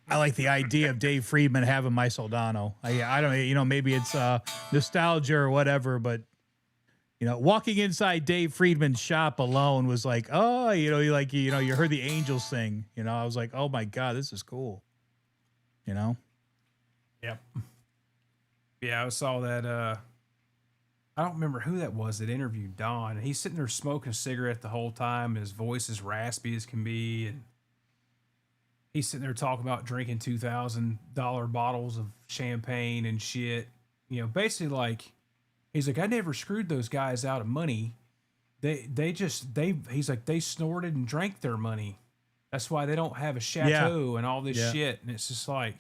[SPEAKER 5] I like the idea of Dave Friedman having my Soldano. I don't, you know, maybe it's nostalgia or whatever, but you know, walking inside Dave Friedman's shop alone was like, oh, you know, you heard the angels sing. You know, I was like, oh my God, this is cool. You know?
[SPEAKER 3] Yep. Yeah, I saw that. I don't remember who that was that interviewed Don. He's sitting there smoking a cigarette the whole time. And his voice is raspy as can be, and he's sitting there talking about drinking $2,000 bottles of champagne and shit. You know, basically like, he's like, I never screwed those guys out of money. He's like, they snorted and drank their money. That's why they don't have a chateau and all this shit. And it's just like,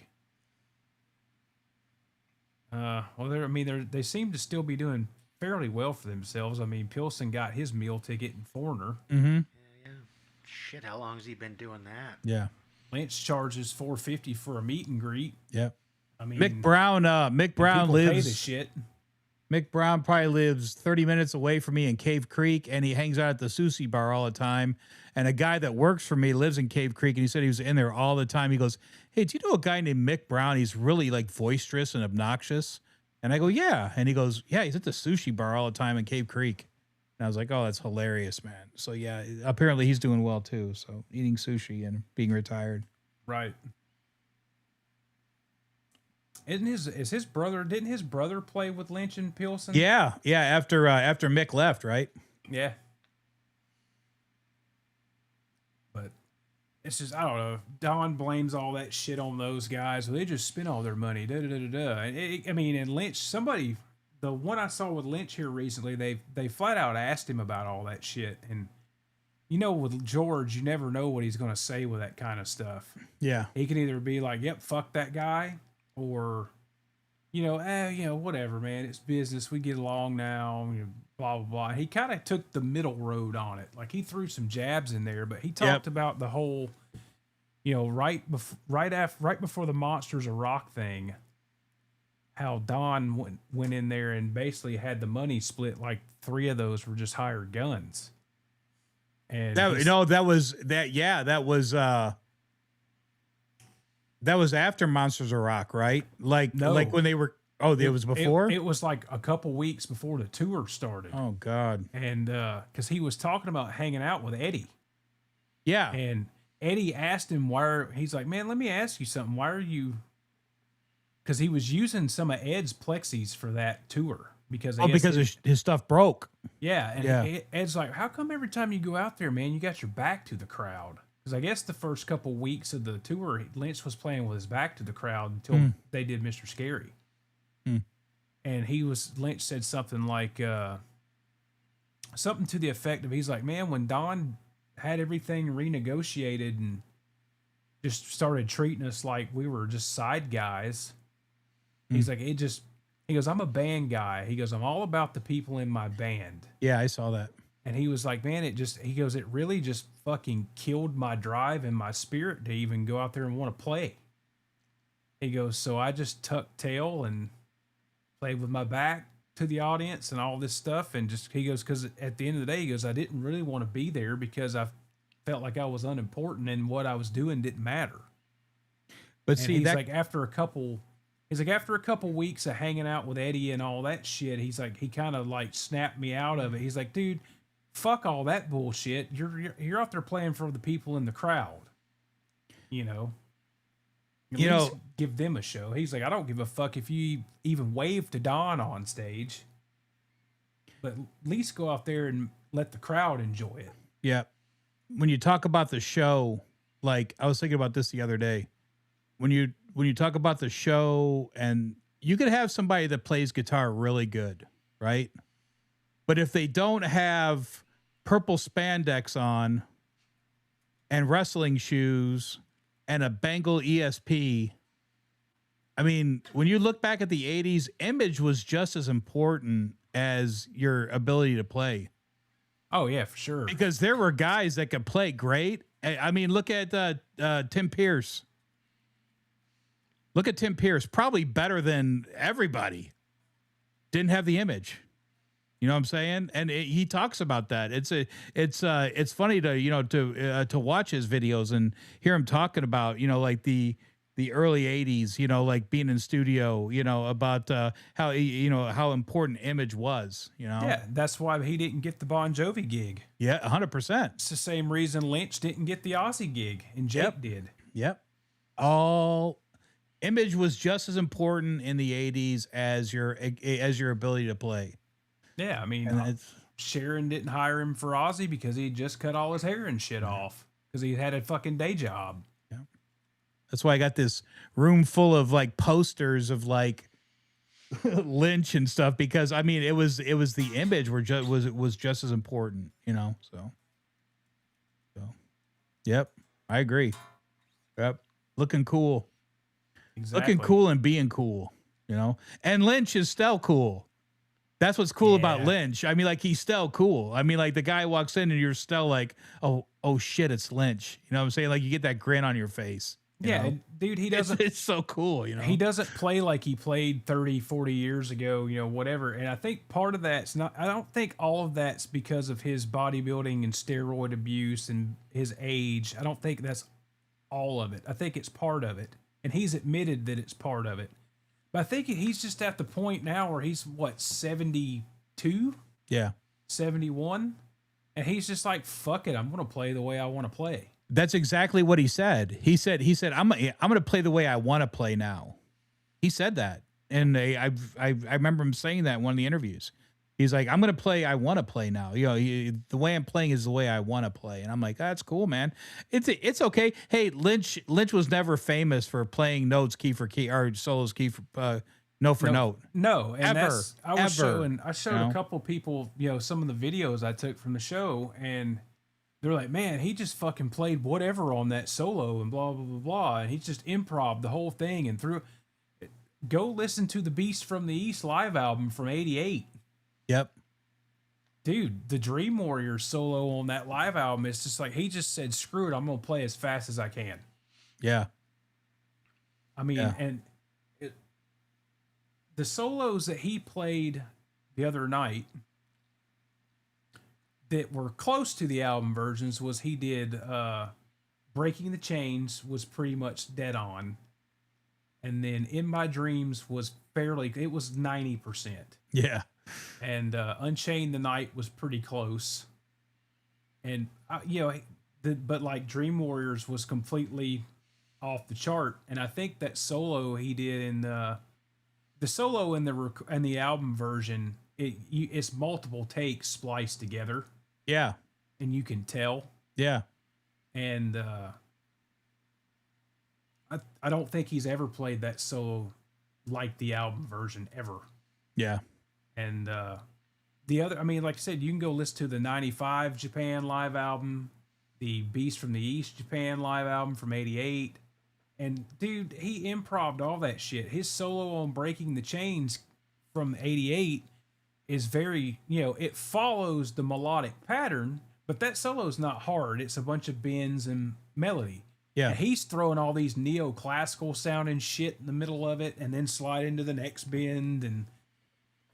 [SPEAKER 3] they seem to still be doing fairly well for themselves. I mean, Pilsen got his meal ticket in Foreigner.
[SPEAKER 5] Mm-hmm.
[SPEAKER 4] Yeah. Shit, how long has he been doing that?
[SPEAKER 5] Yeah.
[SPEAKER 3] Lynch charges $450 for a meet and greet.
[SPEAKER 5] Yep.
[SPEAKER 3] I mean,
[SPEAKER 5] Mick Brown
[SPEAKER 3] people pay the
[SPEAKER 5] lives.
[SPEAKER 3] shit.
[SPEAKER 5] Mick Brown probably lives 30 minutes away from me in Cave Creek, and he hangs out at the sushi bar all the time. And a guy that works for me lives in Cave Creek, and he said he was in there all the time. He goes, "Hey, do you know a guy named Mick Brown? He's really like boisterous and obnoxious." And I go, "Yeah." And he goes, "Yeah, he's at the sushi bar all the time in Cave Creek." And I was like, "Oh, that's hilarious, man." So yeah, apparently he's doing well too. So eating sushi and being retired.
[SPEAKER 3] Right. Didn't his brother play with Lynch and Pilsen?
[SPEAKER 5] Yeah. After Mick left, right?
[SPEAKER 3] Yeah. But it's just, I don't know. Don blames all that shit on those guys. Well, they just spent all their money. I mean, and Lynch, the one I saw with Lynch here recently, they flat out asked him about all that shit. And you know, with George, you never know what he's going to say with that kind of stuff.
[SPEAKER 5] Yeah.
[SPEAKER 3] He can either be like, "Yep, fuck that guy," or, whatever, man. It's business. We get along now. Blah blah blah. He kind of took the middle road on it. Like, he threw some jabs in there, but he talked about the whole, right before the Monsters of Rock thing, how Don went in there and basically had the money split. Like 3 of those were just hired guns. And that was after Monsters of Rock, right? Like when they were. Oh, it was before. It was like a couple weeks before the tour started.
[SPEAKER 5] Oh God!
[SPEAKER 3] And because he was talking about hanging out with Eddie.
[SPEAKER 5] Yeah.
[SPEAKER 3] And Eddie asked him why. He's like, "Man, let me ask you something. Why are you?" Because he was using some of Ed's plexis for that tour. Because
[SPEAKER 5] his stuff broke.
[SPEAKER 3] Yeah, and Ed's like, "How come every time you go out there, man, you got your back to the crowd?" Because I guess the first couple weeks of the tour, Lynch was playing with his back to the crowd until they did Mr. Scary. And Lynch said something like, something to the effect of, he's like, "Man, when Don had everything renegotiated and just started treating us like we were just side guys," he's like, he goes, "I'm a band guy." He goes, "I'm all about the people in my band."
[SPEAKER 5] Yeah, I saw that.
[SPEAKER 3] And he was like, "Man, it really just fucking killed my drive and my spirit to even go out there and want to play." He goes, "So I just tucked tail and played with my back to the audience and all this stuff." And he goes, because at the end of the day, he goes, "I didn't really want to be there because I felt like I was unimportant and what I was doing didn't matter."
[SPEAKER 5] But
[SPEAKER 3] and
[SPEAKER 5] see,
[SPEAKER 3] he's like, after a couple weeks of hanging out with Eddie and all that shit, he's like, he kind of like snapped me out of it. He's like, "Dude, fuck all that bullshit. You're out there playing for the people in the crowd. At least give them a show." He's like, "I don't give a fuck if you even wave to Don on stage, but at least go out there and let the crowd enjoy it."
[SPEAKER 5] Yeah. When you talk about the show, like I was thinking about this the other day, when you talk about the show, and you could have somebody that plays guitar really good, right? But if they don't have purple spandex on and wrestling shoes and a Bengal ESP, I mean, when you look back at the 80s, image was just as important as your ability to play.
[SPEAKER 3] Oh, yeah, for sure.
[SPEAKER 5] Because there were guys that could play great. I mean, look at Tim Pierce. Look at Tim Pierce, probably better than everybody. Didn't have the image. You know what I'm saying? And he talks about that. It's funny to watch his videos and hear him talking about, like the early 80s, like being in studio, about how important image was,
[SPEAKER 3] Yeah, that's why he didn't get the Bon Jovi gig.
[SPEAKER 5] Yeah, 100%.
[SPEAKER 3] It's the same reason Lynch didn't get the Ozzy gig and Jake did.
[SPEAKER 5] Yep. Image was just as important in the 80s as your ability to play.
[SPEAKER 3] Yeah, I mean, Sharon didn't hire him for Ozzy because he just cut all his hair and shit off because he had a fucking day job.
[SPEAKER 5] Yeah, that's why I got this room full of like posters of like Lynch and stuff, because I mean it was the image was just as important, So, yep, I agree. Yep, looking cool.
[SPEAKER 3] Exactly.
[SPEAKER 5] Looking cool and being cool, and Lynch is still cool. That's what's cool about
[SPEAKER 3] Yeah.
[SPEAKER 5] Lynch. I mean, like, he's still cool. I mean, like, the guy walks in and you're still like, oh shit, it's Lynch. You know what I'm saying? Like, you get that grin on your face. you
[SPEAKER 3] Yeah,
[SPEAKER 5] know?
[SPEAKER 3] and dude, he
[SPEAKER 5] It's,
[SPEAKER 3] doesn't
[SPEAKER 5] it's so cool, you know?
[SPEAKER 3] he doesn't play like he played 30, 40 years ago, whatever. And I think part of that's not, I don't think all of that's because of his bodybuilding and steroid abuse and his age. I don't think that's all of it. I think it's part of it. And he's admitted that it's part of it. But I think he's just at the point now where he's, what, 72,
[SPEAKER 5] Yeah.
[SPEAKER 3] 71? And he's just like, fuck it, I'm going to play the way I want to play.
[SPEAKER 5] That's exactly what he said. He said, I'm going to play the way I want to play now. He said that. And I remember him saying that in one of the interviews. He's like, I'm going to play, I want to play now. The way I'm playing is the way I want to play. And I'm like, that's cool, man. It's okay. Hey, Lynch was never famous for playing notes key for key or solos key for note for note.
[SPEAKER 3] No, and
[SPEAKER 5] Ever.
[SPEAKER 3] I showed
[SPEAKER 5] No.
[SPEAKER 3] a couple people, some of the videos I took from the show, and they're like, man, he just fucking played whatever on that solo and blah blah blah blah, and he just improv the whole thing and threw. Go listen to the Beast from the East live album from '88.
[SPEAKER 5] Yep.
[SPEAKER 3] Dude, the Dream Warrior solo on that live album is just like, he just said, screw it, I'm gonna play as fast as I can.
[SPEAKER 5] Yeah.
[SPEAKER 3] I mean,
[SPEAKER 5] Yeah.
[SPEAKER 3] and the solos that he played the other night that were close to the album versions was he did Breaking the Chains was pretty much dead on. And then In My Dreams was it was 90%.
[SPEAKER 5] Yeah.
[SPEAKER 3] And Unchained the Night was pretty close. And, but like Dream Warriors was completely off the chart. And I think that solo he did in the solo in the album version, it's multiple takes spliced together,
[SPEAKER 5] Yeah.
[SPEAKER 3] and you can tell.
[SPEAKER 5] Yeah.
[SPEAKER 3] And I don't think he's ever played that solo like the album version ever.
[SPEAKER 5] Yeah.
[SPEAKER 3] And the other, I mean, like I said, you can go listen to the '95 Japan live album, the Beast from the East Japan live album from '88. And dude, he improv'd all that shit. His solo on Breaking the Chains from '88 is very, it follows the melodic pattern, but that solo is not hard. It's a bunch of bends and melody.
[SPEAKER 5] Yeah.
[SPEAKER 3] And he's throwing all these neoclassical sounding shit in the middle of it and then slide into the next bend. And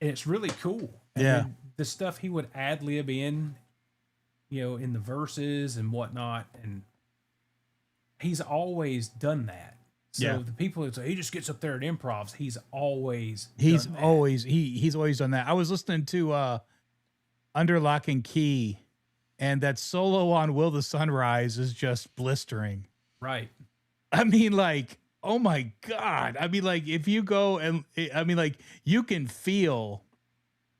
[SPEAKER 3] it's really cool. And
[SPEAKER 5] Yeah.
[SPEAKER 3] then the stuff he would ad lib in, in the verses and whatnot. And he's always done that. So
[SPEAKER 5] Yeah.
[SPEAKER 3] the people that say he just gets up there and improvs, he's always
[SPEAKER 5] He's
[SPEAKER 3] done that.
[SPEAKER 5] he's always done that. I was listening to Under Lock and Key, and that solo on Will the Sunrise is just blistering.
[SPEAKER 3] Right.
[SPEAKER 5] I mean, like, oh my God. I mean, like, if you go and like, you can feel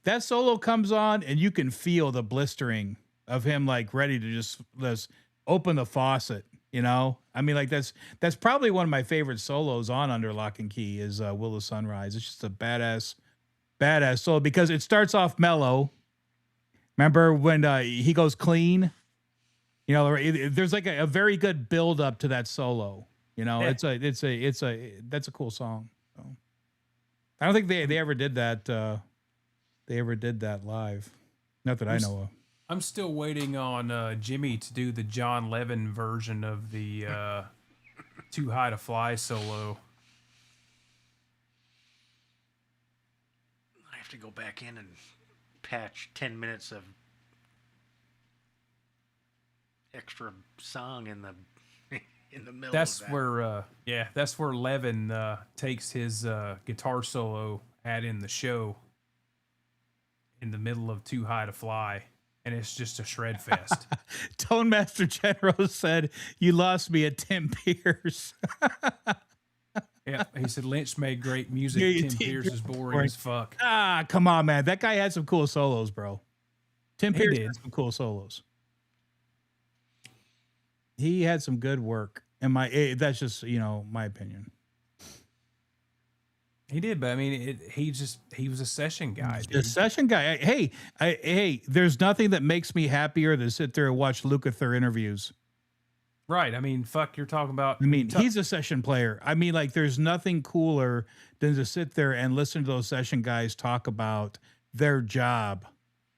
[SPEAKER 5] that solo comes on and you can feel the blistering of him, like, ready to just open the faucet, I mean, like, that's probably one of my favorite solos on Under Lock and Key is Will the Sunrise. It's just a badass solo because it starts off mellow. Remember when he goes clean? There's like a very good build up to that solo.
[SPEAKER 3] Yeah.
[SPEAKER 5] That's a cool song. So, I don't think they ever did that. They ever did that live. Not that I know of.
[SPEAKER 3] I'm still waiting on Jimmy to do the John Levin version of the Too High to Fly solo.
[SPEAKER 4] I have to go back in and patch 10 minutes of extra song in the middle
[SPEAKER 3] That's
[SPEAKER 4] of that.
[SPEAKER 3] where that's where Levin takes his guitar solo in the show in the middle of Too High to Fly, and it's just a shred fest.
[SPEAKER 5] Tone Master General said, "You lost me at Tim Pierce."
[SPEAKER 3] Yeah, he said Lynch made great music.
[SPEAKER 5] Yeah,
[SPEAKER 3] Tim Pierce is boring as fuck.
[SPEAKER 5] Come on, man. That guy had some cool solos, bro. Tim
[SPEAKER 3] He
[SPEAKER 5] Pierce
[SPEAKER 3] did.
[SPEAKER 5] had some cool solos. He had some good work. That's just, my opinion.
[SPEAKER 3] He did, but I mean, he was a session guy.
[SPEAKER 5] The
[SPEAKER 3] Dude.
[SPEAKER 5] session guy. Hey, there's nothing that makes me happier than sit there and watch Lukather interviews.
[SPEAKER 3] Right. I mean, fuck, you're talking about.
[SPEAKER 5] I mean, he's a session player. I mean, like, there's nothing cooler than to sit there and listen to those session guys talk about their job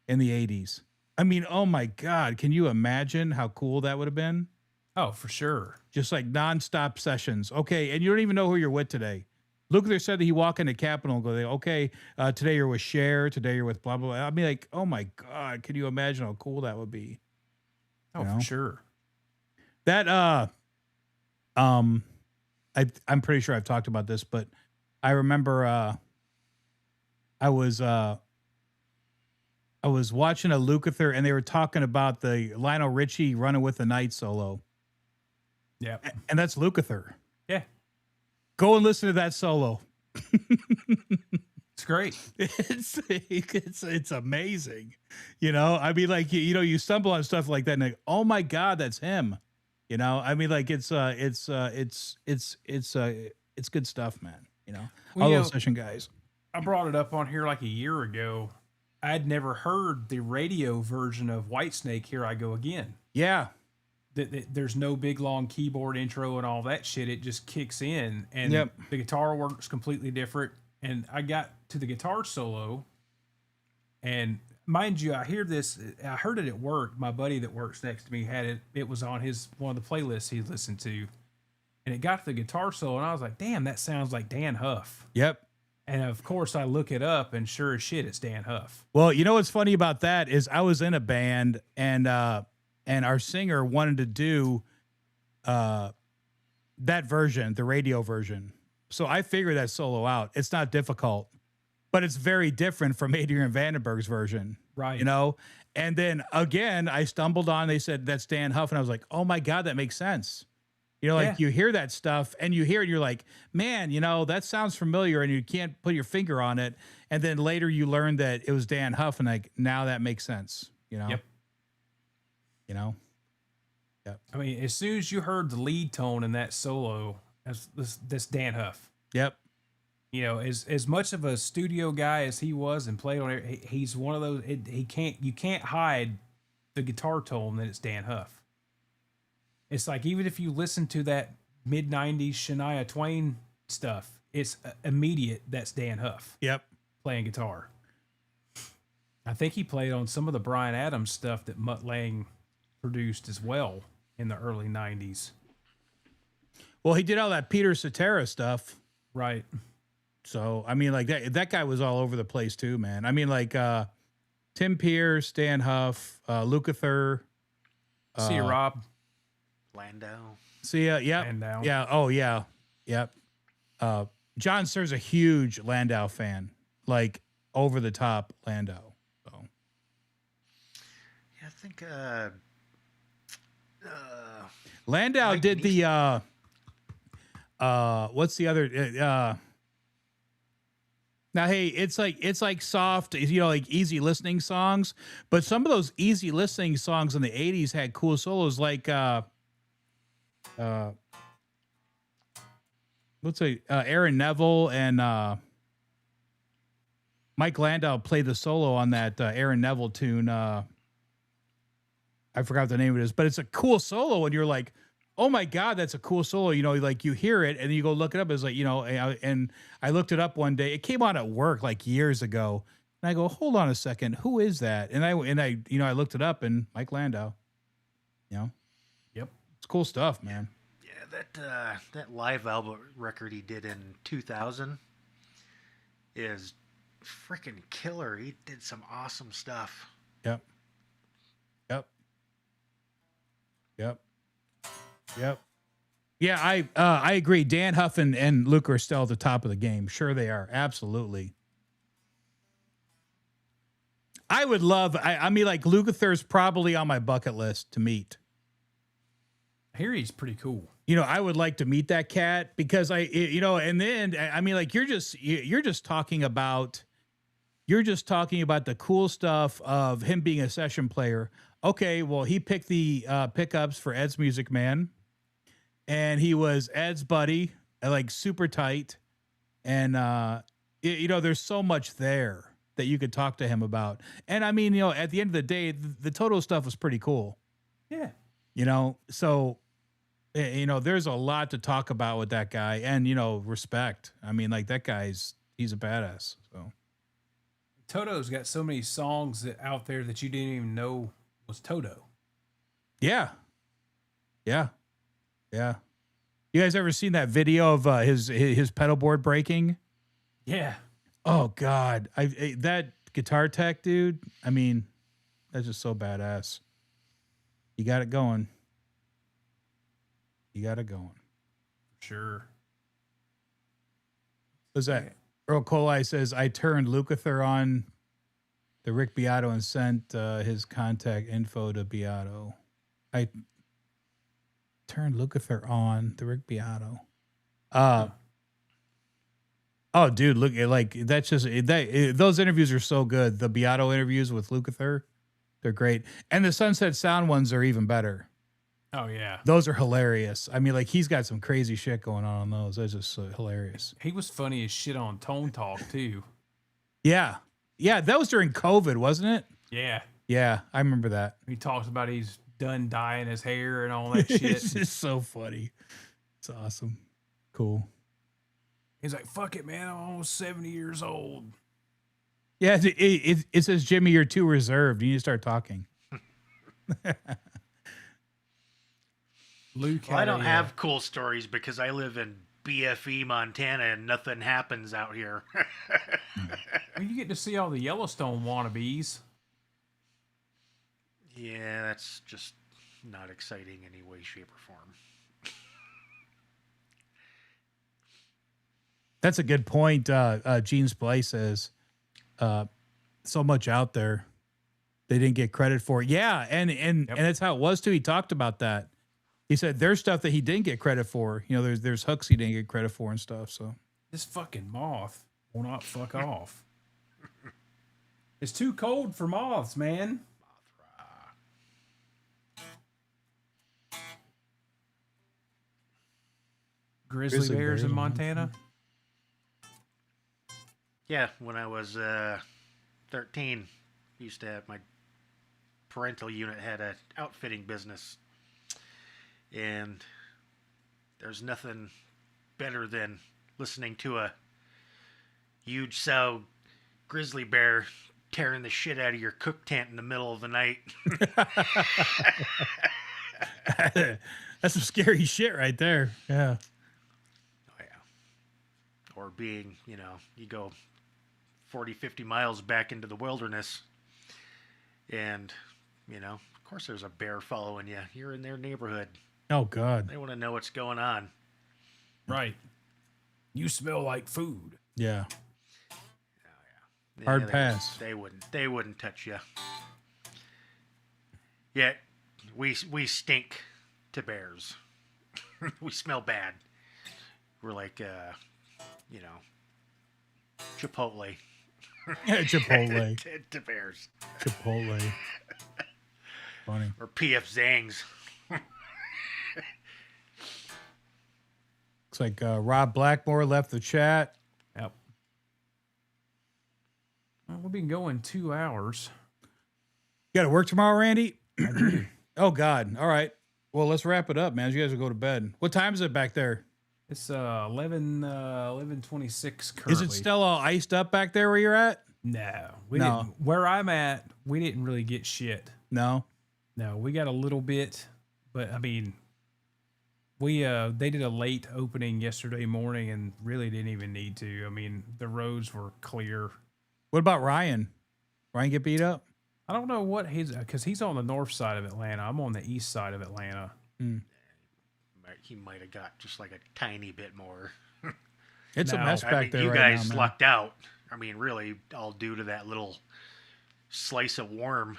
[SPEAKER 5] in the 80s. I mean, oh my God, can you imagine how cool that would have been?
[SPEAKER 3] Oh, for sure.
[SPEAKER 5] Just like nonstop sessions. Okay, and you don't even know who you're with today. Lukather said that he walk into Capitol and go, okay, today you're with Cher, today you're with blah, blah, blah. I mean, like, oh my God, can you imagine how cool that would be?
[SPEAKER 3] Oh, for sure.
[SPEAKER 5] That, I'm pretty sure I've talked about this, but I remember I was watching a Lukather and they were talking about the Lionel Richie Running with the Night solo.
[SPEAKER 3] Yeah.
[SPEAKER 5] And that's Lukather.
[SPEAKER 3] Yeah.
[SPEAKER 5] Go and listen to that solo.
[SPEAKER 3] It's great.
[SPEAKER 5] It's amazing. You know, I mean, like, you know, you stumble on stuff like that and like, oh my God, that's him. You know, I mean, like it's good stuff, man. You know,
[SPEAKER 3] Well,
[SPEAKER 5] all
[SPEAKER 3] you
[SPEAKER 5] those
[SPEAKER 3] know,
[SPEAKER 5] session guys.
[SPEAKER 3] I brought it up on here like a year ago. I'd never heard the radio version of Whitesnake, Here I Go Again.
[SPEAKER 5] Yeah.
[SPEAKER 3] There's no big long keyboard intro and all that shit. It just kicks in and the guitar works completely different. And I got to the guitar solo, and mind you, I heard it at work. My buddy that works next to me had it. It was on one of the playlists he listened to, and it got to the guitar solo, and I was like, damn, that sounds like Dan Huff.
[SPEAKER 5] Yep.
[SPEAKER 3] And of course, I look it up, and sure as shit, it's Dan Huff.
[SPEAKER 5] Well, you know what's funny about that is I was in a band, and our singer wanted to do that version, the radio version. So I figured that solo out. It's not difficult, but it's very different from Adrian Vandenberg's version.
[SPEAKER 3] Right.
[SPEAKER 5] You know? And then again, I stumbled on, they said, that's Dan Huff. And I was like, oh my God, that makes sense. You know, like you hear that stuff and you hear it, and you're like, man, you know, that sounds familiar, and you can't put your finger on it. And then later you learn that it was Dan Huff, and like, now that makes sense, you know?
[SPEAKER 3] Yep.
[SPEAKER 5] You know? Yep.
[SPEAKER 3] I mean, as soon as you heard the lead tone in that solo, that's Dan Huff.
[SPEAKER 5] Yep.
[SPEAKER 3] You know, as much of a studio guy as he was and played on it, he's one of those. You can't hide the guitar tone that it's Dan Huff. It's like, even if you listen to that mid '90s Shania Twain stuff, it's immediate. That's Dan Huff.
[SPEAKER 5] Yep.
[SPEAKER 3] Playing guitar. I think he played on some of the Bryan Adams stuff that Mutt Lange produced as well in the early '90s.
[SPEAKER 5] Well, he did all that Peter Cetera stuff.
[SPEAKER 3] Right.
[SPEAKER 5] So, I mean, like that guy was all over the place too, man. I mean, like Tim Pierce, Dan Huff, Lukather.
[SPEAKER 3] See you, Rob.
[SPEAKER 4] Landau.
[SPEAKER 5] See ya. Yep.
[SPEAKER 3] Landau.
[SPEAKER 5] Yeah. Oh, yeah. Yep. John Sir's a huge Landau fan, like over the top Landau. So.
[SPEAKER 4] Yeah, I think
[SPEAKER 5] Landau
[SPEAKER 4] Mike
[SPEAKER 5] did
[SPEAKER 4] Neese.
[SPEAKER 5] the what's the other now, hey, it's like soft, you know, like easy listening songs, but some of those easy listening songs in the 80s had cool solos, like let's say Aaron Neville and Mike Landau played the solo on that Aaron Neville tune. I forgot what the name of it is, but it's a cool solo, and you're like, oh my God, that's a cool solo. You know, like you hear it and you go look it up. It's like, you know, and I looked it up one day. It came on at work like years ago. And I go, hold on a second. Who is that? And I, you know, I looked it up, and Mike Landau, you know,
[SPEAKER 3] Yep.
[SPEAKER 5] it's cool stuff, man.
[SPEAKER 4] Yeah, that live album record he did in 2000 is freaking killer. He did some awesome stuff.
[SPEAKER 5] Yep. Yep. Yep. Yep. Yeah, I agree. Dan Huff and Luke are still at the top of the game. Sure they are. Absolutely. I would love, I mean, like, Lukather's probably on my bucket list to meet.
[SPEAKER 3] I hear he's pretty cool.
[SPEAKER 5] You know, I would like to meet that cat because you know, and then, I mean, like, you're just talking about the cool stuff of him being a session player. Okay, well, he picked the pickups for Ed's Music Man, and he was Ed's buddy, like super tight. And, you know, there's so much there that you could talk to him about. And I mean, you know, at the end of the day, the Toto stuff was pretty cool.
[SPEAKER 3] Yeah.
[SPEAKER 5] You know, so, you know, there's a lot to talk about with that guy, and, you know, respect. I mean, like, that he's a badass. So
[SPEAKER 3] Toto's got so many songs out there that you didn't even know was Toto.
[SPEAKER 5] Yeah. Yeah. Yeah. You guys ever seen that video of his pedal board breaking?
[SPEAKER 3] Yeah.
[SPEAKER 5] Oh God. That guitar tech dude, I mean, that's just so badass. You got it going. You got it going.
[SPEAKER 3] Sure.
[SPEAKER 5] Was that Earl Coli says I turned Lukather on the Rick Beato and sent his contact info to Beato. I turned Lukather on the Rick Beato. Oh, dude, look, like that's just those interviews are so good. The Beato interviews with Lukather, they're great, and the Sunset Sound ones are even better.
[SPEAKER 3] Oh yeah.
[SPEAKER 5] Those are hilarious. I mean, like he's got some crazy shit going on those. That's just so hilarious.
[SPEAKER 3] He was funny as shit on Tone Talk too.
[SPEAKER 5] Yeah, yeah, that was during COVID, wasn't it?
[SPEAKER 3] Yeah.
[SPEAKER 5] Yeah, I remember that.
[SPEAKER 3] He talks about he's done dyeing his hair and all that shit.
[SPEAKER 5] It's just so funny. It's awesome. Cool.
[SPEAKER 3] He's like, fuck it, man. I'm almost 70 years old.
[SPEAKER 5] Yeah, it says, Jimmy, you're too reserved. You need to start talking.
[SPEAKER 3] Luke,
[SPEAKER 4] Well, I don't have cool stories because I live in BFE, Montana, and nothing happens out here.
[SPEAKER 3] Well, you get to see all the Yellowstone wannabes.
[SPEAKER 4] Yeah, that's just not exciting in any way, shape, or form.
[SPEAKER 5] That's a good point. Gene Splay says, so much out there they didn't get credit for. Yeah, and that's how it was too. He talked about that. He said there's stuff that he didn't get credit for. You know, there's hooks he didn't get credit for and stuff. So
[SPEAKER 3] This fucking moth will not fuck off. It's too cold for moths, man. Grizzly bears in Montana?
[SPEAKER 4] Yeah, when I was 13, used to have my parental unit had an outfitting business. And there's nothing better than listening to a huge sow grizzly bear tearing the shit out of your cook tent in the middle of the night.
[SPEAKER 5] that's some scary shit right there. Yeah.
[SPEAKER 4] Oh, yeah. Or being, you go 40, 50 miles back into the wilderness and, of course there's a bear following you. You're in their neighborhood.
[SPEAKER 5] Oh, God.
[SPEAKER 4] They want to know what's going on.
[SPEAKER 3] Right. You smell like food.
[SPEAKER 5] Yeah.
[SPEAKER 4] Yeah,
[SPEAKER 5] Hard pass.
[SPEAKER 4] They wouldn't touch you. Yeah, we stink to bears. We smell bad. We're like, Chipotle.
[SPEAKER 5] Chipotle.
[SPEAKER 4] to bears.
[SPEAKER 5] Chipotle. Funny.
[SPEAKER 4] Or PF Zangs.
[SPEAKER 5] Looks like Rob Blackmore left the chat.
[SPEAKER 3] Yep. Well, we've been going 2 hours.
[SPEAKER 5] You got to work tomorrow, Randy? Oh, God. All right. Well, let's wrap it up, man. You guys will go to bed. What time is it back there?
[SPEAKER 3] It's 11:26 currently.
[SPEAKER 5] Is it still all iced up back there where you're at?
[SPEAKER 3] No.
[SPEAKER 5] No.
[SPEAKER 3] Didn't. Where I'm at, we didn't really get shit.
[SPEAKER 5] No.
[SPEAKER 3] No, we got a little bit, but I mean, they did a late opening yesterday morning and really didn't even need to. I mean, the roads were clear.
[SPEAKER 5] What about Ryan? Ryan get beat up?
[SPEAKER 3] I don't know what because he's on the north side of Atlanta. I'm on the east side of Atlanta.
[SPEAKER 4] He might have got just like a tiny bit more.
[SPEAKER 5] It's a
[SPEAKER 3] No.
[SPEAKER 5] mess back there
[SPEAKER 4] you
[SPEAKER 5] right
[SPEAKER 4] guys
[SPEAKER 5] now, man.
[SPEAKER 4] lucked out. I mean, really, all due to that little slice of worm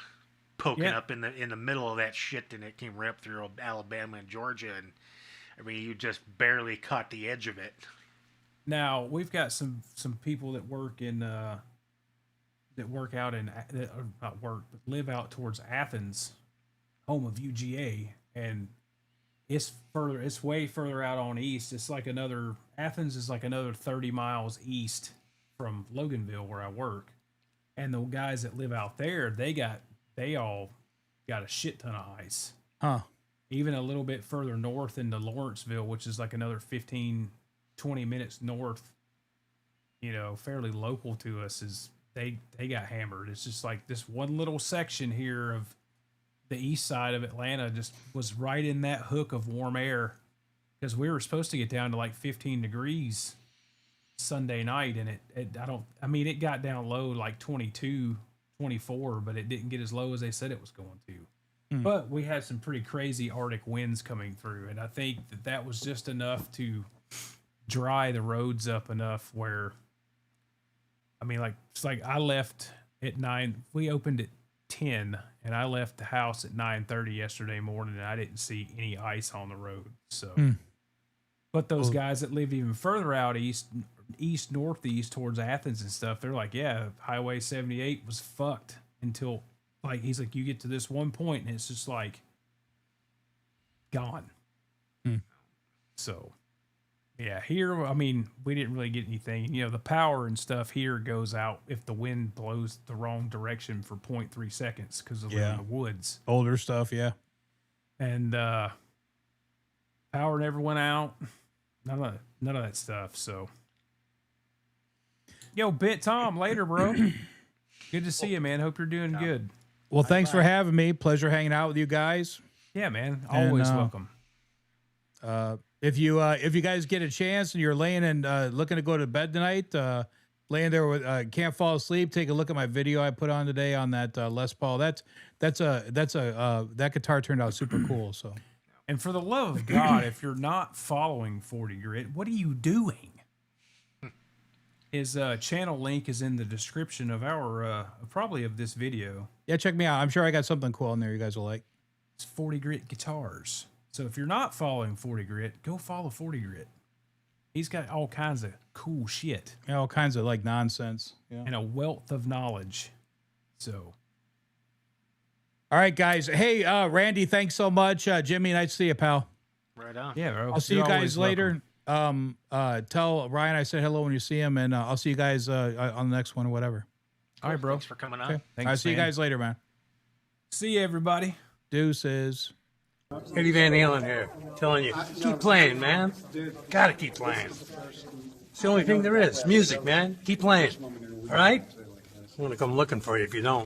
[SPEAKER 4] poking
[SPEAKER 3] Yeah.
[SPEAKER 4] up in the middle of that shit, and it came right up through Alabama and Georgia, and I mean, you just barely caught the edge of it.
[SPEAKER 3] Now we've got some people that work in live out towards Athens, home of UGA, and it's way further out on east. Athens is like another 30 miles east from Loganville where I work. And the guys that live out there, they all got a shit ton of ice.
[SPEAKER 5] Huh.
[SPEAKER 3] Even a little bit further north into Lawrenceville, which is like another 15, 20 minutes north, fairly local to us, is they got hammered. It's just like this one little section here of the east side of Atlanta just was right in that hook of warm air, because we were supposed to get down to like 15 degrees Sunday night, and it got down low like 22, 24, but it didn't get as low as they said it was going to. But we had some pretty crazy Arctic winds coming through, and I think that was just enough to dry the roads up enough where, I mean, like, it's like I left at 9. We opened at 10, and I left the house at 9:30 yesterday morning, and I didn't see any ice on the road. So, but those guys that live even further out east, northeast towards Athens and stuff, they're like, yeah, Highway 78 was fucked until, like, he's like, you get to this one point and it's just like gone. So, yeah, here, I mean, we didn't really get anything. You know, the power and stuff here goes out if the wind blows the wrong direction for 0.3 seconds because of in the woods.
[SPEAKER 5] Older stuff, yeah.
[SPEAKER 3] And power never went out. None of that stuff. So, yo, Bit Tom, later, bro. Good to see you, man. Hope you're doing good.
[SPEAKER 5] Well, thanks for having me. Pleasure hanging out with you guys.
[SPEAKER 3] Yeah, man. Always welcome.
[SPEAKER 5] If you guys get a chance and you're laying and looking to go to bed tonight, laying there with can't fall asleep, take a look at my video I put on today on that Les Paul. That guitar turned out super cool. So,
[SPEAKER 3] and for the love of God, if you're not following 40 Grit, what are you doing? His channel link is in the description of our probably of this video.
[SPEAKER 5] Yeah, check me out. I'm sure I got something cool in there you guys will like.
[SPEAKER 3] It's 40 Grit Guitars. So if you're not following 40 Grit, go follow 40 Grit. He's got all kinds of cool shit.
[SPEAKER 5] Yeah, all kinds of like nonsense. Yeah.
[SPEAKER 3] And a wealth of knowledge. So.
[SPEAKER 5] All right, guys. Hey, Randy, thanks so much. Jimmy, nice to see you, pal.
[SPEAKER 4] Right on.
[SPEAKER 3] Yeah, bro.
[SPEAKER 5] I'll see you guys later. Tell Ryan I said hello when you see him, and I'll see you guys on the next one or whatever.
[SPEAKER 3] All right, bro.
[SPEAKER 4] Thanks for coming on.
[SPEAKER 5] Okay.
[SPEAKER 3] Thanks,
[SPEAKER 5] I'll see you guys later, man.
[SPEAKER 3] See you, everybody.
[SPEAKER 5] Deuces.
[SPEAKER 1] Eddie Van Halen here, telling you, keep playing, man. Gotta keep playing. It's the only thing there is. Music, man. Keep playing. All right? I'm gonna come looking for you if you don't.